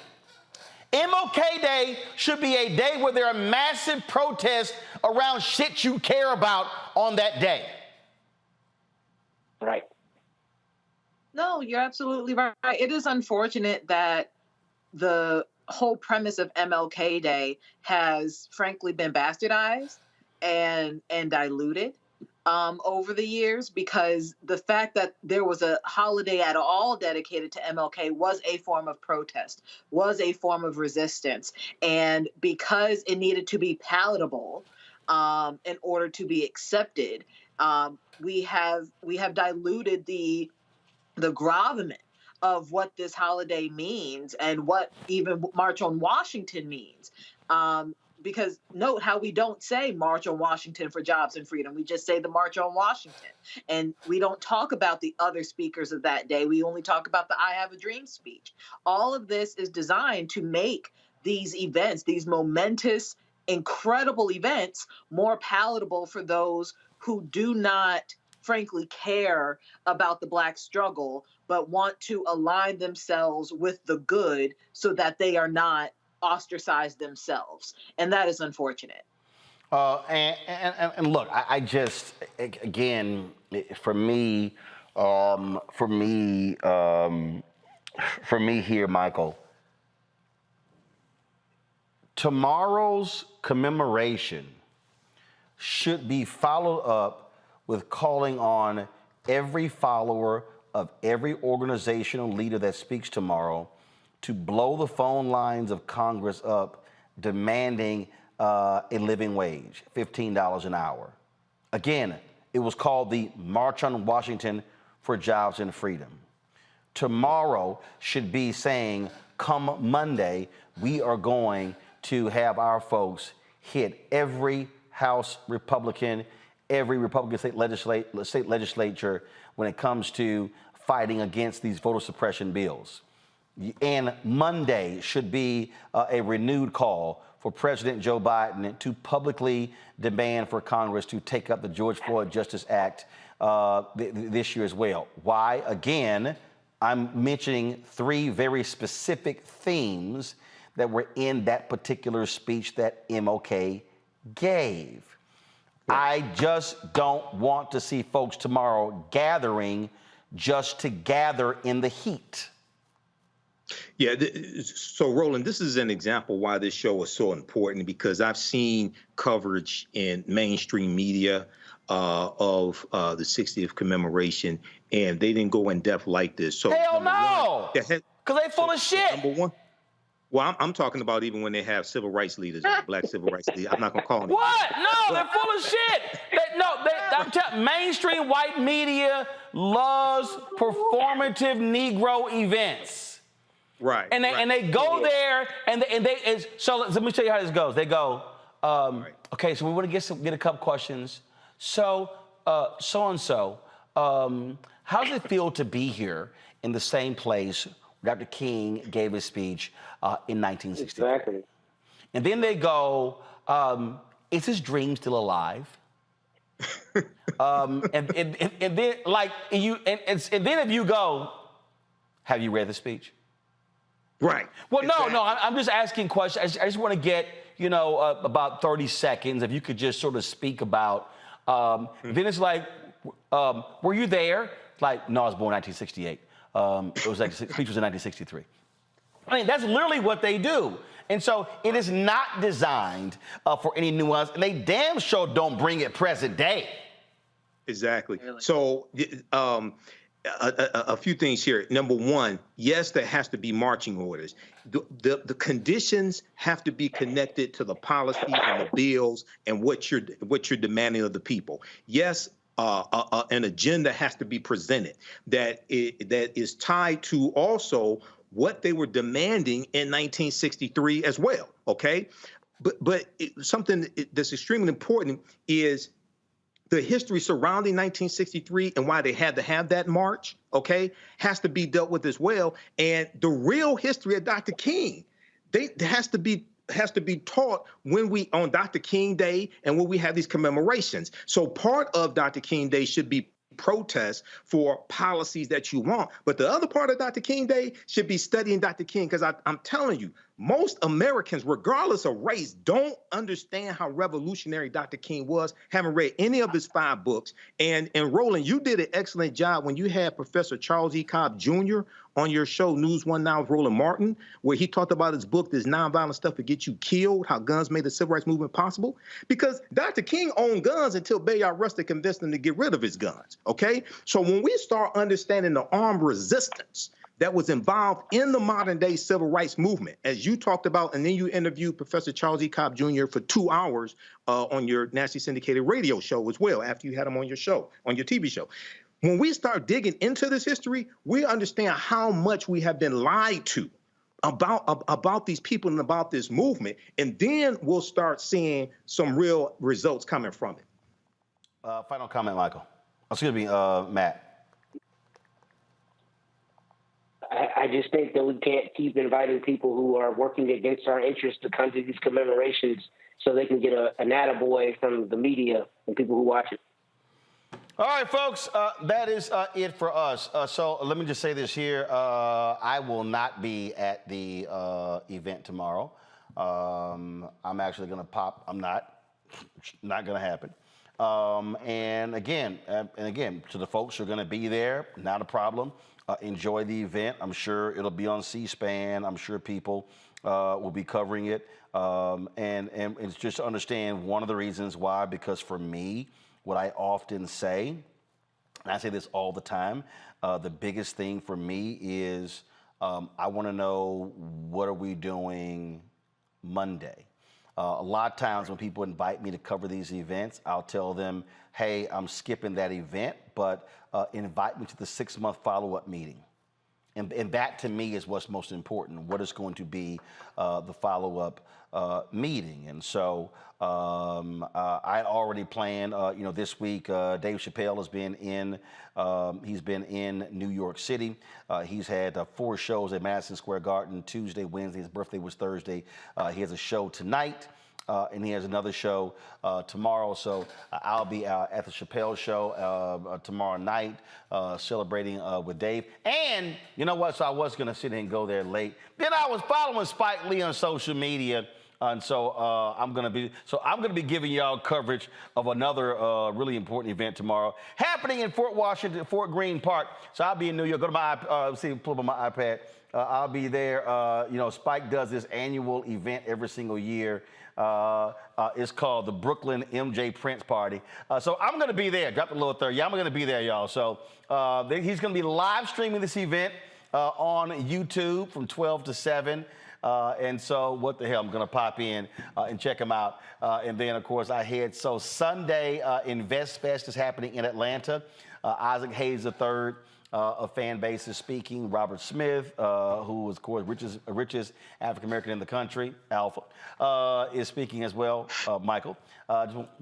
MLK Day should be a day where there are massive protests around shit you care about on that day. Right. No, you're absolutely right. It is unfortunate that the whole premise of MLK Day has frankly been bastardized and diluted over the years, because the fact that there was a holiday at all dedicated to MLK was a form of protest, was a form of resistance. And because it needed to be palatable in order to be accepted, we have diluted the gravamen of what this holiday means and what even March on Washington means. Because note how we don't say March on Washington for jobs and freedom. We just say the March on Washington. And we don't talk about the other speakers of that day. We only talk about the I Have a Dream speech. All of this is designed to make these events, these momentous, incredible events, more palatable for those who do not, frankly, care about the Black struggle, but want to align themselves with the good so that they are not ostracized themselves. And that is unfortunate. And look, I just, again, for me here, Michael, tomorrow's commemoration should be followed up with calling on every follower of every organizational leader that speaks tomorrow to blow the phone lines of Congress up, demanding a living wage, $15 an hour. Again, it was called the March on Washington for Jobs and Freedom. Tomorrow should be saying, come Monday, we are going to have our folks hit every House Republican, every Republican state legislature when it comes to fighting against these voter suppression bills. And Monday should be a renewed call for President Joe Biden to publicly demand for Congress to take up the George Floyd Justice Act this year as well. Why? Again, I'm mentioning three very specific themes that were in that particular speech that MLK gave. I just don't want to see folks tomorrow gathering just to gather in the heat. Yeah, so Roland, this is an example why this show is so important, because I've seen coverage in mainstream media of the 60th commemoration, and they didn't go in depth like this. So hell no, because they full of shit. Number one, well, I'm talking about even when they have civil rights leaders, black civil rights leaders. I'm not gonna call them. What? No, they're full of shit. I'm telling mainstream white media loves performative Negro events. Right. And they go there so let me tell you how this goes. They go, okay, so we want to get a couple questions. So so-and-so, how does it feel to be here in the same place where Dr. King gave his speech in 1963? Exactly. And then they go, is his dream still alive? And then like you and then if you go, have you read the speech? Right. Well, no, I'm just asking questions. I just want to get, about 30 seconds. If you could just sort of speak about, then it's like, were you there? Like, no, I was born in 1968. It was like, the speech was in 1963. I mean, that's literally what they do. And so it is not designed for any nuance, and they damn sure don't bring it present day. Exactly. Really? So, a few things here. Number one, yes, there has to be marching orders. The conditions have to be connected to the policies and the bills and what you're demanding of the people. Yes, an agenda has to be presented that is tied to also what they were demanding in 1963 as well. Okay, but something that's extremely important is the history surrounding 1963 and why they had to have that march, okay, has to be dealt with as well. And the real history of Dr. King, has to be taught on Dr. King Day and when we have these commemorations. So part of Dr. King Day should be protest for policies that you want. But the other part of Dr. King Day should be studying Dr. King, because I'm telling you, most Americans, regardless of race, don't understand how revolutionary Dr. King was, haven't read any of his 5 books. And Roland, you did an excellent job when you had Professor Charles E. Cobb Jr. on your show, News One Now with Roland Martin, where he talked about his book, This Nonviolent Stuff to Get You Killed, How Guns Made the Civil Rights Movement Possible. Because Dr. King owned guns until Bayard Rustin convinced him to get rid of his guns, okay? So when we start understanding the armed resistance that was involved in the modern day civil rights movement, as you talked about, and then you interviewed Professor Charles E. Cobb Jr. for 2 hours on your nationally syndicated radio show as well, after you had him on your show, on your TV show. When we start digging into this history, we understand how much we have been lied to about these people and about this movement, and then we'll start seeing some real results coming from it. Final comment, Michael. Excuse me, Matt. I just think that we can't keep inviting people who are working against our interests to come to these commemorations so they can get an attaboy from the media and people who watch it. All right, folks, that is it for us. So let me just say this here. I will not be at the event tomorrow. I'm actually going to I'm not. Not going to happen. And again, to the folks who are going to be there, not a problem. Enjoy the event. I'm sure it'll be on C-SPAN. I'm sure people will be covering it. And it's just to understand one of the reasons why, because for me, what I often say, and I say this all the time, the biggest thing for me is I want to know, what are we doing Monday? A lot of times when people invite me to cover these events, I'll tell them, hey, I'm skipping that event, but invite me to the 6-month follow-up meeting. And that to me is what's most important. What is going to be the follow-up meeting? And so I already planned, this week, Dave Chappelle has been in, he's been in New York City. He's had 4 shows at Madison Square Garden, Tuesday, Wednesday. His birthday was Thursday. He has a show tonight. And he has another show tomorrow. So I'll be at the Chappelle show tomorrow night celebrating with Dave. And you know what? So I was going to sit and go there late. Then I was following Spike Lee on social media. And so I'm going to be giving y'all coverage of another really important event tomorrow happening in Fort Greene Park. So I'll be in New York. Go to my pull up on my iPad. I'll be there. Spike does this annual event every single year. It's called the Brooklyn MJ Prince Party. So I'm going to be there. Drop the little third. Yeah, I'm going to be there, y'all. So he's going to be live streaming this event on YouTube from 12 to 7. And so what the hell, I'm going to pop in and check him out. And then, of course, I head. So Sunday, Invest Fest is happening in Atlanta. Isaac Hayes III. Of fan base is speaking. Robert Smith, who is, of course, richest African-American in the country, Alpha, is speaking as well, Michael,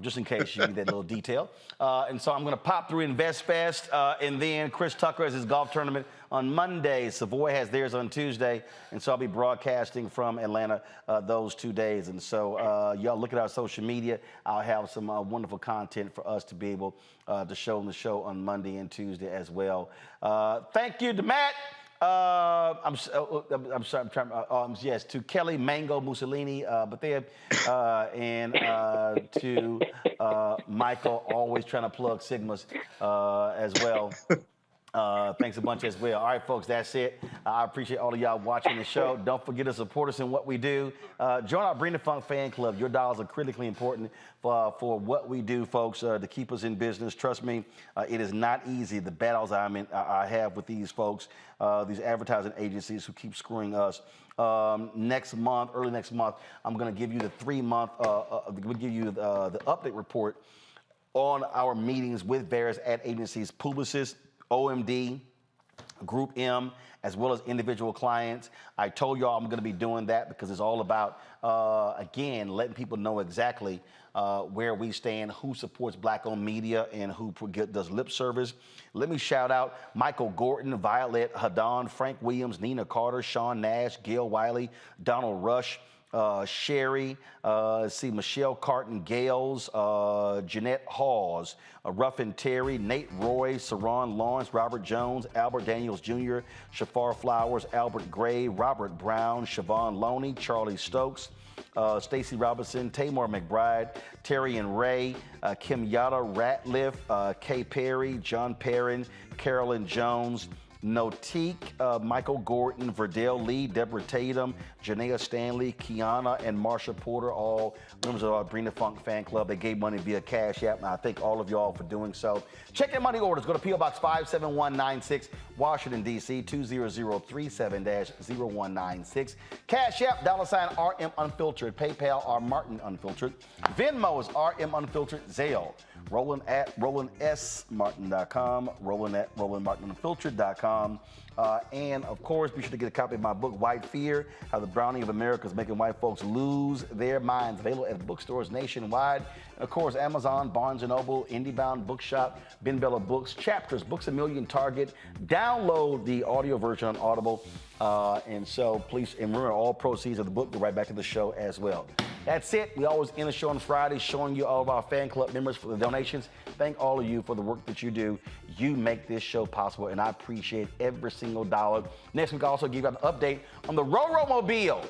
just in case you need that little detail. And so I'm going to pop through Invest Fest, and then Chris Tucker has his golf tournament on Monday. Savoy has theirs on Tuesday, and so I'll be broadcasting from Atlanta those 2 days. And so y'all look at our social media. I'll have some wonderful content for us to be able to show on the show on Monday and Tuesday as well. Thank you to Matt. I'm sorry. I'm trying. Yes, to Kelly Mango Mussolini, and to Michael, always trying to plug Sigmas as well. Thanks a bunch as well. All right, folks, that's it. I appreciate all of y'all watching the show. Don't forget to support us in what we do. Join our Bring the Funk fan club. Your dollars are critically important for what we do, folks, to keep us in business. Trust me, it is not easy. The battles I have with these folks, these advertising agencies who keep screwing us. Early next month, I'm going to give you the 3-month, we'll give you the update report on our meetings with various ad agencies, Publicis, OMD, Group M, as well as individual clients. I told y'all I'm going to be doing that because it's all about, again, letting people know exactly where we stand, who supports Black-owned media, and who does lip service. Let me shout out Michael Gordon, Violet Hadon, Frank Williams, Nina Carter, Sean Nash, Gail Wiley, Donald Rush, Sherry, Michelle Carton Gales, Jeanette Hawes, Ruffin Terry, Nate Roy, Saron Lawrence, Robert Jones, Albert Daniels Jr., Shafar Flowers, Albert Gray, Robert Brown, Siobhan Loney, Charlie Stokes, Stacy Robinson, Tamar McBride, Terry and Ray, Kim Yada Ratliff, Kay Perry, John Perrin, Carolyn Jones, Notique, Michael Gordon, Verdell Lee, Deborah Tatum, Janaea Stanley, Kiana, and Marsha Porter, all members of our Bring the Funk fan club. They gave money via Cash App, and I thank all of y'all for doing so. Check your money orders. Go to P.O. Box 57196, Washington, D.C., 20037-0196. Cash App, $RM Unfiltered. PayPal, R. Martin Unfiltered. Venmo is RM Unfiltered. Zelle, Roland at RolandSMartin.com, Roland at RolandMartinUnfiltered.com. And of course, be sure to get a copy of my book, White Fear, How the Browning of America is Making White Folks Lose Their Minds, available at bookstores nationwide. And of course, Amazon, Barnes & Noble, IndieBound Bookshop, Ben Bella Books, Chapters, Books A Million, Target. Download the audio version on Audible. And so please, and remember, all proceeds of the book go right back to the show as well. That's it. We always end the show on Friday showing you all of our fan club members for the donations. Thank all of you for the work that you do. You make this show possible, and I appreciate every single dollar. Next week, I'll also give you an update on the Roro Mobile.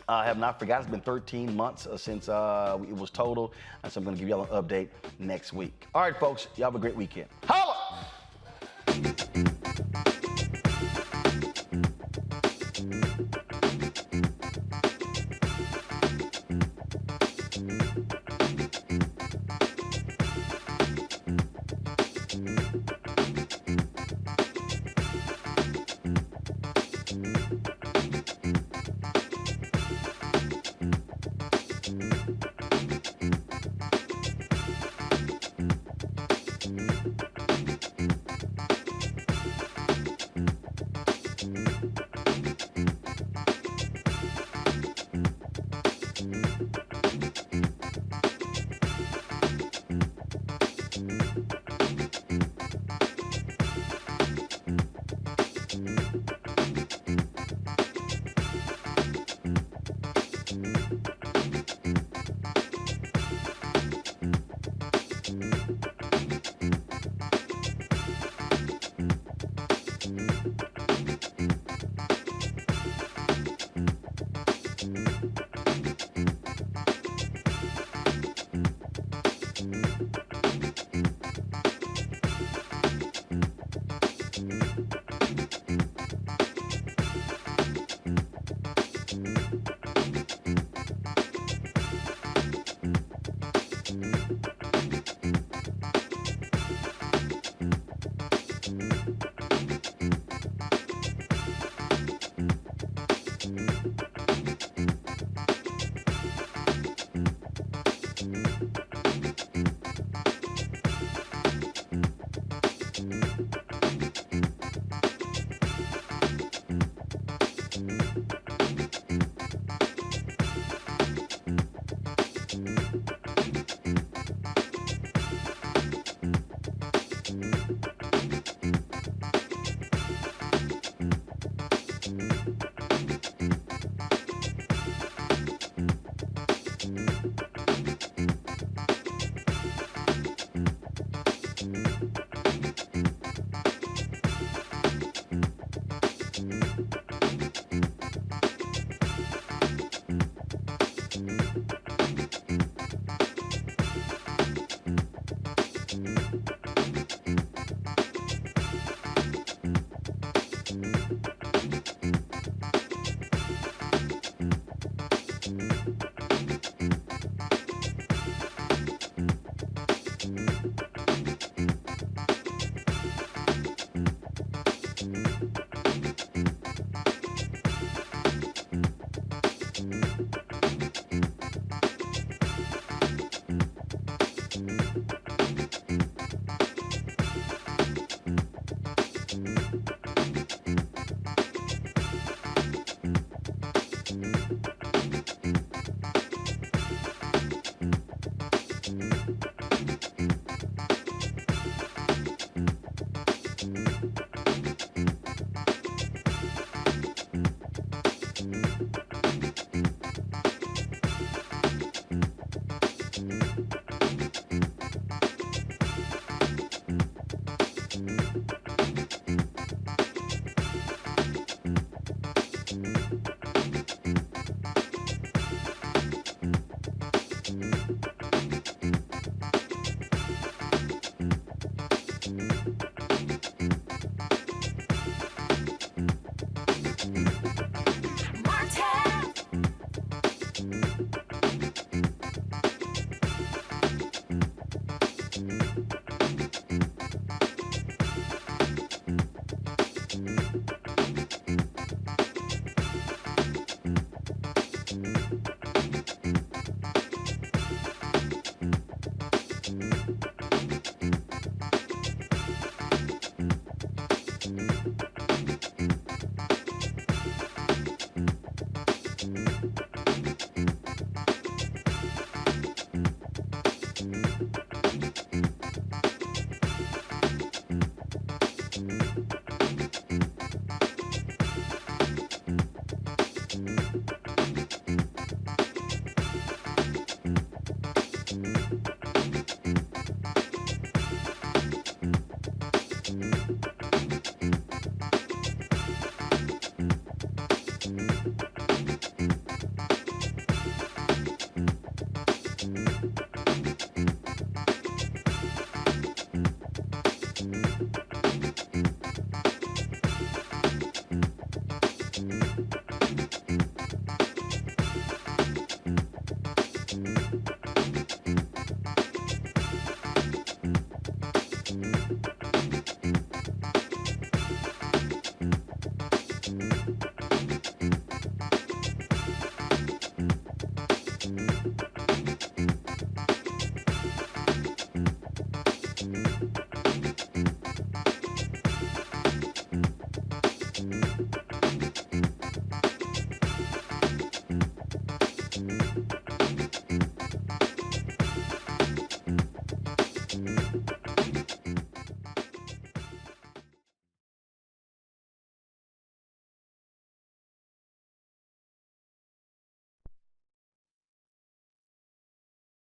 I have not forgotten. It's been 13 months since it was totaled, and so I'm going to give y'all an update next week. All right, folks, y'all have a great weekend. Holla!